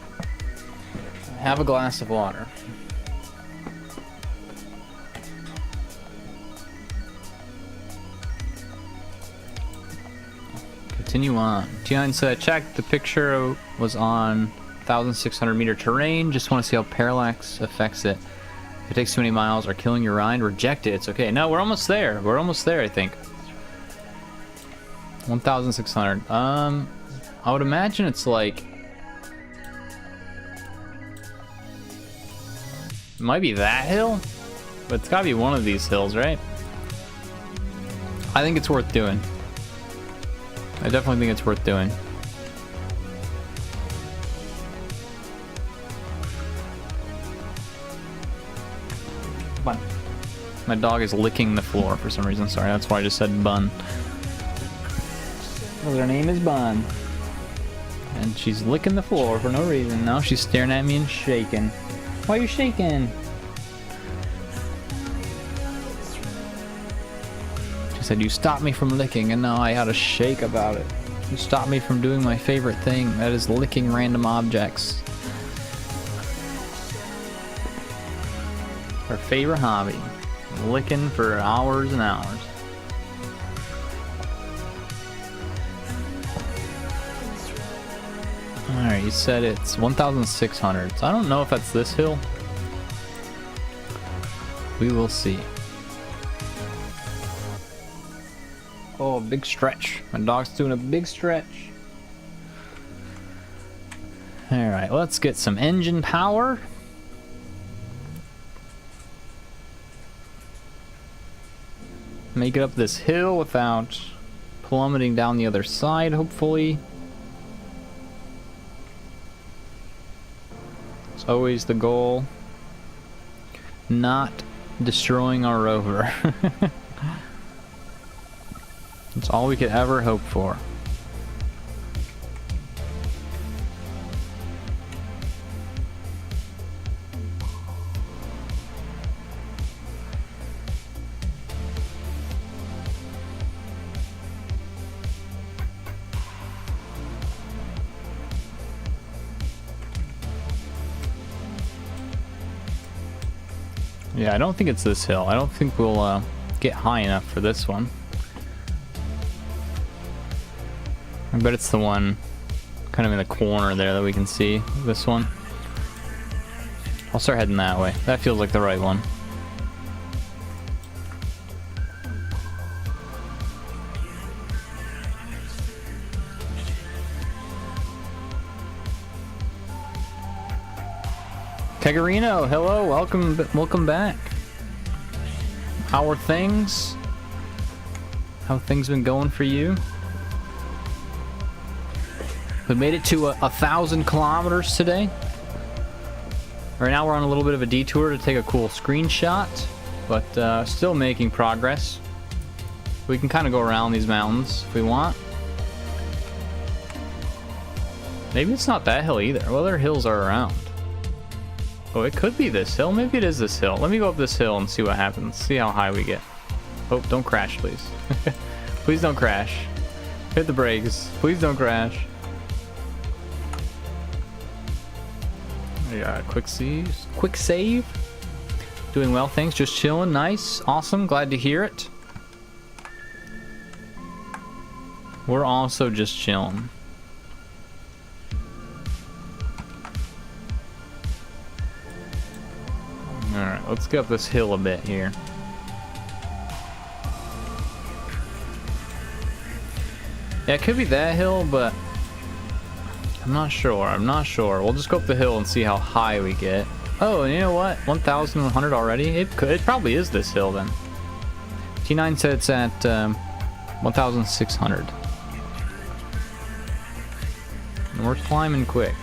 Have a glass of water. Continue on. Tian said, check, the picture was on 1,600 meter terrain. Just want to see how parallax affects it. If it takes too many miles or killing your ride, reject it. It's okay. No, we're almost there. We're almost there, I think. 1,600. I would imagine it's like... It might be that hill, but it's gotta be one of these hills, right? I think it's worth doing. I definitely think it's worth doing. Bun. My dog is licking the floor for some reason. Sorry, that's why I just said Bun. Well, her name is Bun. And she's licking the floor for no reason. Now she's staring at me and shaking. Why are you shaking? She said, you stopped me from licking, and now I had a shake about it. You stopped me from doing my favorite thing, that is licking random objects. Her favorite hobby. Licking for hours and hours. Alright, you said it's 1,600. So I don't know if that's this hill. We will see. Oh, big stretch. My dog's doing a big stretch. Alright, let's get some engine power. Make it up this hill without plummeting down the other side, hopefully. It's always the goal. Not destroying our rover. That's all we could ever hope for. Yeah, I don't think it's this hill. I don't think we'll get high enough for this one. I bet it's the one kind of in the corner there that we can see. This one. I'll start heading that way. That feels like the right one. Kegarino, hello, welcome back. How are things? How have things been going for you? We made it to 1,000 kilometers today. Right now we're on a little bit of a detour to take a cool screenshot, but still making progress. We can kind of go around these mountains if we want. Maybe it's not that hill either. What other hills are around? Oh, it could be this hill. Maybe it is this hill. Let me go up this hill and see what happens. See how high we get. Oh, don't crash, please. Please don't crash. Hit the brakes. Please don't crash. Yeah, quick save. Doing well, thanks. Just chilling. Nice. Awesome. Glad to hear it. We're also just chilling. Alright, let's get up this hill a bit here. Yeah, it could be that hill, but I'm not sure. We'll just go up the hill and see how high we get. Oh, and you know what? 1,100 already? It probably is this hill then. T9 said it's at 1,600. And we're climbing quick.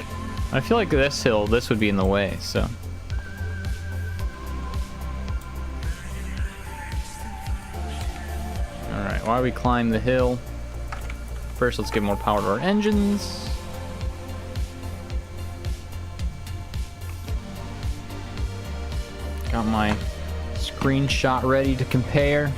I feel like this hill, this would be in the way, so. Alright, while we climb the hill, first let's give more power to our engines. Got my screenshot ready to compare.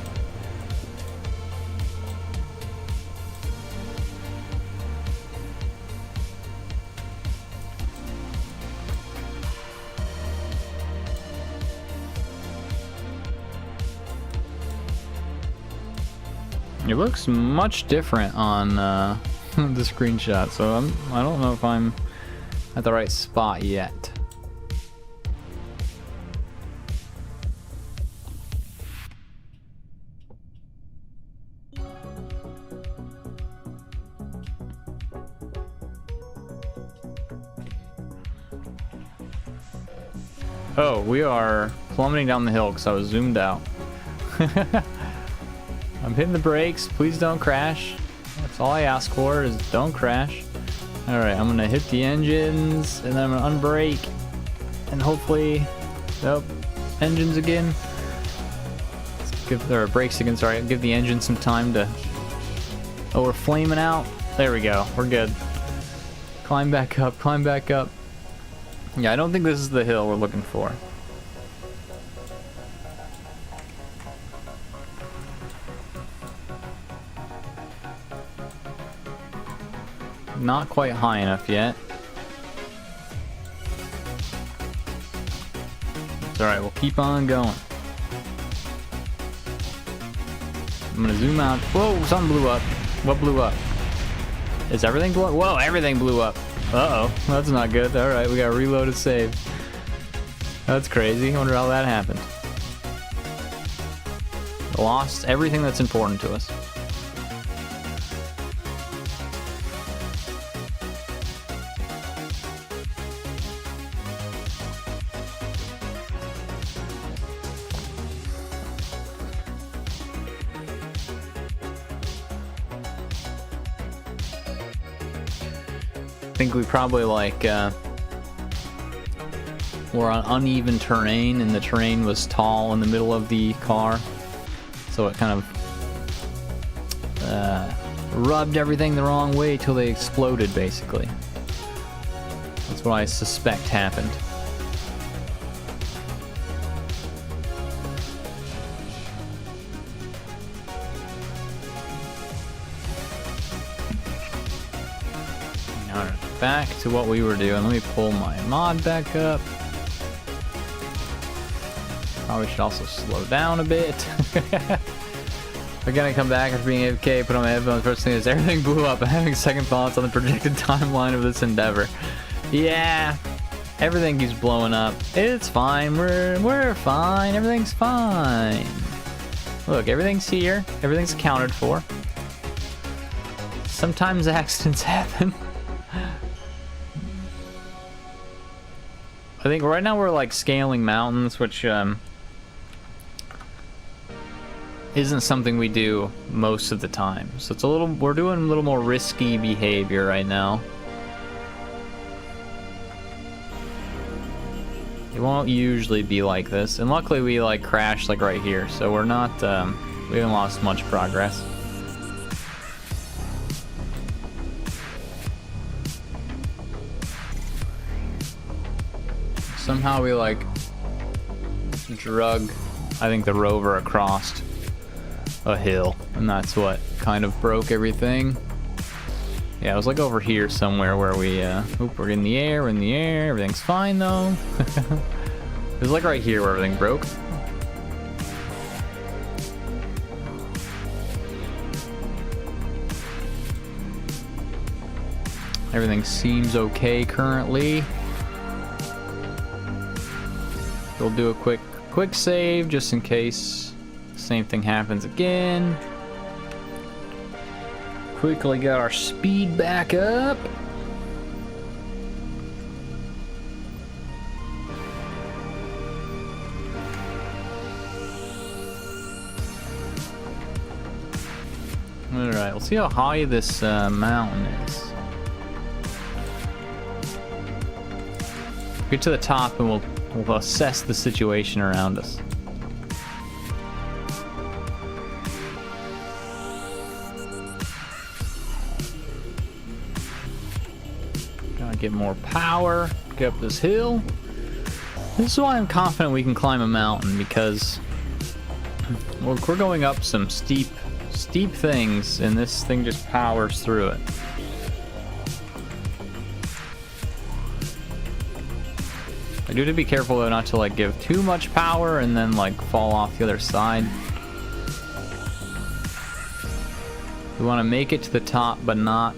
It looks much different on the screenshot, so I don't know if I'm at the right spot yet. Oh, we are plummeting down the hill because I was zoomed out. I'm hitting the brakes. Please don't crash. That's all I ask for is don't crash. Alright, I'm gonna hit the engines and then I'm gonna unbrake. And hopefully... Nope. Engines again. Let's give their brakes again, sorry. Give the engine some time to... Oh, we're flaming out. There we go. We're good. Climb back up, climb back up. Yeah, I don't think this is the hill we're looking for. not quite high enough yet. It's alright, we'll keep on going. I'm gonna zoom out. Whoa, something blew up. What blew up? Is everything blow? Whoa, everything blew up. Uh-oh, that's not good. Alright, we got reloaded save. That's crazy. I wonder how that happened. Lost everything that's important to us. I think we probably like we're on uneven terrain, and the terrain was tall in the middle of the car, so it kind of rubbed everything the wrong way till they exploded, basically. That's what I suspect happened. Alright, back to what we were doing. Let me pull my mod back up. Probably should also slow down a bit. We're gonna come back after being AFK, put on my headphones. First thing is everything blew up. I'm having second thoughts on the projected timeline of this endeavor. Yeah, everything keeps blowing up. It's fine. We're fine. Everything's fine. Look, everything's here. Everything's accounted for. Sometimes accidents happen. I think right now we're like scaling mountains, which isn't something we do most of the time. So it's we're doing a little more risky behavior right now. It won't usually be like this, and luckily we like crashed like right here, so we're not we haven't lost much progress. Somehow we like drug, I think, the rover across a hill, and that's what kind of broke everything. Yeah, it was like over here somewhere where we oop, we're in the air, everything's fine though. It was like right here where everything broke. Everything seems okay currently. We'll do a quick save just in case the same thing happens again. Quickly got our speed back up. Alright, we'll see how high this mountain is. Get to the top and we'll assess the situation around us. Gotta get more power, get up this hill. This is why I'm confident we can climb a mountain, because we're going up some steep things, and this thing just powers through it. I do have to be careful though not to like give too much power and then like fall off the other side. We want to make it to the top but not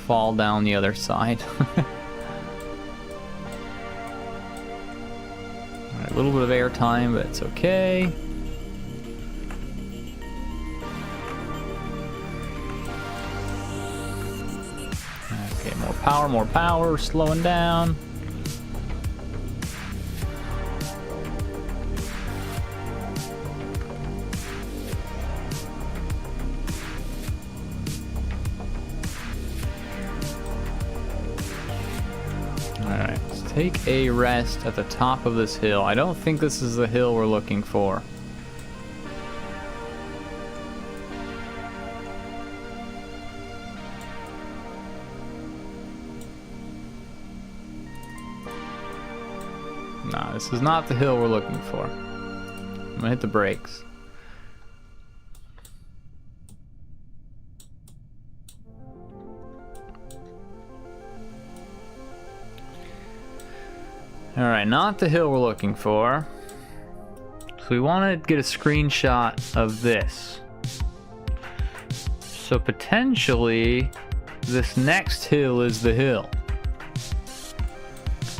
fall down the other side. Alright, a little bit of air time, but it's okay. Okay, more power, slowing down. Alright, let's take a rest at the top of this hill. I don't think this is the hill we're looking for. Nah, this is not the hill we're looking for. I'm gonna hit the brakes. Alright, not the hill we're looking for. So we want to get a screenshot of this. So potentially, this next hill is the hill.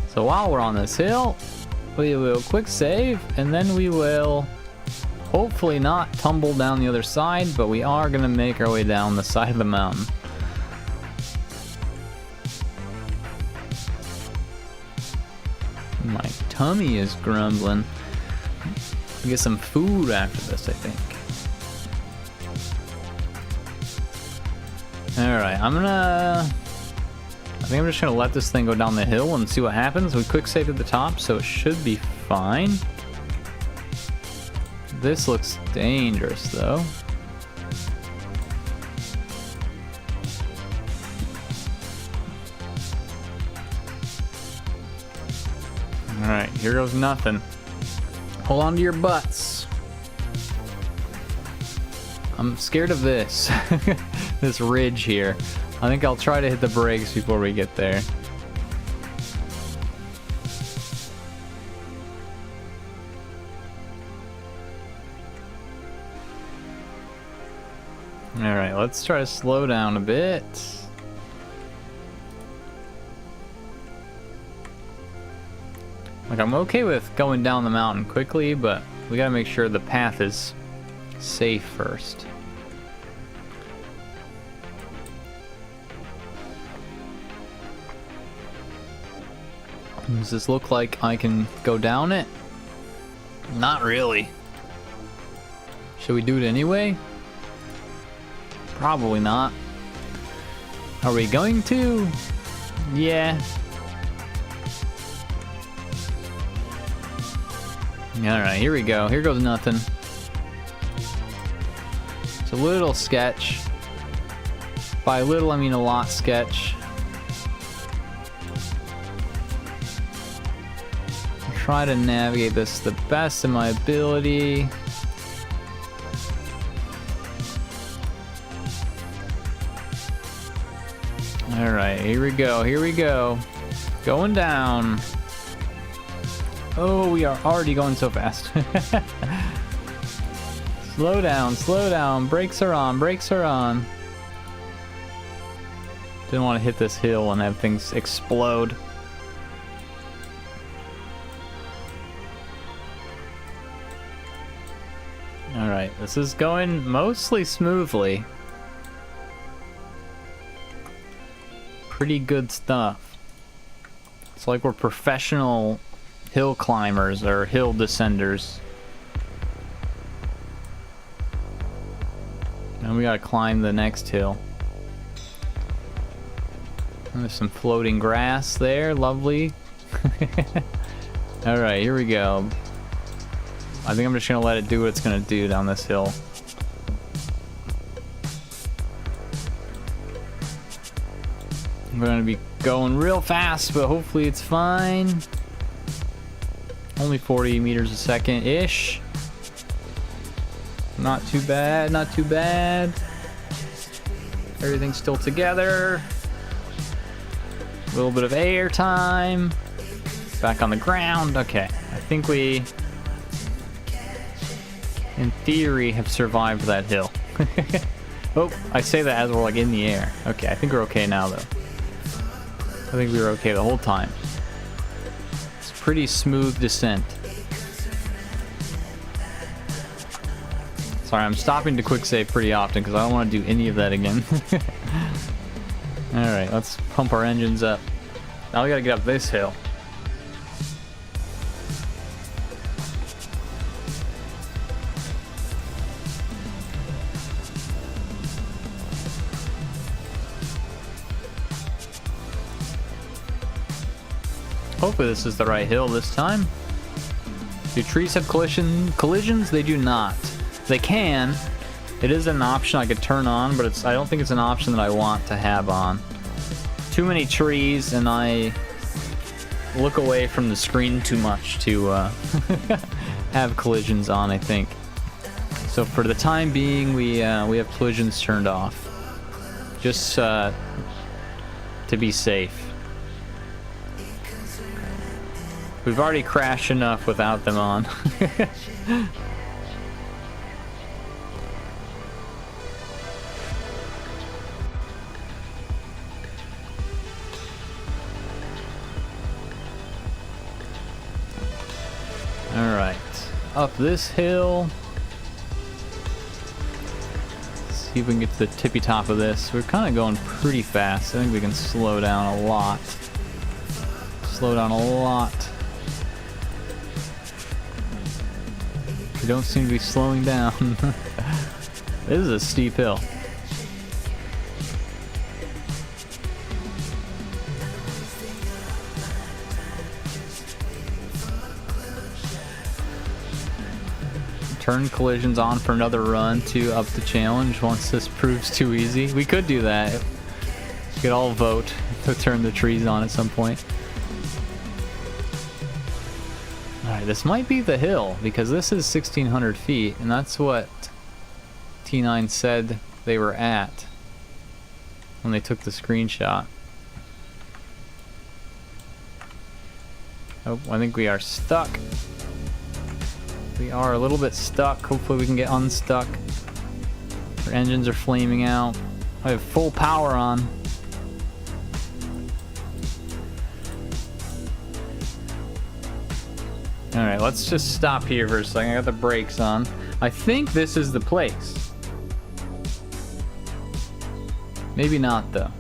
So while we're on this hill, we will quick save, and then we will hopefully not tumble down the other side, but we are going to make our way down the side of the mountain. My tummy is grumbling. I'll get some food after this, I think. Alright, I think I'm just gonna let this thing go down the hill and see what happens. We quick save at the top, so it should be fine. This looks dangerous, though. Alright, here goes nothing. Hold on to your butts. I'm scared of this. This ridge here. I think I'll try to hit the brakes before we get there. Alright, let's try to slow down a bit. Like, I'm okay with going down the mountain quickly, but we gotta make sure the path is safe first. Does this look like I can go down it? Not really. Should we do it anyway? Probably not. Are we going to? Yeah. Alright, here we go. Here goes nothing. It's a little sketch. By little, I mean a lot sketch. Try to navigate this to the best of my ability. Alright, here we go, here we go. Going down. Oh, we are already going so fast. Slow down, brakes are on, brakes are on. Didn't want to hit this hill and have things explode. Alright, this is going mostly smoothly. Pretty good stuff. It's like we're professional hill climbers or hill descenders. And we gotta climb the next hill. And there's some floating grass there, lovely. Alright, here we go. I think I'm just gonna let it do what it's gonna do down this hill. I'm gonna be going real fast, but hopefully it's fine. Only 40 meters a second-ish. Not too bad, not too bad. Everything's still together. A little bit of air time. Back on the ground. Okay, I think we, in theory, have survived that hill. Oh, I say that as we're like in the air. Okay, I think we're okay now though. I think we were okay the whole time. It's pretty smooth descent. Sorry, I'm stopping to quick save pretty often because I don't want to do any of that again. Alright, let's pump our engines up. Now we gotta get up this hill. Hopefully this is the right hill this time. Do trees have collisions? They do not. They can. It is an option I could turn on, but I don't think it's an option that I want to have on. Too many trees, and I look away from the screen too much to have collisions on, I think. So for the time being, we have collisions turned off. Just to be safe. We've already crashed enough without them on. Alright, up this hill. Let's see if we can get to the tippy top of this. We're kind of going pretty fast. I think we can slow down a lot. Slow down a lot. We don't seem to be slowing down. This is a steep hill. Turn collisions on for another run to up the challenge once this proves too easy. We could do that. We could all vote to turn the trees on at some point. Alright, this might be the hill because this is 1,600 feet and that's what T9 said they were at when they took the screenshot. Oh, I think we are stuck. We are a little bit stuck. Hopefully we can get unstuck. Our engines are flaming out. I have full power on. Alright, let's just stop here for a second. I got the brakes on. I think this is the place. Maybe not though.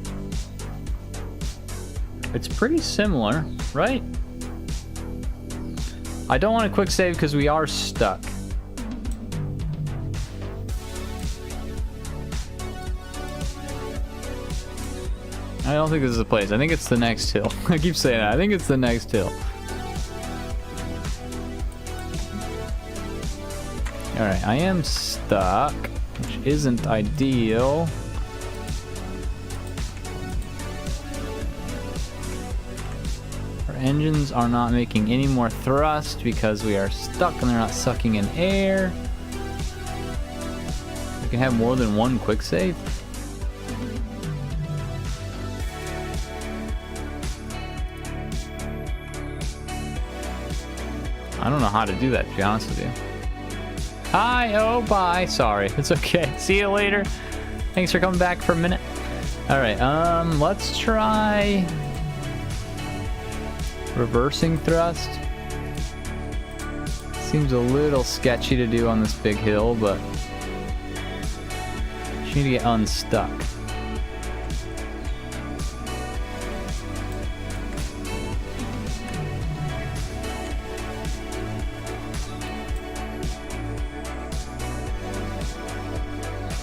It's pretty similar, right? I don't want to quick save because we are stuck. I don't think this is the place. I think it's the next hill. I keep saying that. I think it's the next hill. Alright, I am stuck, which isn't ideal. Engines are not making any more thrust because we are stuck and they're not sucking in air. We can have more than one quick save. I don't know how to do that, to be honest with you. Hi, oh, bye. Sorry, it's okay. See you later. Thanks for coming back for a minute. All right, let's try reversing thrust. Seems a little sketchy to do on this big hill, but you need to get unstuck.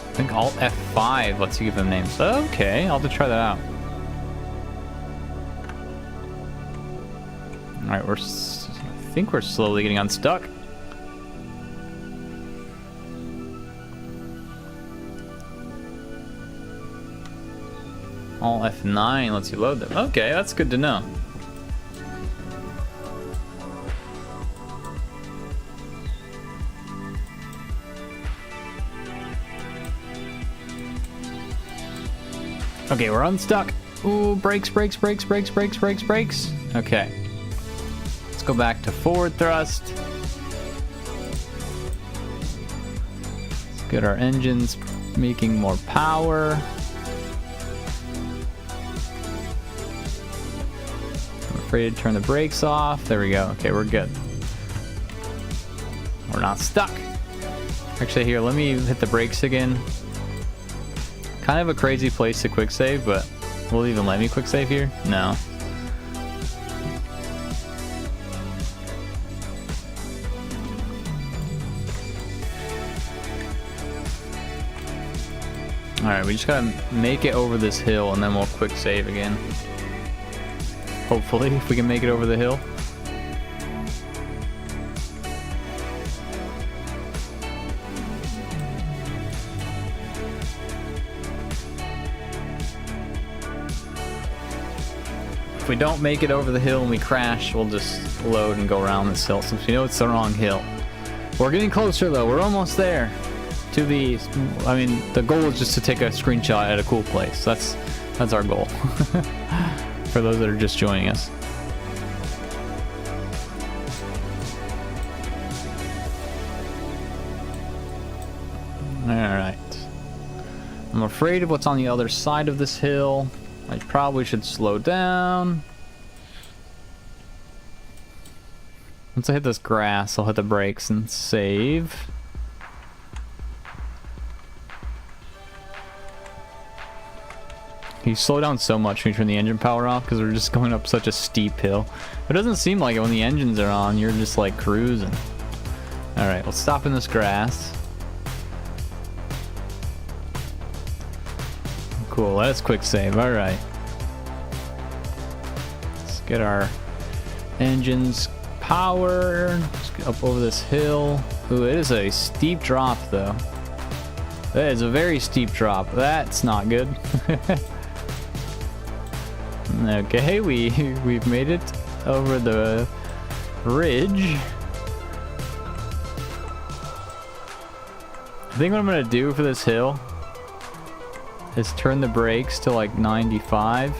I think Alt F5 lets you give them names. Okay, I'll have to try that out. Alright, I think we're slowly getting unstuck. Alt F9 lets you load them. Okay, that's good to know. Okay, we're unstuck. Ooh, brakes, brakes, brakes, brakes, brakes, brakes, brakes. Okay. Let's go back to forward thrust. Let's get our engines making more power. I'm afraid to turn the brakes off. There we go. Okay, we're good. We're not stuck. Actually, here, let me hit the brakes again. Kind of a crazy place to quick save, but will it even let me quick save here? No. Alright, we just gotta make it over this hill and then we'll quick save again. Hopefully, if we can make it over the hill. If we don't make it over the hill and we crash, we'll just load and go around this hill since we know it's the wrong hill. We're getting closer though, we're almost there. To the, I mean, the goal is just to take a screenshot at a cool place. That's our goal. For those that are just joining us. I'm afraid of what's on the other side of this hill. I probably should slow down. Once I hit this grass, I'll hit the brakes and save. You slow down so much when you turn the engine power off because we're just going up such a steep hill. It doesn't seem like it when the engines are on. You're just like cruising. Alright, let's stop in this grass. Cool, let's quick save. Alright. Let's get our engines power. Let's get up over this hill. Ooh, it is a steep drop though. That is a very steep drop. That's not good. Okay, we've made it over the ridge. I think what I'm gonna do for this hill is turn the brakes to like 95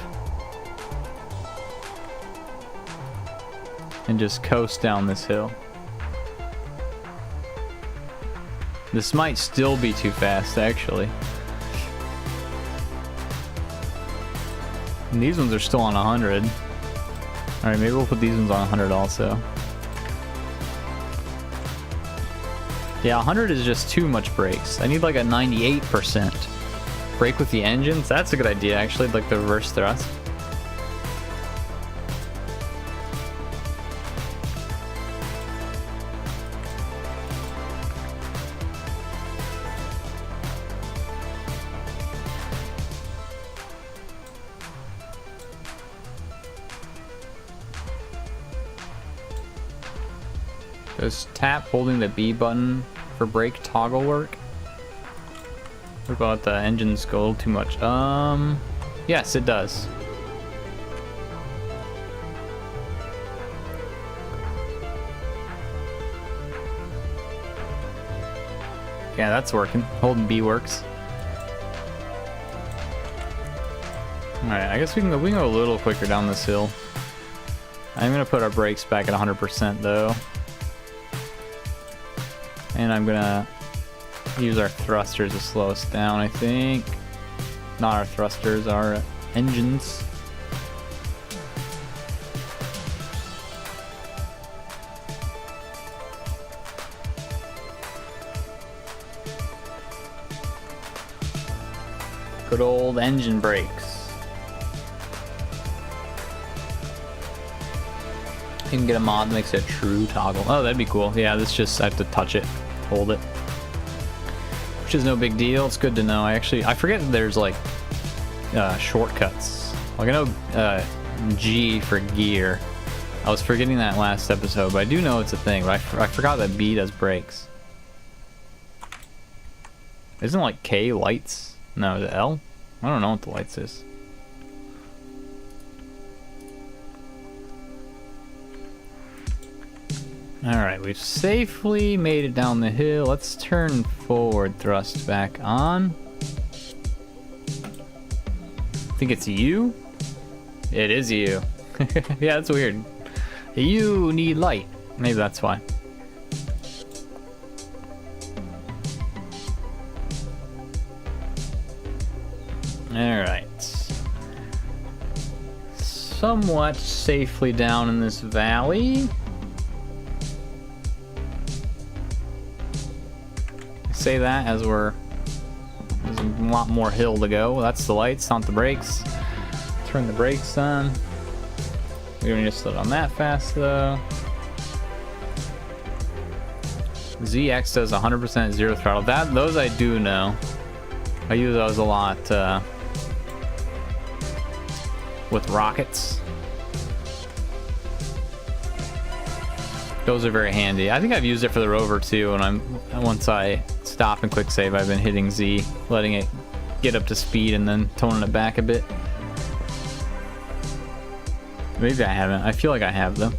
and just coast down this hill. This might still be too fast, actually. And these ones are still on 100. Alright, maybe we'll put these ones on 100 also. Yeah, 100 is just too much brakes. I need like a 98% brake with the engines. That's a good idea, actually, like the reverse thrust. Does tap holding the B button for brake toggle work? What about the engines go a little too much? Yes, it does. Yeah, that's working. Holding B works. Alright, I guess we can go a little quicker down this hill. I'm gonna put our brakes back at 100% though. And I'm gonna use our thrusters to slow us down, I think. Not our thrusters, our engines. Good old engine brakes. You can get a mod that makes it a true toggle. Oh, that'd be cool. Yeah, this just, I have to touch it, hold it. Which is no big deal. It's good to know. I forget that there's like shortcuts. Like I know G for gear. I was forgetting that last episode, but I do know it's a thing. But I forgot that B does brakes. Isn't like K lights? No, is it L? I don't know what the lights is. Alright, we've safely made it down the hill. Let's turn forward thrust back on. I think it's you? It is you. Yeah, that's weird. You need light. Maybe that's why. Alright. Somewhat safely down in this valley. Say that as there's a lot more hill to go. That's the lights, not the brakes. Turn the brakes on. We don't need to slow down that fast though. ZX does 100% zero throttle. Those I do know. I use those a lot with rockets. Those are very handy. I think I've used it for the rover too, and once I stop and quick save, I've been hitting Z, letting it get up to speed and then toning it back a bit. Maybe I haven't. I feel like I have though.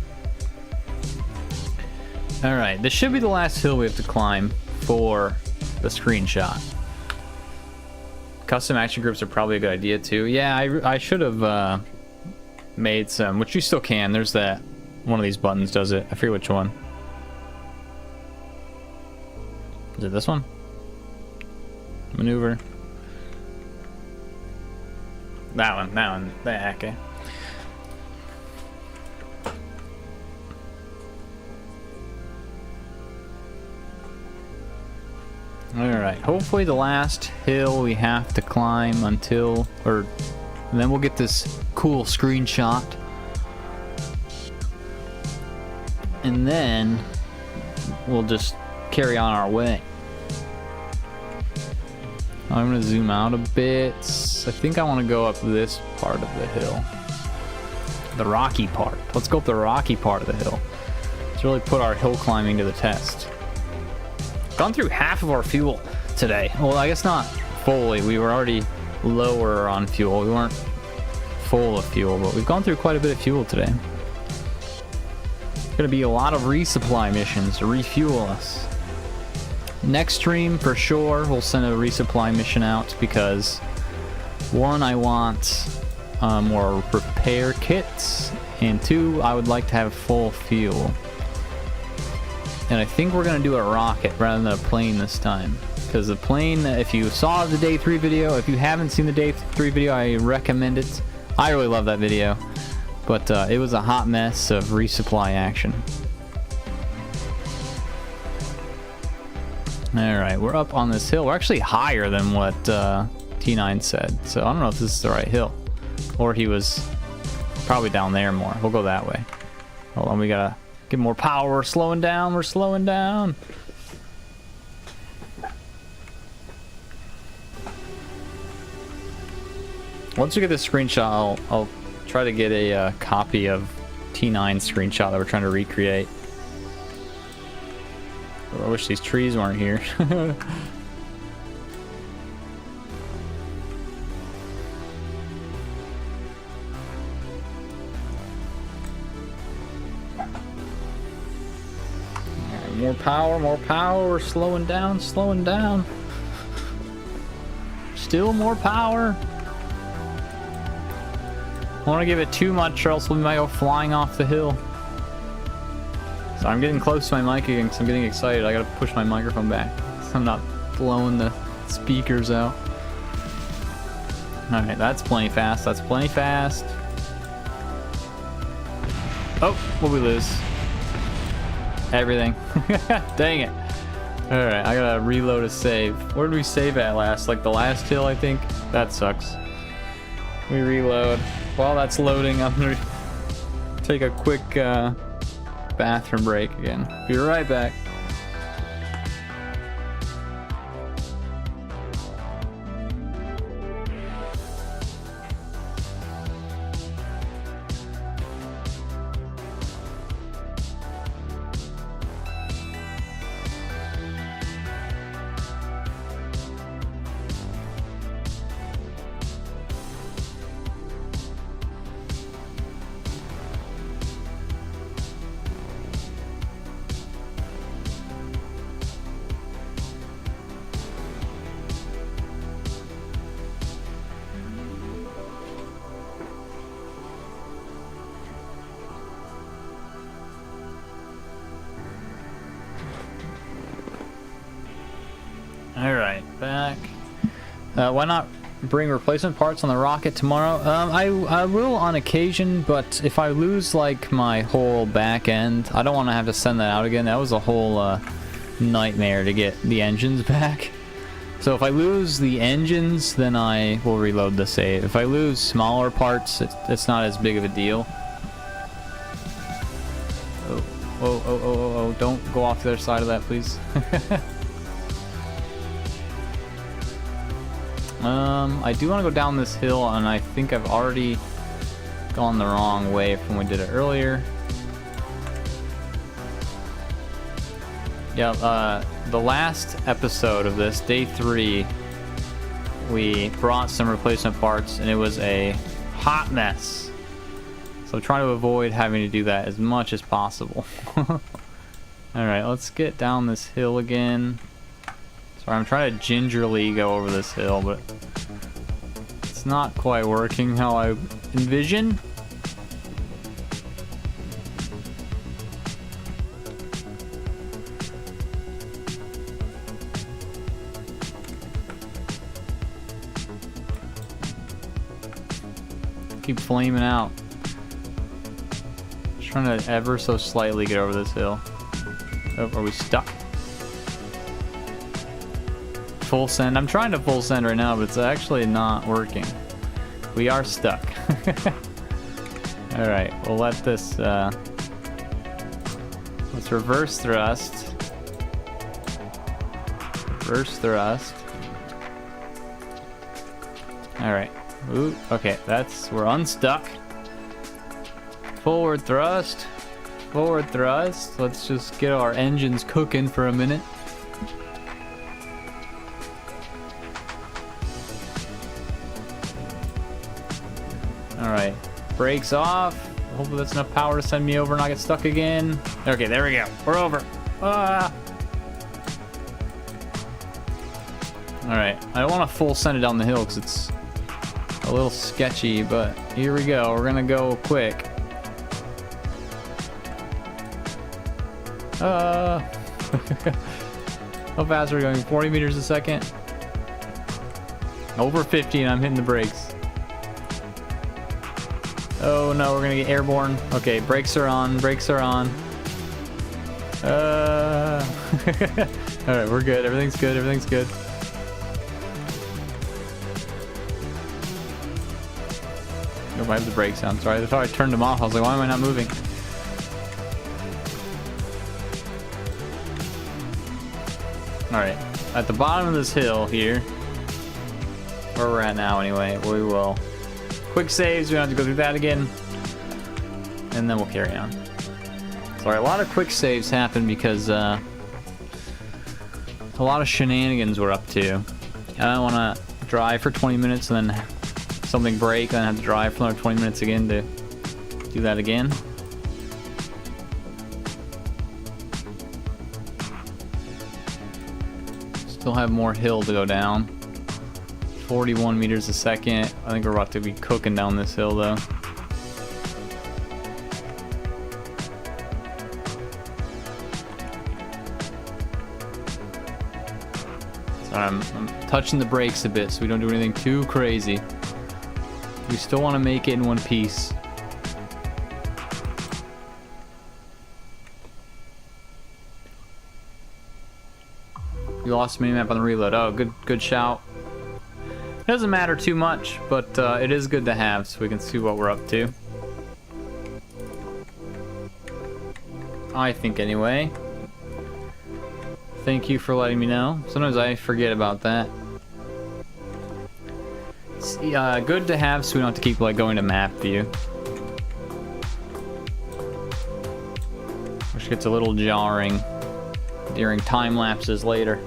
Alright, this should be the last hill we have to climb for the screenshot. Custom action groups are probably a good idea too. Yeah, I should have made some, which you still can. There's that. One of these buttons does it. I forget which one. Is it this one? Maneuver. That one. Okay. Alright, hopefully the last hill we have to climb until, and then we'll get this cool screenshot. And then we'll just carry on our way. I'm gonna zoom out a bit. I think I want to go up this part of the hill. The rocky part. Let's go up the rocky part of the hill. Let's really put our hill climbing to the test. Gone through half of our fuel today. Well, I guess not fully. We were already lower on fuel. We weren't full of fuel, but we've gone through quite a bit of fuel today. Gonna be a lot of resupply missions to refuel us. Next stream, for sure, we'll send a resupply mission out because, one, I want more repair kits, and two, I would like to have full fuel. And I think we're going to do a rocket rather than a plane this time. Because the plane, if you saw the day 3 video, if you haven't seen the day 3 video, I recommend it. I really love that video. But it was a hot mess of resupply action. Alright, we're up on this hill. We're actually higher than what T9 said. So I don't know if this is the right hill. Or he was probably down there more. We'll go that way. Hold on, we gotta get more power. We're slowing down. We're slowing down. Once we get this screenshot, I'll try to get a copy of T9's screenshot that we're trying to recreate. I wish these trees weren't here. More power, more power. We're slowing down, slowing down. Still more power. I don't want to give it too much or else we might go flying off the hill. So I'm getting close to my mic again because I'm getting excited. I gotta push my microphone back so I'm not blowing the speakers out. Alright, that's plenty fast. That's plenty fast. Oh, what'd we lose? Everything. Dang it. Alright, I gotta reload a save. Where did we save at last? Like the last hill, I think? That sucks. We reload. While that's loading, I'm gonna take a quick bathroom break again. Be right back. Alright, back. Why not bring replacement parts on the rocket tomorrow? I will on occasion, but if I lose like my whole back end, I don't want to have to send that out again. That was a whole nightmare to get the engines back. So if I lose the engines, then I will reload the save. If I lose smaller parts, it's not as big of a deal. Oh, don't go off the other side of that, please. I do want to go down this hill, and I think I've already gone the wrong way from when we did it earlier. Yeah, the last episode of this, day 3, we brought some replacement parts, and it was a hot mess. So try to avoid having to do that as much as possible. Alright, let's get down this hill again. Sorry, I'm trying to gingerly go over this hill, but it's not quite working how I envision. keep flaming out. Just trying to ever so slightly get over this hill. Oh, are we stuck? Full send. I'm trying to full send right now, but it's actually not working. We are stuck. Alright, we'll let this, let's reverse thrust. Reverse thrust. Alright. Ooh, okay, we're unstuck. Forward thrust. Forward thrust. Let's just get our engines cooking for a minute. Alright. Brakes off. Hopefully that's enough power to send me over and not get stuck again. Okay, there we go. We're over. Ah! Alright. I don't want to full send it down the hill because it's a little sketchy, but here we go. We're gonna go quick. How fast are we going? 40 meters a second? Over 50 and I'm hitting the brakes. Oh no, we're gonna get airborne. Okay, brakes are on, brakes are on. Alright, we're good. Everything's good, everything's good. Oh, I have the brakes on. Sorry, I thought I turned them off. I was like, why am I not moving? Alright, at the bottom of this hill here, where we're at now anyway, we will quick saves, we don't have to go through that again, and then we'll carry on. Sorry, a lot of quick saves happen because a lot of shenanigans we're up to. I don't want to drive for 20 minutes and then something break, and then have to drive for another 20 minutes again to do that again. Still have more hill to go down. 41 meters a second. I think we're about to be cooking down this hill though. Sorry, I'm touching the brakes a bit so we don't do anything too crazy. We still want to make it in one piece. You lost minimap on the reload. Oh, good shout. It doesn't matter too much, but it is good to have so we can see what we're up to. I think anyway. Thank you for letting me know. Sometimes I forget about that. It's good to have so we don't have to keep like going to map view. Which gets a little jarring during time lapses later.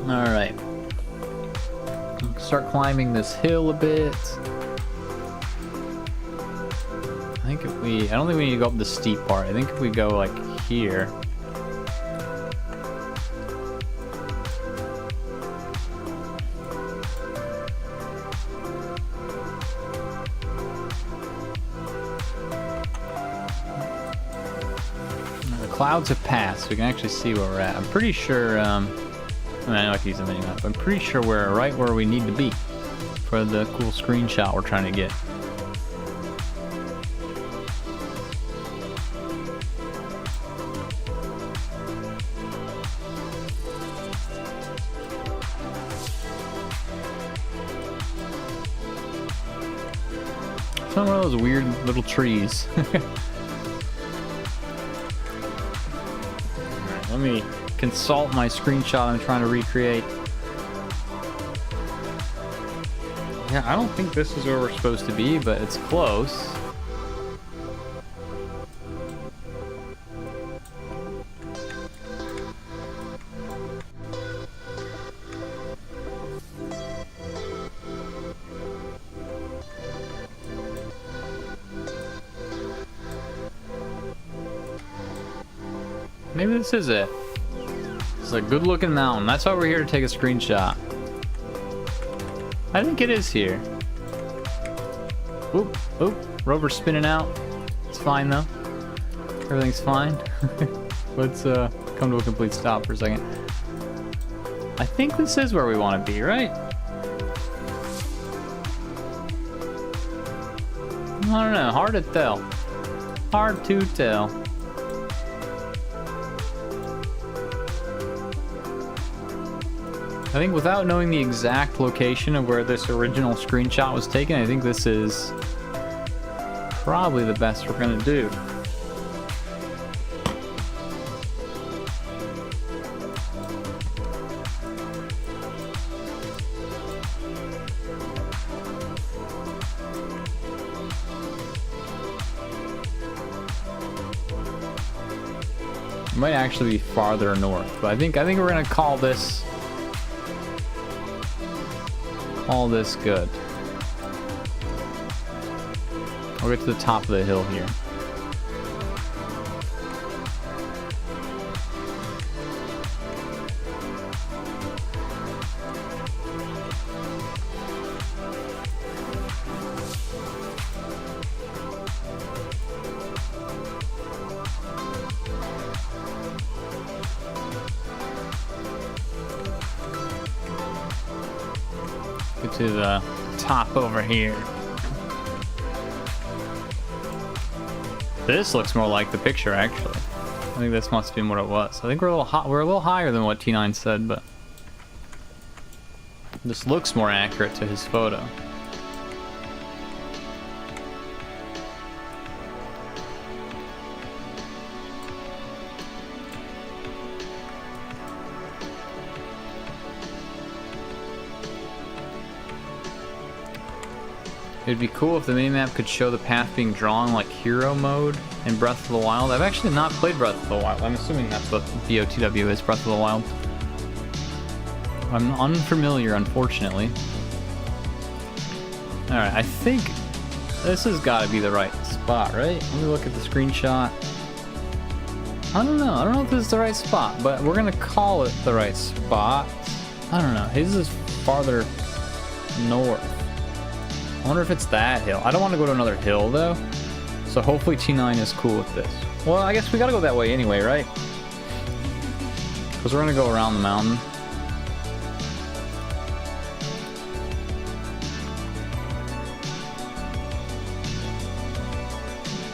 Alright. Start climbing this hill a bit. I don't think we need to go up the steep part. I think if we go like here. Clouds have passed. We can actually see where we're at. I'm pretty sure, I know I can use the mini map. I'm pretty sure we're right where we need to be for the cool screenshot we're trying to get. It's not one of those weird little trees. Let me consult my screenshot I'm trying to recreate. Yeah, I don't think this is where we're supposed to be, but it's close. Maybe this is it. It's a good looking mountain. That's why we're here to take a screenshot. I think it is here. Oop, oop, rover's spinning out. It's fine though. Everything's fine. Let's come to a complete stop for a second. I think this is where we want to be, right? I don't know, hard to tell. Hard to tell. I think without knowing the exact location of where this original screenshot was taken, I think this is probably the best we're gonna do. It might actually be farther north, but I think we're gonna call this good. I'll get to the top of the hill here. Get to the top over here. This looks more like the picture, actually. I think this must have been what it was. I think we're a little higher than what T9 said, but this looks more accurate to his photo. It'd be cool if the minimap could show the path being drawn like hero mode in Breath of the Wild. I've actually not played Breath of the Wild. I'm assuming that's what BOTW is, Breath of the Wild. I'm unfamiliar, unfortunately. Alright, I think this has got to be the right spot, right? Let me look at the screenshot. I don't know. I don't know if this is the right spot, but we're going to call it the right spot. I don't know. His is farther north. I wonder if it's that hill. I don't want to go to another hill, though. So hopefully T9 is cool with this. Well, I guess we got to go that way anyway, right? Because we're going to go around the mountain.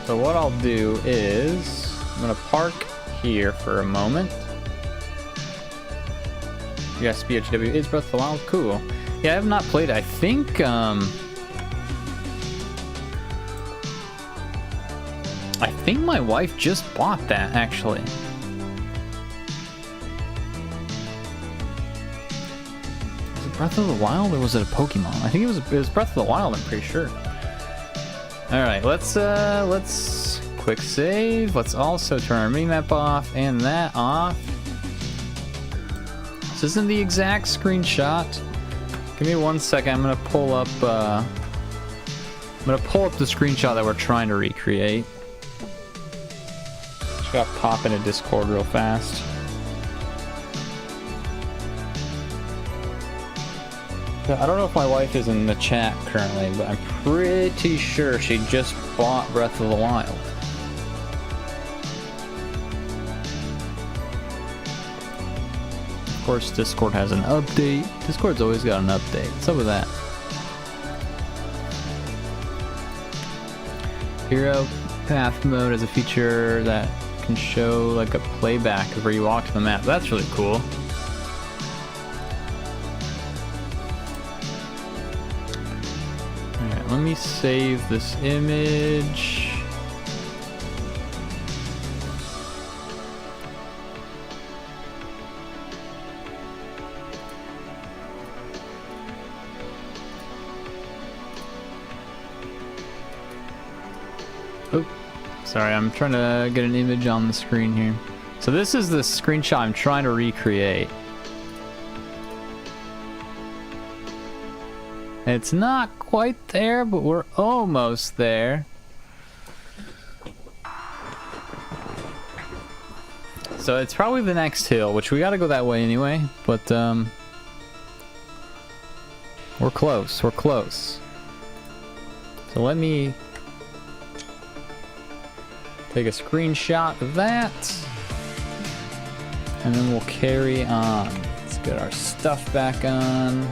So what I'll do is I'm going to park here for a moment. Yes, BHW is Breath of the Wild. Cool. Yeah, I have not played it. I think my wife just bought that, actually. Was it Breath of the Wild or was it a Pokemon? I think it was Breath of the Wild, I'm pretty sure. Alright, let's quick save. Let's also turn our minimap off and that off. This isn't the exact screenshot. Give me 1 second. I'm gonna pull up the screenshot that we're trying to recreate. Just gotta pop into Discord real fast. I don't know if my wife is in the chat currently, but I'm pretty sure she just bought Breath of the Wild. Of course, Discord has an update. Discord's always got an update. What's up with that? Hero path mode is a feature that can show like a playback of where you walk to the map. That's really cool. Alright, let me save this image. Oh, sorry, I'm trying to get an image on the screen here. So this is the screenshot I'm trying to recreate. It's not quite there, but we're almost there. So it's probably the next hill, which we gotta go that way anyway, but we're close, we're close. So let me take a screenshot of that, and then we'll carry on. Let's Get our stuff back on.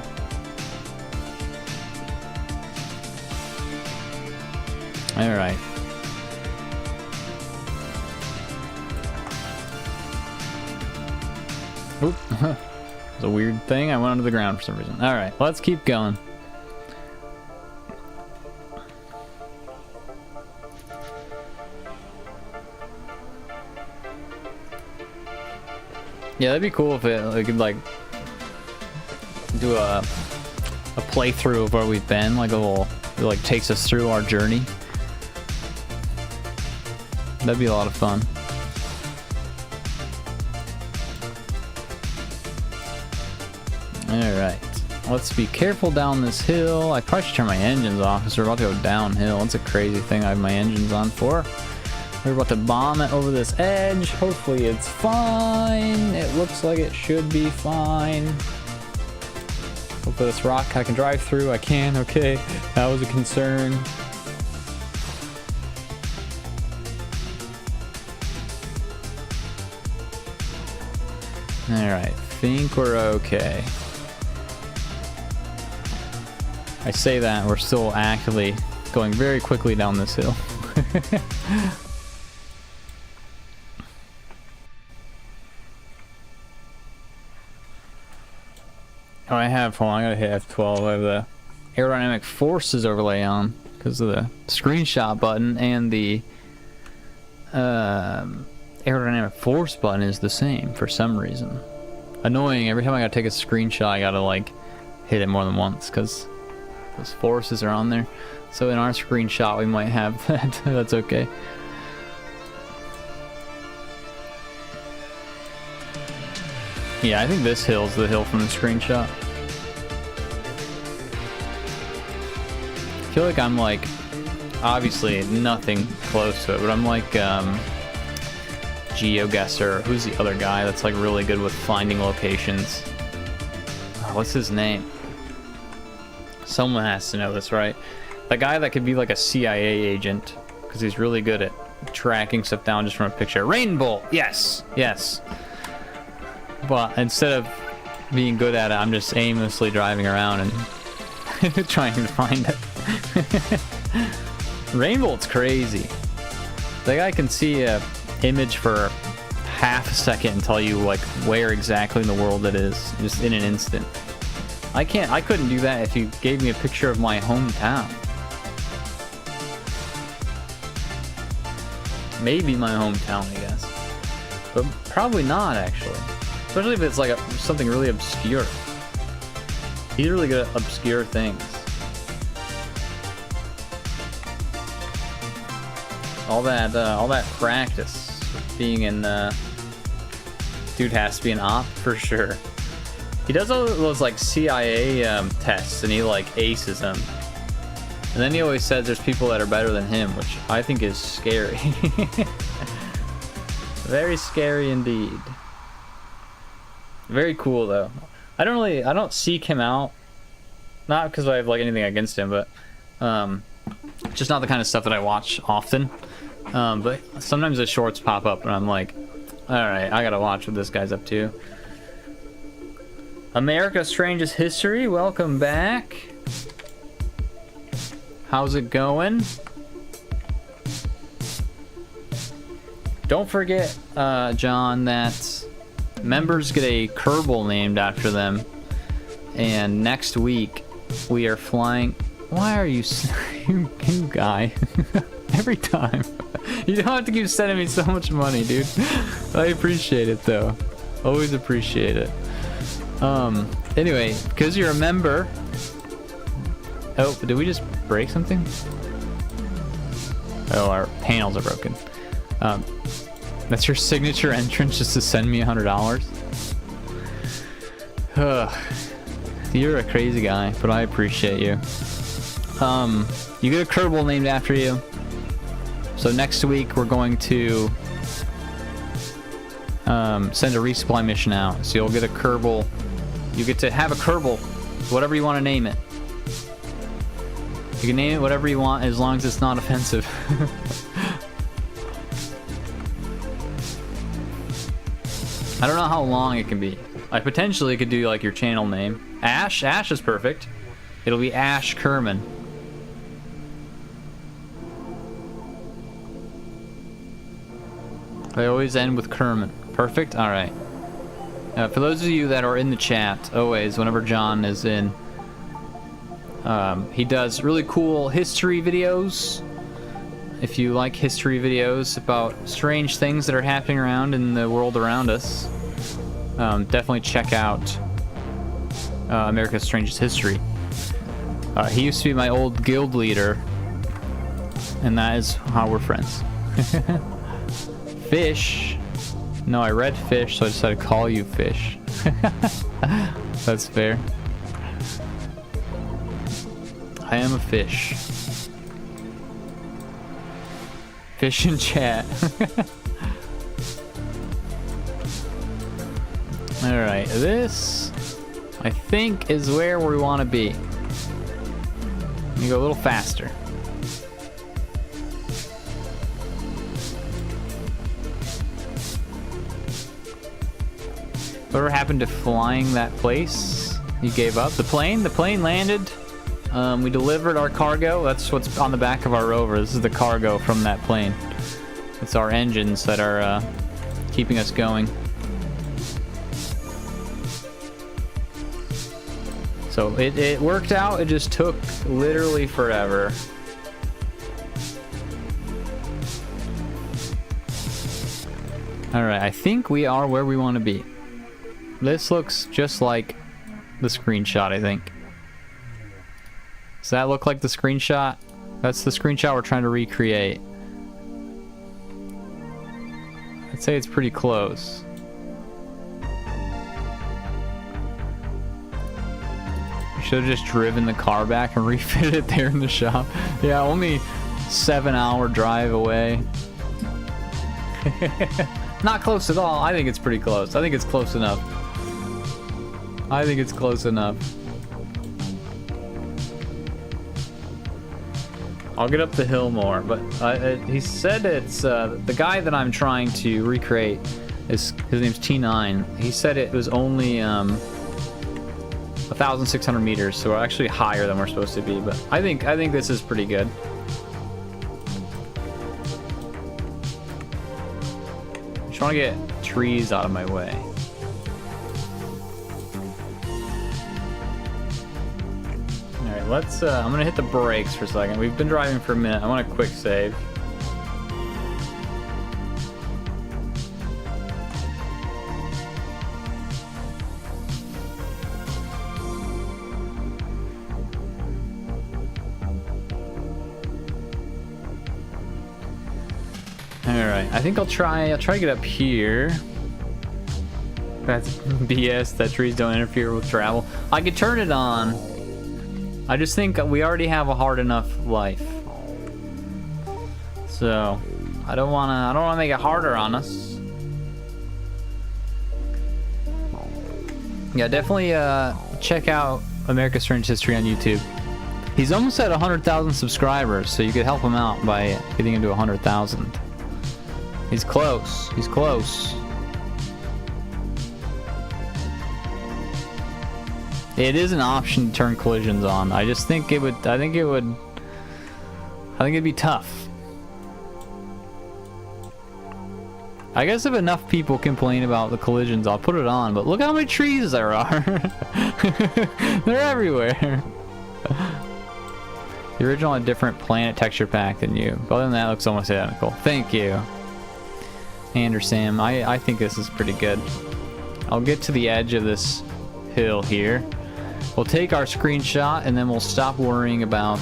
All right. Oop. It's a weird thing. I went under the ground for some reason. All right, let's keep going. Yeah, that'd be cool if we could like do a playthrough of where we've been, like a little, it like takes us through our journey. That'd be a lot of fun. Alright, let's be careful down this hill. I probably should turn my engines off because we're about to go downhill. That's a crazy thing I have my engines on for. We're about to bomb it over this edge. Hopefully it's fine. It looks like it should be fine. Hopefully this rock I can drive through. I can, okay. That was a concern. Alright, think we're okay. I say that, we're still actively going very quickly down this hill. Oh, I have, hold on, I gotta hit F12. I have the aerodynamic forces overlay on because of the screenshot button, and the aerodynamic force button is the same for some reason. Annoying, every time I gotta take a screenshot, I gotta like hit it more than once because those forces are on there. So in our screenshot, we might have that. That's okay. Yeah, I think this hill's the hill from the screenshot. I feel like I'm like, obviously nothing close to it, but I'm like GeoGuessr. Who's the other guy that's like really good with finding locations? Oh, what's his name? Someone has to know this, right? The guy that could be like a CIA agent because he's really good at tracking stuff down just from a picture. Rainbow, yes, yes. But instead of being good at it, I'm just aimlessly driving around and trying to find it. Rainbolt's crazy. That guy can see a image for half a second and tell you like where exactly in the world it is, just in an instant. I couldn't do that if you gave me a picture of my hometown. Maybe my hometown, I guess. But probably not, actually. Especially if it's like something really obscure. He's really good at obscure things. All that practice being in dude has to be an op for sure. He does all those like CIA tests and he like aces them. And then he always says there's people that are better than him, which I think is scary. Very scary indeed. Very cool though. I don't seek him out. Not because I have like anything against him, but just not the kind of stuff that I watch often. But sometimes the shorts pop up and I'm like, alright, I gotta watch what this guy's up to. America's Strangest History, welcome back. How's it going? Don't forget, John, that members get a kerbal named after them. And next week, we are flying... Why are you... you guy. Every time. You don't have to keep sending me so much money, dude. I appreciate it, though. Always appreciate it. Anyway, because you're a member... Oh, did we just break something? Oh, our panels are broken. That's your signature entrance just to send me $100? You're a crazy guy, but I appreciate you. You get a kerbal named after you. So next week we're going to send a resupply mission out. So you'll get a kerbal. You get to have a kerbal, whatever you want to name it. You can name it whatever you want as long as it's not offensive. I don't know how long it can be. I potentially could do like your channel name. Ash? Ash is perfect. It'll be Ash Kerman. They always end with Kerman. Perfect? Alright. For those of you that are in the chat, always, whenever John is in, he does really cool history videos. If you like history videos about strange things that are happening around in the world around us, definitely check out America's Strangest History. He used to be my old guild leader, and that is how we're friends. Fish. No, I read fish, so I decided to call you Fish. That's fair. I am a fish. Fish in chat. Alright, this I think is where we want to be. Let me go a little faster. Whatever happened to flying that place? You gave up? The plane? The plane landed. We delivered our cargo. That's what's on the back of our rover. This is the cargo from that plane. It's our engines that are keeping us going. So it worked out. It just took literally forever. Alright, I think we are where we want to be. This looks just like the screenshot, I think. Does that look like the screenshot? That's the screenshot we're trying to recreate. I'd say it's pretty close. We should have just driven the car back and refitted it there in the shop. Yeah, only 7-hour drive away. Not close at all. I think it's pretty close. I think it's close enough. I think it's close enough. I'll get up the hill more, but he said it's the guy that I'm trying to recreate is his name's T9. He said it was only 1,600 meters, so we're actually higher than we're supposed to be. But I think this is pretty good. I just want to get trees out of my way. Let's, I'm gonna hit the brakes for a second. We've been driving for a minute. I want a quick save. Alright, I think I'll try to get up here. That's BS, that trees don't interfere with travel. I could turn it on. I just think we already have a hard enough life, so I don't wanna make it harder on us. Yeah, definitely check out America's Strange History on YouTube. He's almost at 100,000 subscribers, so you could help him out by getting him to 100,000. He's close. He's close. It is an option to turn collisions on. I just think it would. I think it'd be tough. I guess if enough people complain about the collisions, I'll put it on. But look how many trees there are. They're everywhere. The original had a different planet texture pack than you. But other than that, it looks almost identical. Thank you, Sam. I think this is pretty good. I'll get to the edge of this hill here. We'll take our screenshot and then we'll stop worrying about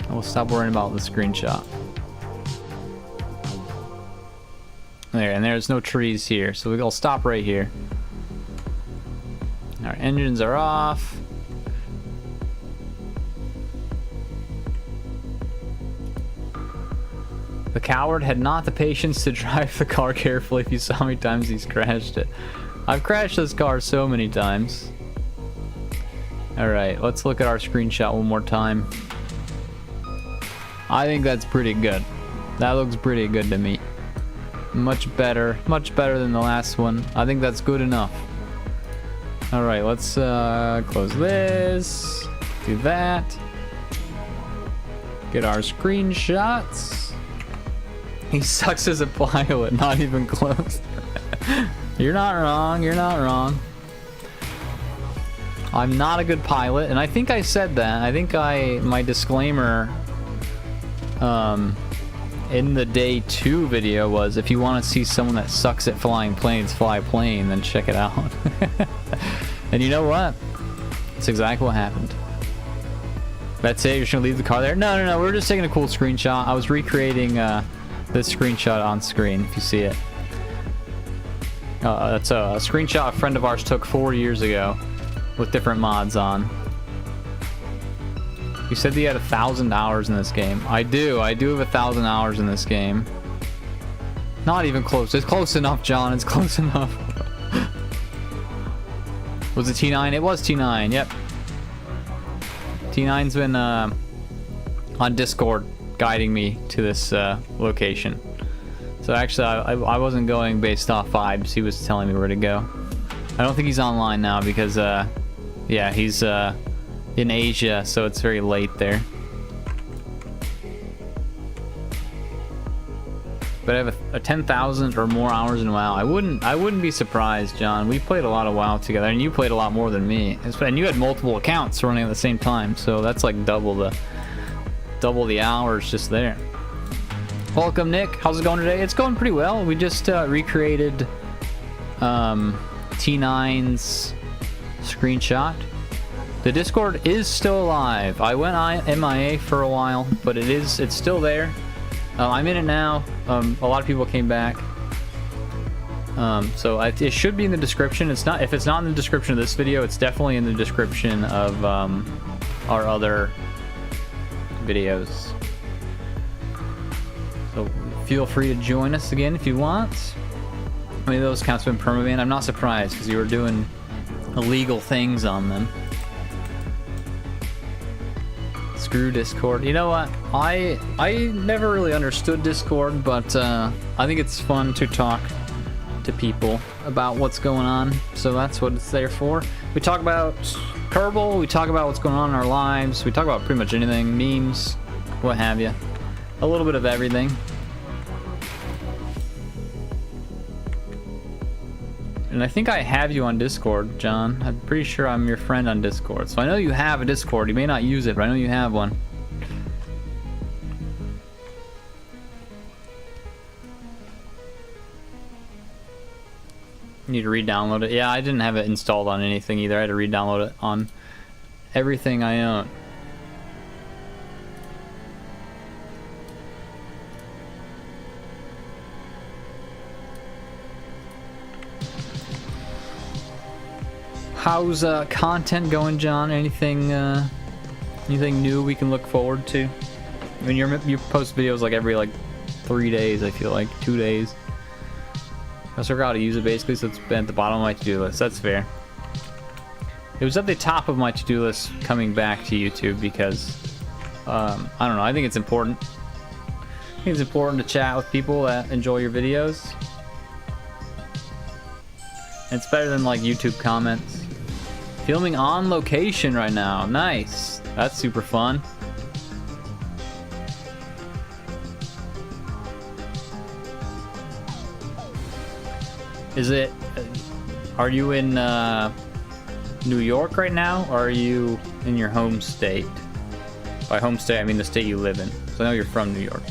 we'll stop worrying about the screenshot. There, and there's no trees here, so we'll stop right here. Our engines are off. The coward had not the patience to drive the car carefully. If you saw how many times he's crashed it. I've crashed this car so many times. Alright, let's look at our screenshot one more time. I think that's pretty good. That looks pretty good to me. Much better than the last one. I think that's good enough. All right, let's close this, do that, get our screenshots. He sucks as a pilot, not even close. You're not wrong, you're not wrong. I'm not a good pilot, and I think I said that. I think my disclaimer in the day 2 video was, if you want to see someone that sucks at flying planes fly a plane, then check it out. And you know what? That's exactly what happened. That's it? You're just gonna leave the car there? No, we're just taking a cool screenshot. I was recreating this screenshot on screen, if you see it. That's a screenshot a friend of ours took 4 years ago with different mods on. You said that you had 1,000 hours in this game. I do have 1,000 hours in this game. Not even close. It's close enough, John. It's close enough. Was it T9? It was T9, yep. T9's been on Discord guiding me to this location. So actually, I wasn't going based off vibes. He was telling me where to go. I don't think he's online now because, yeah, he's in Asia, so it's very late there. But I have a 10,000 or more hours in WoW. I wouldn't be surprised, John. We played a lot of WoW together, and you played a lot more than me. And you had multiple accounts running at the same time, so that's like double the hours just there. Welcome, Nick. How's it going today? It's going pretty well. We just recreated T9's screenshot. The Discord is still alive. I went MIA for a while, but it's still there. I'm in it now. A lot of people came back. So it should be in the description. It's not. If it's not in the description of this video, it's definitely in the description of our other videos. So feel free to join us again if you want. I mean, those accounts have been permabanned. I'm not surprised because you were doing illegal things on them. Screw Discord. You know what? I never really understood Discord, but I think it's fun to talk to people about what's going on. So that's what it's there for. We talk about Kerbal. We talk about what's going on in our lives. We talk about pretty much anything, memes, what have you. A little bit of everything. And I think I have you on Discord, John. I'm pretty sure I'm your friend on Discord. So I know you have a Discord. You may not use it, but I know you have one. You need to re-download it. Yeah, I didn't have it installed on anything either. I had to re-download it on everything I own. How's content going, John? Anything new we can look forward to? I mean, you post videos like every 3 days. I feel like 2 days. I forgot how to use it basically, so it's been at the bottom of my to-do list. That's fair. It was at the top of my to-do list coming back to YouTube because I don't know. I think it's important. I think it's important to chat with people that enjoy your videos. It's better than YouTube comments. Filming on location right now. Nice. That's super fun. Is it... Are you in New York right now, or are you in your home state? By home state, I mean the state you live in. So I know you're from New York.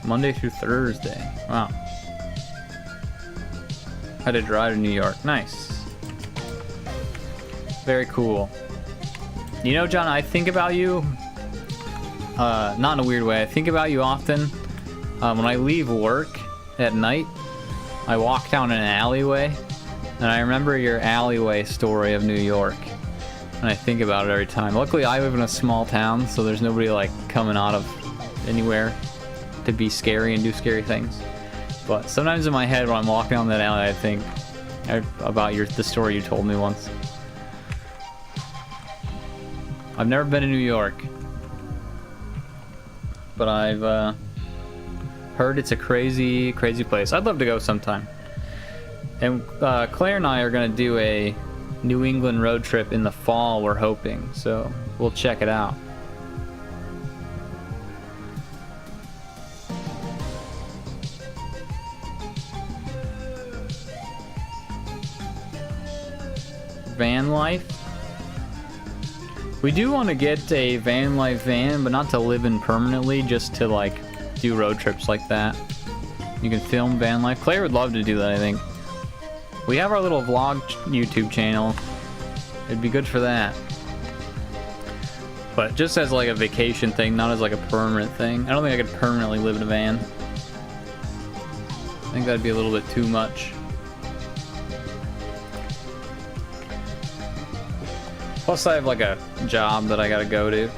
Monday through Thursday. Wow. Had to drive to New York. Nice. Very cool. You know, John, I think about you, not in a weird way. I think about you often. When I leave work at night, I walk down an alleyway, and I remember your alleyway story of New York. And I think about it every time. Luckily, I live in a small town, so there's nobody coming out of anywhere to be scary and do scary things. But sometimes in my head when I'm walking down that alley, I think about the story you told me once. I've never been to New York, but I've Heard it's a crazy, crazy place. I'd love to go sometime. And Claire and I are gonna do a New England road trip in the fall, we're hoping. So we'll check it out. Van life. We do want to get a van life van, but not to live in permanently, just to like do road trips like that. You can film van life. Claire would love to do that, I think. We have our little vlog YouTube channel. It'd be good for that. But just as like a vacation thing, not as like a permanent thing. I don't think I could permanently live in a van. I think that'd be a little bit too much. Plus I have like a job that I gotta go to.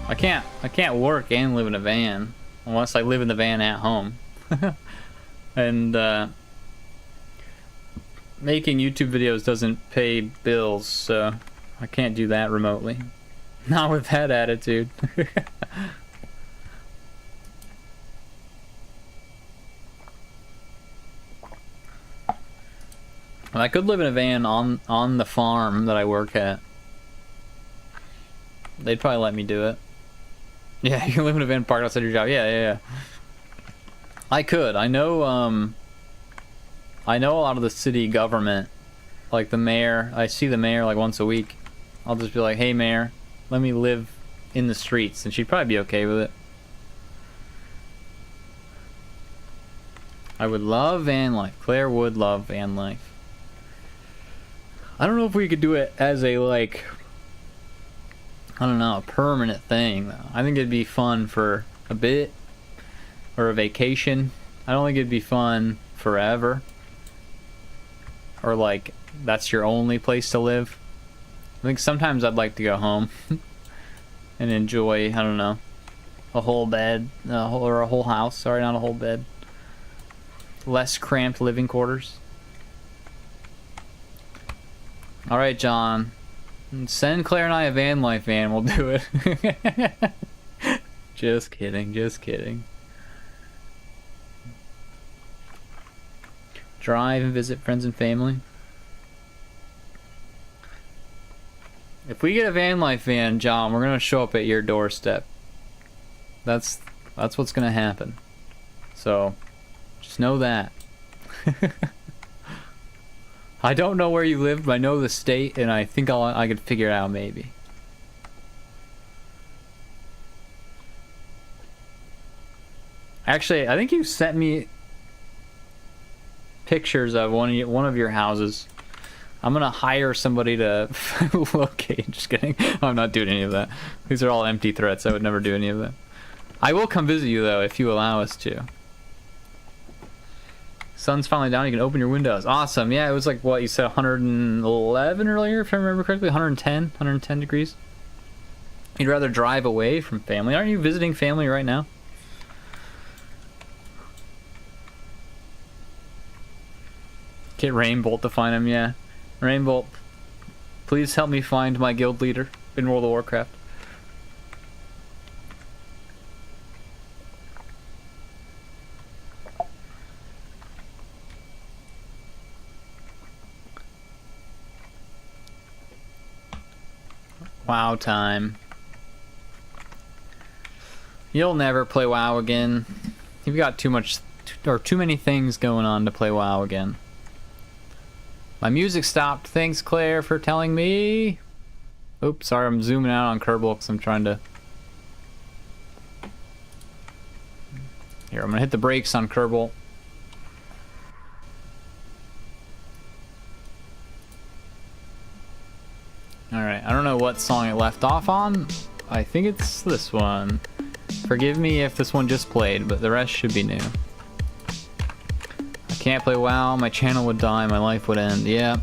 I can't work and live in a van unless I live in the van at home. And making YouTube videos doesn't pay bills, so I can't do that remotely. Not with that attitude. I could live in a van on the farm that I work at. They'd probably let me do it. Yeah, you can live in a van parked outside your job. Yeah. I could. I know a lot of the city government, like the mayor. I see the mayor like once a week. I'll just be like, hey mayor, let me live in the streets, and she'd probably be okay with it. I would love van life. Claire would love van life. I don't know if we could do it as a, like, I don't know, a permanent thing, though. I think it'd be fun for a bit, or a vacation. I don't think it'd be fun forever. Or, like, that's your only place to live. I think sometimes I'd like to go home and enjoy, I don't know, a whole bed, or a whole house. Sorry, not a whole bed. Less cramped living quarters. Alright, John. Send Claire and I a van life van. We'll do it. Just kidding. Just kidding. Drive and visit friends and family. If we get a van life van, John, we're gonna show up at your doorstep. That's what's gonna happen. So, just know that. I don't know where you live, but I know the state, and I think I could figure it out maybe. Actually, I think you sent me pictures of one of your houses. I'm gonna hire somebody to locate. Just kidding. I'm not doing any of that. These are all empty threats. I would never do any of that. I will come visit you though if you allow us to. Sun's finally down, you can open your windows. Awesome. Yeah, it was like, what, you said 111 earlier, if I remember correctly? 110 degrees. You'd rather drive away from family. Aren't you visiting family right now? Get Rainbolt to find him, yeah. Rainbolt, please help me find my guild leader in World of Warcraft. WoW time. You'll never play WoW again. You've got too many things going on to play WoW again. My music stopped. Thanks, Claire, for telling me. Oops, sorry, I'm zooming out on Kerbal because I'm trying to... Here, I'm gonna hit the brakes on Kerbal. Alright, I don't know what song it left off on. I think it's this one. Forgive me if this one just played, but the rest should be new. I can't play WoW, my channel would die, my life would end. Yeah.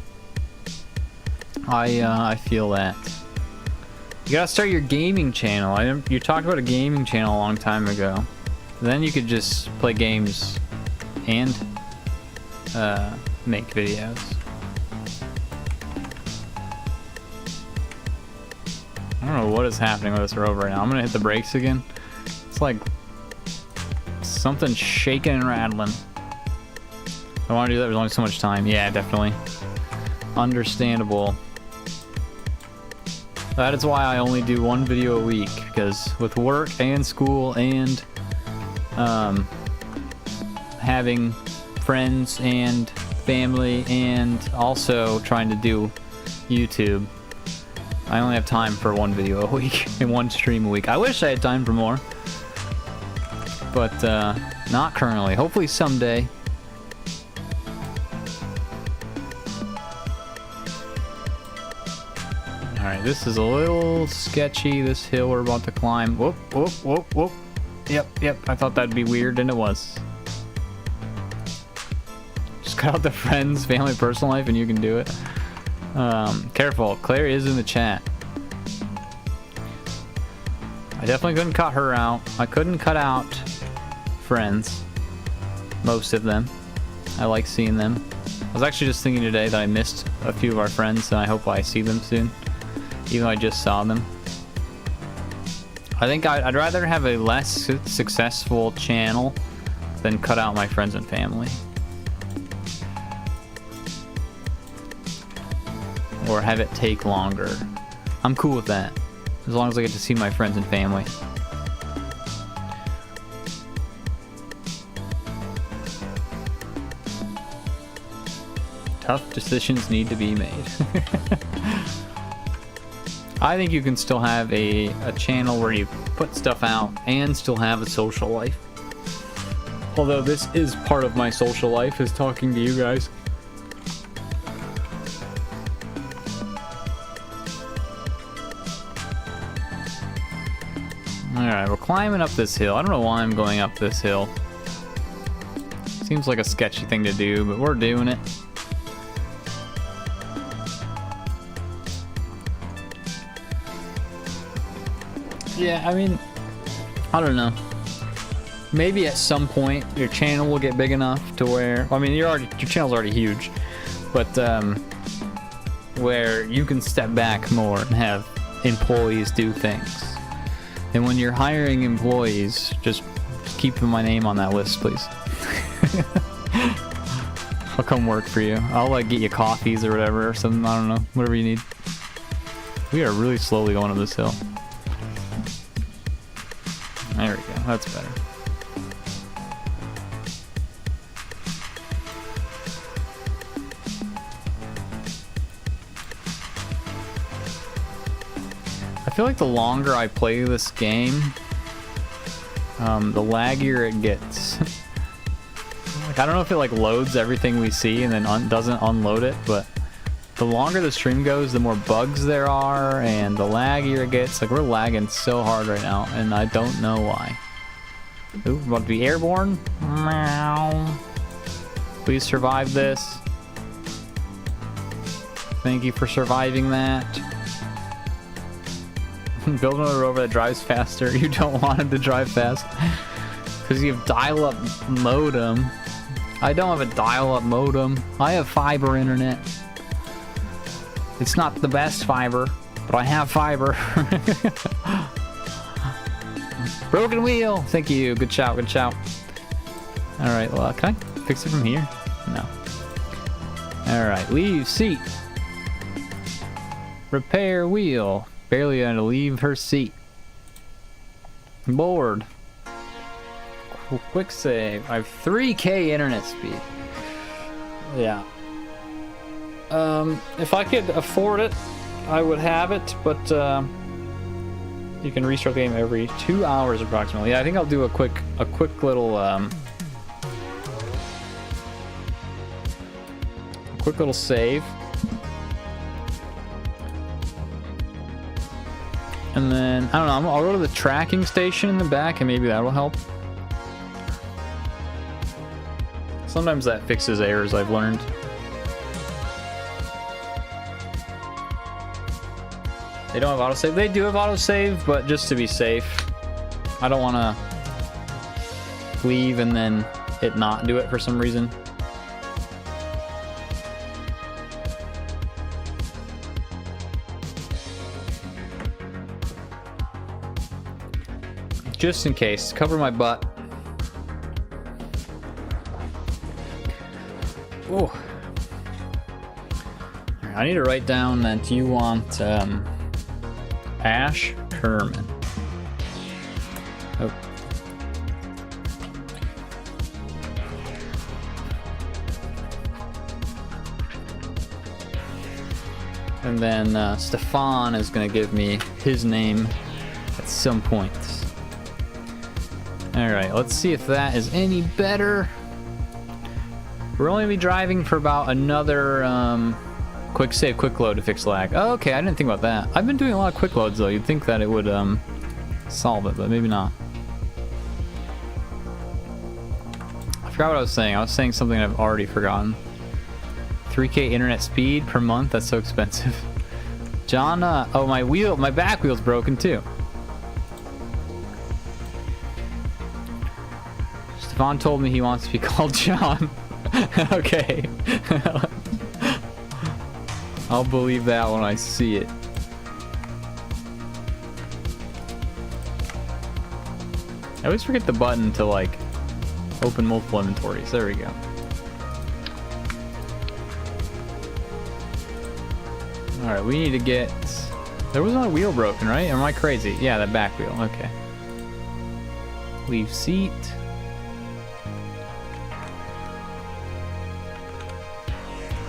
I feel that. You gotta start your gaming channel. You talked about a gaming channel a long time ago. Then you could just play games and make videos. I don't know what is happening with this rover right now. I'm gonna hit the brakes again. It's like Something's shaking and rattling. I want to do that. There's only so much time. Yeah, definitely. Understandable. That is why I only do one video a week, because with work and school and having friends and family and also trying to do YouTube, I only have time for one video a week and one stream a week. I wish I had time for more, but not currently. Hopefully someday. Alright, this is a little sketchy, this hill we're about to climb. Whoop, whoop, whoop, whoop. Yep, I thought that'd be weird, and it was. Just cut out the friends, family, personal life, and you can do it. Careful, Claire is in the chat. I definitely couldn't cut her out. I couldn't cut out friends. Most of them. I like seeing them. I was actually just thinking today that I missed a few of our friends, and I hope I see them soon. Even though I just saw them. I think I'd rather have a less successful channel than cut out my friends and family. Or have it take longer. I'm cool with that. As long as I get to see my friends and family. Tough decisions need to be made. I think you can still have a channel where you put stuff out and still have a social life. Although this is part of my social life, is talking to you guys. Alright, we're climbing up this hill. I don't know why I'm going up this hill. Seems like a sketchy thing to do, but we're doing it. Yeah, I mean, I don't know. Maybe at some point your channel will get big enough to where, I mean, your channel's already huge, but where you can step back more and have employees do things. And when you're hiring employees, just keep my name on that list, please. I'll come work for you. I'll like get you coffees or whatever, or something. I don't know, whatever you need. We are really slowly going up this hill. There we go, that's better. I feel like the longer I play this game, the laggier it gets. Like, I don't know if it like loads everything we see and then doesn't unload it, but the longer the stream goes, the more bugs there are, and the laggier it gets. Like, we're lagging so hard right now, and I don't know why. Ooh, we're about to be airborne. Meow. Please survive this. Thank you for surviving that. Build another rover that drives faster. You don't want him to drive fast. Because you have dial-up modem. I don't have a dial-up modem. I have fiber internet. It's not the best fiber, but I have fiber. Broken wheel! Thank you. Good shout, good shout. Alright, well, can I fix it from here? No. Alright, leave seat. Repair wheel. Barely gonna leave her seat. Bored. Quick save. I have 3K internet speed. Yeah. If I could afford it, I would have it, but you can restart the game every 2 hours approximately. Yeah, I think I'll do a quick little save. And then, I don't know, I'll go to the tracking station in the back and maybe that'll help. Sometimes that fixes errors, I've learned. They don't have autosave. They do have autosave, but just to be safe. I don't want to leave and then it not do it for some reason. Just in case. Cover my butt. Oh. I need to write down that you want Ash Kerman. Oh. And then Stefan is going to give me his name at some point. Alright, let's see if that is any better. We're only be driving for about another quick save, quick load to fix lag. Oh, okay, I didn't think about that. I've been doing a lot of quick loads though. You'd think that it would solve it, but maybe not. I forgot what I was saying. I was saying something I've already forgotten. 3K internet speed per month, that's so expensive. John, oh, my back wheel's broken too. Stefan told me he wants to be called John. Okay. I'll believe that when I see it. I always forget the button to like open multiple inventories. There we go. Alright, we need to get... There was not a wheel broken, right? Or am I crazy? Yeah, that back wheel. Okay. Leave seat.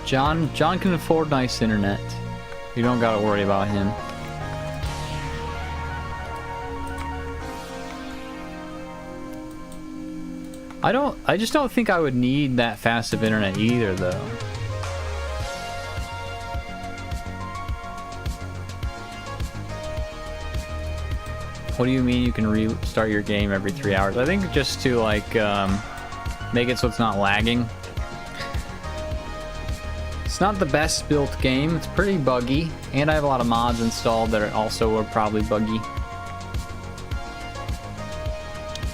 John can afford nice internet. You don't gotta worry about him. I just don't think I would need that fast of internet either, though. What do you mean you can restart your game every 3 hours? I think just to like make it so it's not lagging. It's not the best built game. It's pretty buggy, and I have a lot of mods installed that are probably buggy.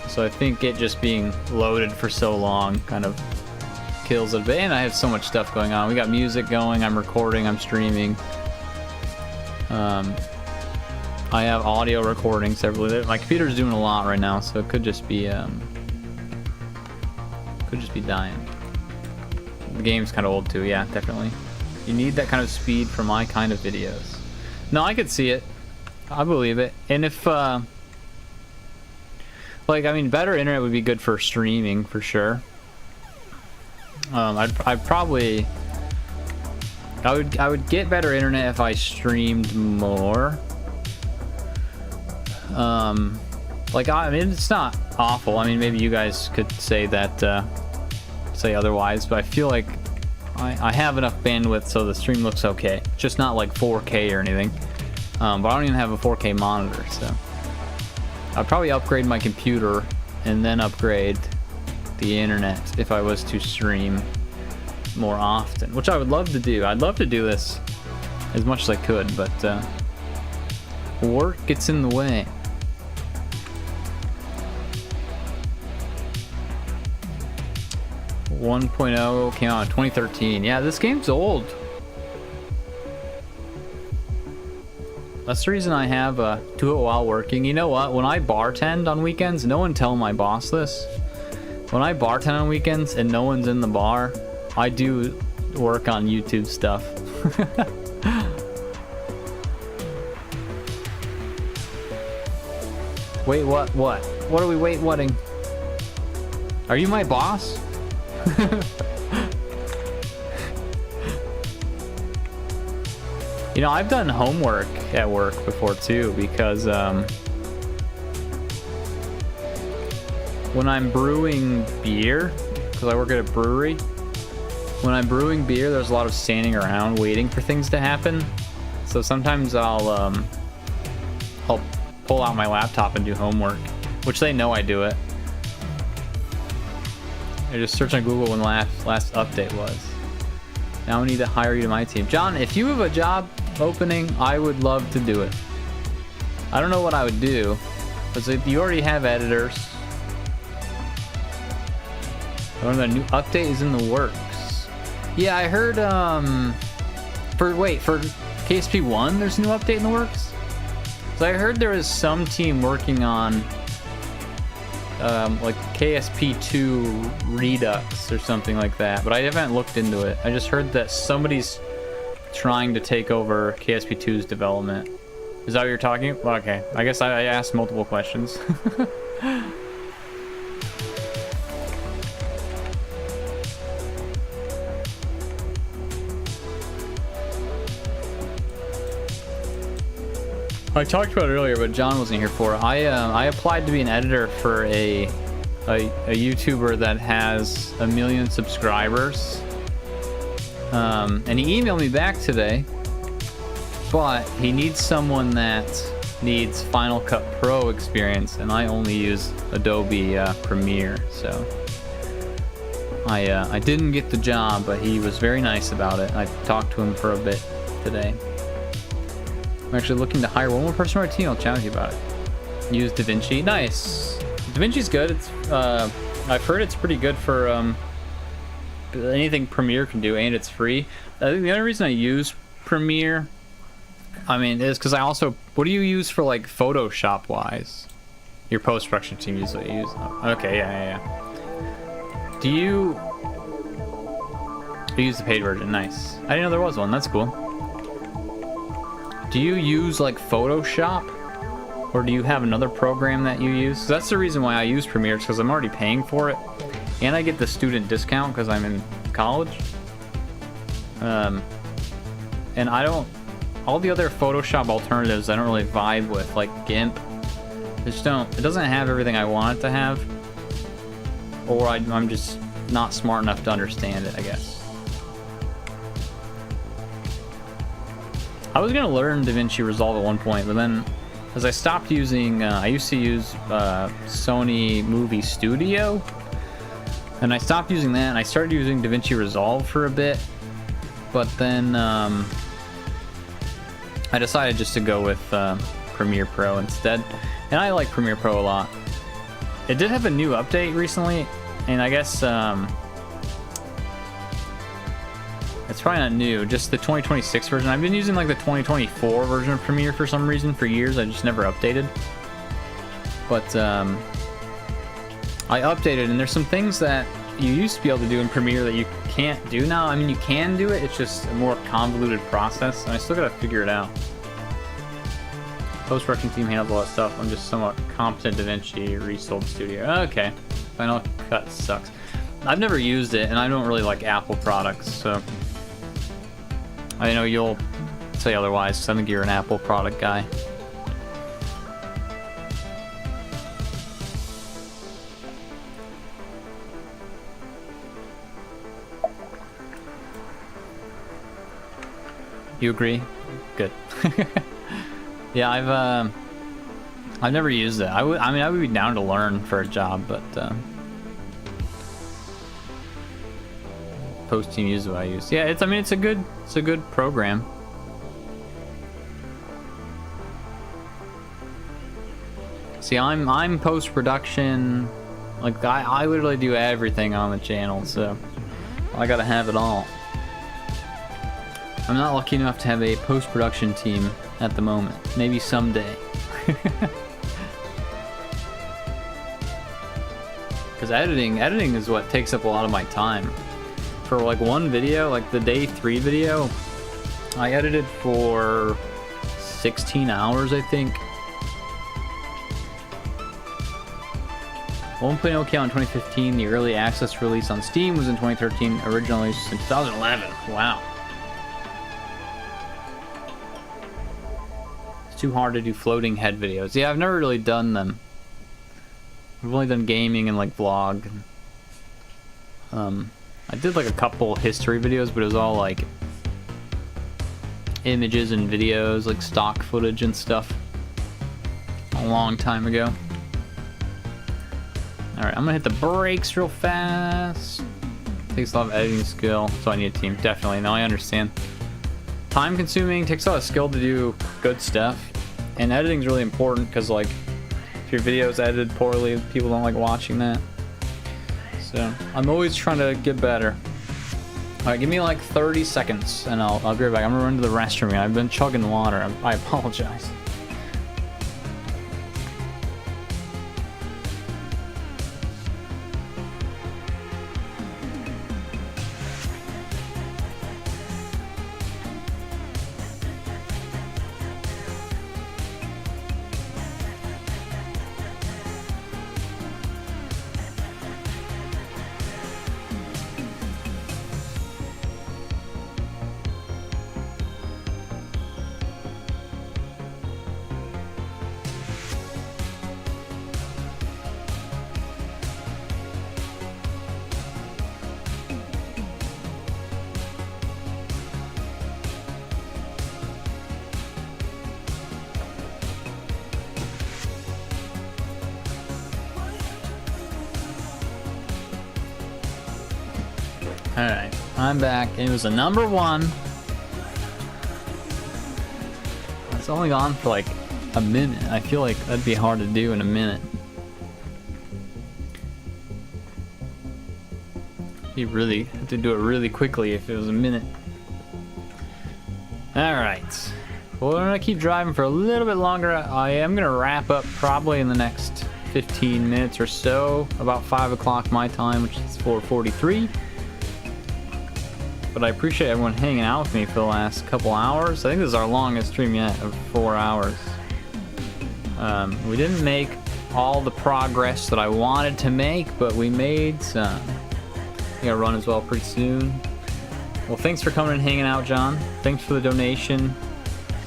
So I think it just being loaded for so long kind of kills it a bit. And I have so much stuff going on. We got music going, I'm recording, I'm streaming. I have audio recording separately. My computer's doing a lot right now, so it could just be dying. The game's kind of old too, yeah, definitely. You need that kind of speed for my kind of videos. No, I could see it. I believe it. And if like, I mean, better internet would be good for streaming for sure. I would get better internet if I streamed more. Like, I mean, it's not awful. I mean, maybe you guys could say that, say otherwise, but I feel like I have enough bandwidth so the stream looks okay. Just not like 4K or anything. But I don't even have a 4K monitor, so I'd probably upgrade my computer and then upgrade the internet if I was to stream more often, which I would love to do. I'd love to do this as much as I could, but work gets in the way. .0 came out in 2013. Yeah, this game's old. That's the reason I have do it while working. You know what? When I bartend on weekends, no one tell my boss this. When I bartend on weekends and no one's in the bar, I do work on YouTube stuff. Wait, what? What? What are we waiting? Are you my boss? You know, I've done homework at work before too, because when I'm brewing beer, because I work at a brewery, when I'm brewing beer, there's a lot of standing around waiting for things to happen. So sometimes I'll pull out my laptop and do homework, which they know I do it. I just search on Google when the last update was. Now I need to hire you to my team. John, if you have a job opening, I would love to do it. I don't know what I would do, because you already have editors. I don't know, a new update is in the works. Yeah, I heard, for KSP 1, there's a new update in the works? So I heard there was some team working on like KSP2 Redux or something like that, but I haven't looked into it. I just heard that somebody's trying to take over KSP2's development. Is that what you're talking about? Well, okay, I guess I asked multiple questions. I talked about it earlier, but John wasn't here for it. I applied to be an editor for a YouTuber that has 1 million subscribers. And he emailed me back today, but he needs someone that needs Final Cut Pro experience, and I only use Adobe Premiere, so I didn't get the job, but he was very nice about it. I talked to him for a bit today. I'm actually looking to hire one more person on our team. I'll challenge you about it. Use DaVinci. Nice. DaVinci's good. It's I've heard it's pretty good for anything Premiere can do, and it's free. I think the only reason I use Premiere, I mean, is because I also... What do you use for, like, Photoshop-wise? Your post-production team usually use... Okay, yeah. Do you use the paid version? Nice. I didn't know there was one. That's cool. Do you use, like, Photoshop? Or do you have another program that you use? So that's the reason why I use Premiere, because I'm already paying for it. And I get the student discount because I'm in college. And I don't... All the other Photoshop alternatives I don't really vibe with, like GIMP. It doesn't have everything I want it to have. Or I'm just not smart enough to understand it, I guess. I was gonna learn DaVinci Resolve at one point, but then as I stopped using, I used to use Sony Movie Studio, and I stopped using that, and I started using DaVinci Resolve for a bit, but then I decided just to go with Premiere Pro instead, and I like Premiere Pro a lot. It did have a new update recently, and I guess it's probably not new, just the 2026 version. I've been using like the 2024 version of Premiere for some reason for years. I just never updated. But I updated, and there's some things that you used to be able to do in Premiere that you can't do now. I mean, you can do it, it's just a more convoluted process, and I still gotta figure it out. Post-production team handles all that stuff. I'm just somewhat competent DaVinci, resold Studio. Okay, Final Cut sucks. I've never used it, and I don't really like Apple products, so I know you'll say otherwise, because I think you're an Apple product guy. You agree? Good. Yeah, I've never used it. I would be down to learn for a job, but post team uses what I use. Yeah, it's a good program. See, I'm post production, like I literally do everything on the channel, so I gotta have it all. I'm not lucky enough to have a post production team at the moment. Maybe someday. Because editing is what takes up a lot of my time. For like one video, like the day 3 video, I edited for 16 hours, I think. 1.0 came out in 2015. The early access release on Steam was in 2013. Original release in 2011. Wow. It's too hard to do floating head videos. Yeah, I've never really done them. I've only done gaming and like vlog. I did like a couple history videos, but it was all like images and videos, like stock footage and stuff. A long time ago. Alright, I'm gonna hit the brakes real fast. Takes a lot of editing skill, so I need a team. Definitely, now I understand. Time consuming, takes a lot of skill to do good stuff. And editing's really important, because like, if your video's edited poorly, people don't like watching that. So, I'm always trying to get better. Alright, give me like 30 seconds, and I'll be right back. I'm gonna run to the restroom. I've been chugging water. I apologize. Alright, I'm back. It was a number 1. It's only gone for like a minute. I feel like that'd be hard to do in a minute. You really have to do it really quickly if it was a minute. Alright. Well, we're gonna keep driving for a little bit longer. I am gonna wrap up probably in the next 15 minutes or so. About 5 o'clock my time, which is 4:43. But I appreciate everyone hanging out with me for the last couple hours. I think this is our longest stream yet of 4 hours. We didn't make all the progress that I wanted to make, but we made some. I gotta run as well pretty soon. Well, thanks for coming and hanging out, John. Thanks for the donation.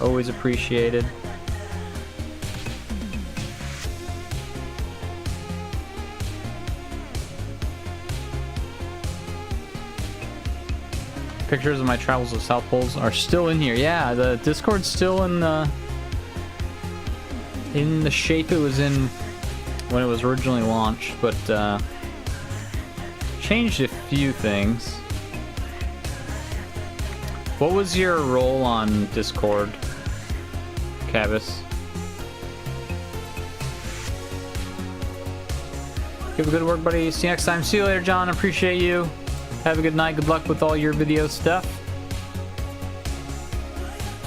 Always appreciated. Pictures of my travels of South Poles are still in here. Yeah, the Discord's still in the shape it was in when it was originally launched, but changed a few things. What was your role on Discord, Cavis? Keep up good work, buddy. See you next time. See you later, John. Appreciate you. Have a good night. Good luck with all your video stuff.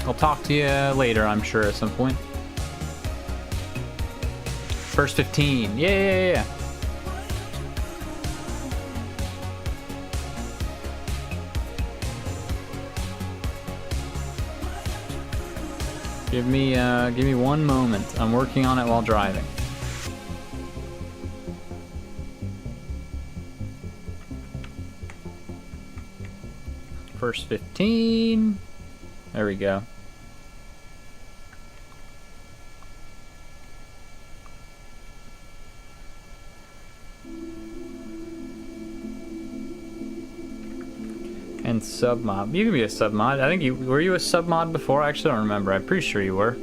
I'll talk to you later, I'm sure, at some point. First 15. Yeah. Give me one moment. I'm working on it while driving. First 15. There we go. And sub mod. You can be a sub mod. I think you were you a sub mod before? I actually don't remember. I'm pretty sure you were.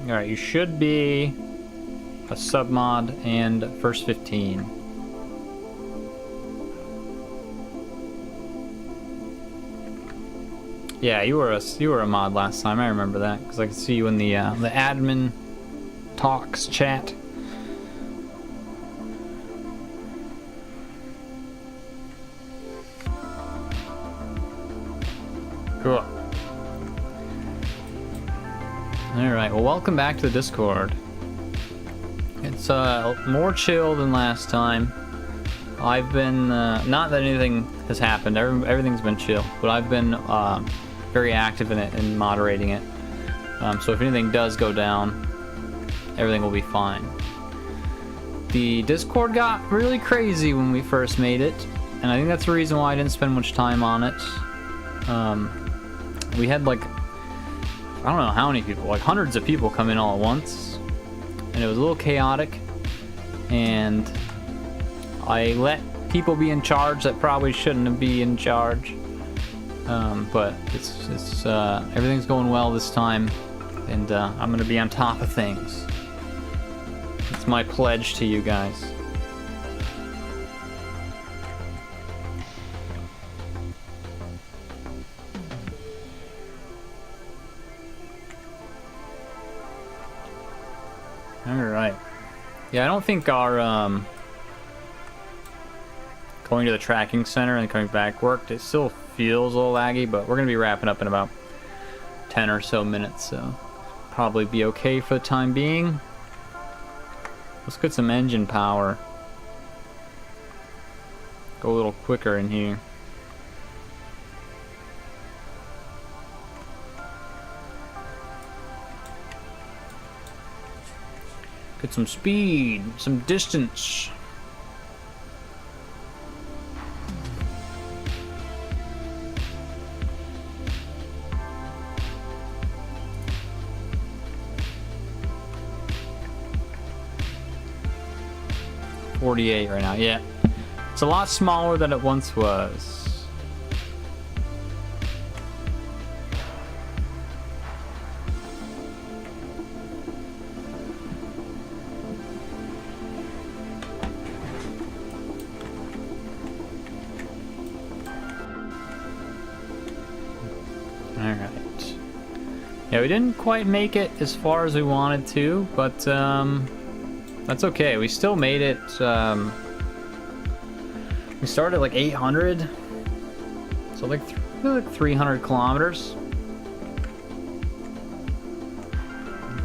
Alright, you should be a sub mod and first 15. Yeah, you were a mod last time. I remember that because I could see you in the admin talks chat. Cool. Alright, well, welcome back to the Discord. It's more chill than last time. I've been, not that anything has happened, everything's been chill, but I've been very active in it and moderating it. So if anything does go down, everything will be fine. The Discord got really crazy when we first made it, and I think that's the reason why I didn't spend much time on it. We had like, I don't know how many people, like hundreds of people come in all at once, and it was a little chaotic, and I let people be in charge that probably shouldn't be in charge, but it's everything's going well this time, and I'm gonna be on top of things. It's my pledge to you guys. Alright. Yeah, I don't think our going to the tracking center and coming back worked. It still feels a little laggy, but we're going to be wrapping up in about 10 or so minutes, so probably be okay for the time being. Let's get some engine power. Go a little quicker in here. Get some speed, some distance. .48 right now, yeah. It's a lot smaller than it once was. Alright. Yeah, we didn't quite make it as far as we wanted to, but that's okay. We still made it. We started at like 800, so like 300 kilometers.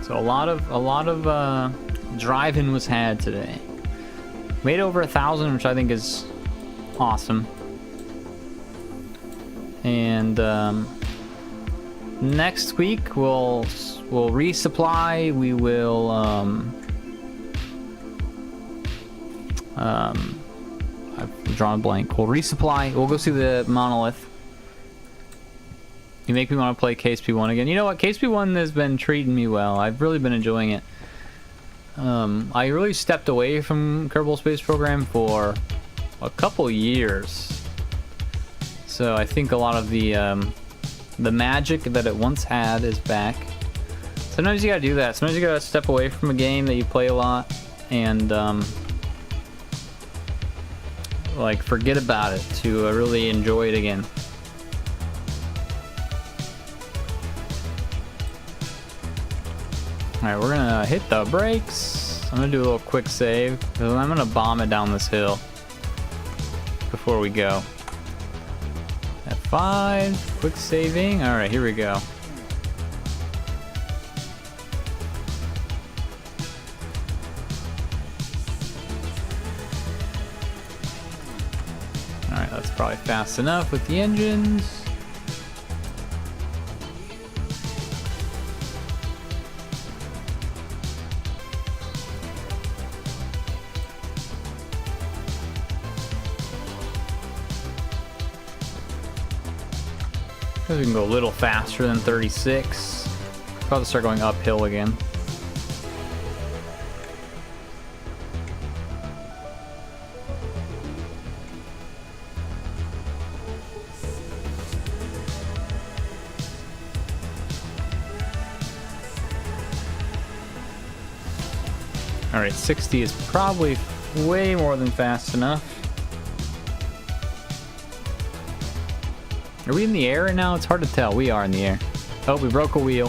So a lot of driving was had today. Made over 1,000, which I think is awesome. And next week we'll resupply. We will I've drawn a blank. We'll resupply. We'll go see the monolith. You make me want to play KSP1 again. You know what? KSP1 has been treating me well. I've really been enjoying it. I really stepped away from Kerbal Space Program for a couple years. So I think a lot of the magic that it once had is back. Sometimes you gotta do that. Sometimes you gotta step away from a game that you play a lot and like forget about it to really enjoy it again. Alright, we're gonna hit the brakes. I'm gonna do a little quick save because I'm gonna bomb it down this hill before we go. F5, quick saving. Alright, here we go. Alright, that's probably fast enough with the engines. We can go a little faster than 36. Probably start going uphill again. Alright, 60 is probably way more than fast enough. Are we in the air right now? It's hard to tell. We are in the air. Oh, we broke a wheel.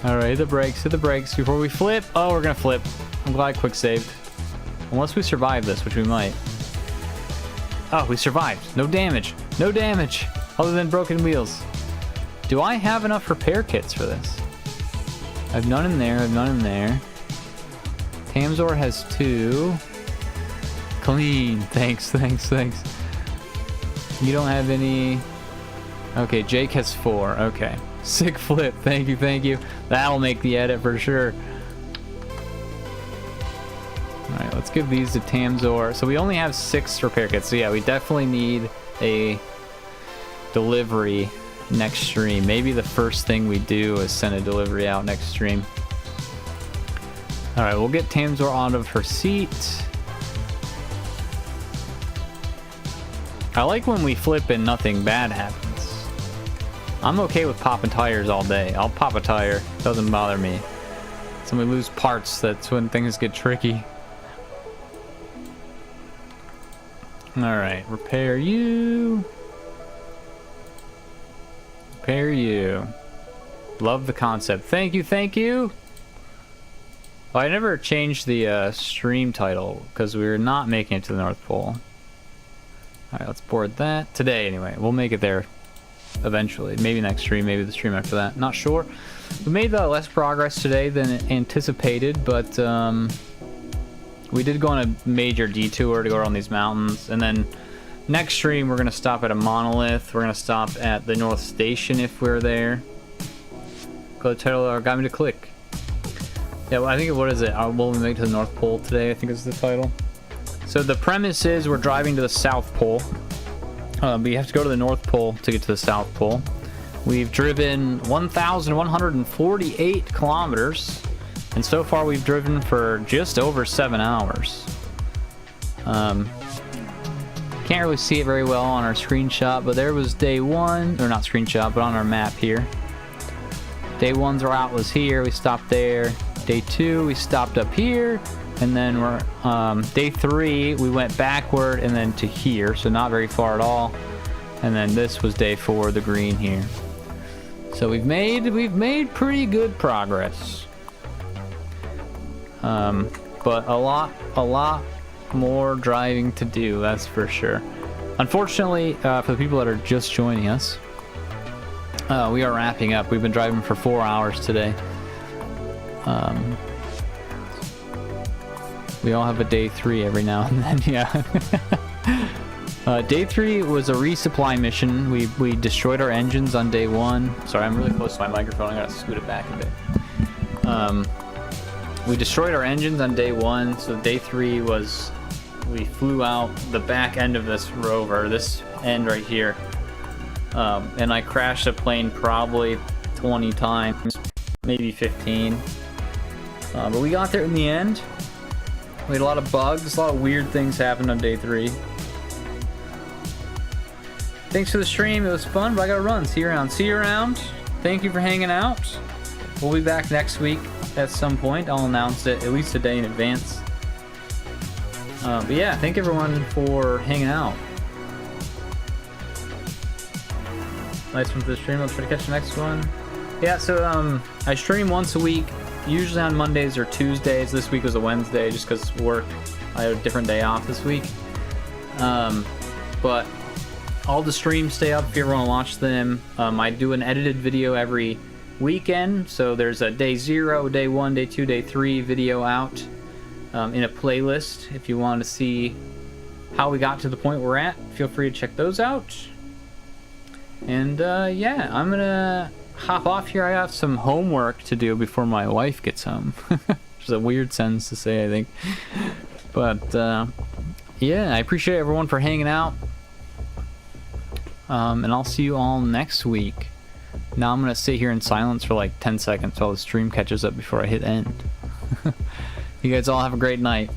Alright, hit the brakes before we flip. Oh, we're gonna flip. I'm glad I quick saved. Unless we survive this, which we might. Oh, we survived. No damage. No damage. Other than broken wheels. Do I have enough repair kits for this? I have none in there. I have none in there. Tamzor has 2. Clean. Thanks. You don't have any... Okay, Jake has 4. Okay. Sick flip. Thank you. That'll make the edit for sure. Alright, let's give these to Tamzor. So we only have 6 repair kits. So yeah, we definitely need a delivery next stream. Maybe the first thing we do is send a delivery out next stream. Alright, we'll get Tamzor out of her seat. I like when we flip and nothing bad happens. I'm okay with popping tires all day. I'll pop a tire. Doesn't bother me. So when we lose parts, that's when things get tricky. Alright, repair you. Repair you. Love the concept. Thank you. Well, I never changed the stream title because we were not making it to the North Pole. Alright, let's board that. Today, anyway. We'll make it there eventually. Maybe next stream, maybe the stream after that. Not sure. We made less progress today than anticipated, but we did go on a major detour to go around these mountains. And then next stream, we're going to stop at a monolith. We're going to stop at the North Station if we're there. Go to title or got me to click. Yeah, well, I think, what is it? Will we make it to the North Pole today? I think is the title. So the premise is we're driving to the South Pole. But you have to go to the North Pole to get to the South Pole. We've driven 1,148 kilometers. And so far we've driven for just over 7 hours. Can't really see it very well on our screenshot, but there was day 1. Or not screenshot, but on our map here. Day 1's route was here. We stopped there. Day 2, we stopped up here. And then we're day 3 we went backward and then to here, so not very far at all. And then this was day 4, the green here. So we've made pretty good progress. But a lot more driving to do, that's for sure. Unfortunately, for the people that are just joining us, we are wrapping up. We've been driving for 4 hours today. We all have a day 3 every now and then, yeah. Day 3 was a resupply mission. We destroyed our engines on day 1. Sorry, I'm really close to my microphone. I gotta scoot it back a bit. We destroyed our engines on day 1, so day 3 was we flew out the back end of this rover, this end right here. And I crashed a plane probably 20 times, maybe 15. But we got there in the end. We had a lot of bugs, a lot of weird things happened on day 3. Thanks for the stream, it was fun, but I gotta run. See you around. See you around. Thank you for hanging out. We'll be back next week at some point. I'll announce it at least a day in advance. But yeah, thank everyone for hanging out. Nice one for the stream. I'll try to catch the next one. Yeah, so I stream once a week, usually on Mondays or Tuesdays. This week was a Wednesday just because work. I had a different day off this week. But all the streams stay up if you ever want to watch them. I do an edited video every weekend, so there's a day 0, day 1, day 2, day 3 video out in a playlist. If you want to see how we got to the point we're at, feel free to check those out. And yeah, I'm gonna hop off here. I have some homework to do before my wife gets home. Which is a weird sentence to say, I think. But yeah, I appreciate everyone for hanging out. And I'll see you all next week. Now I'm gonna sit here in silence for like 10 seconds while the stream catches up before I hit end. You guys all have a great night.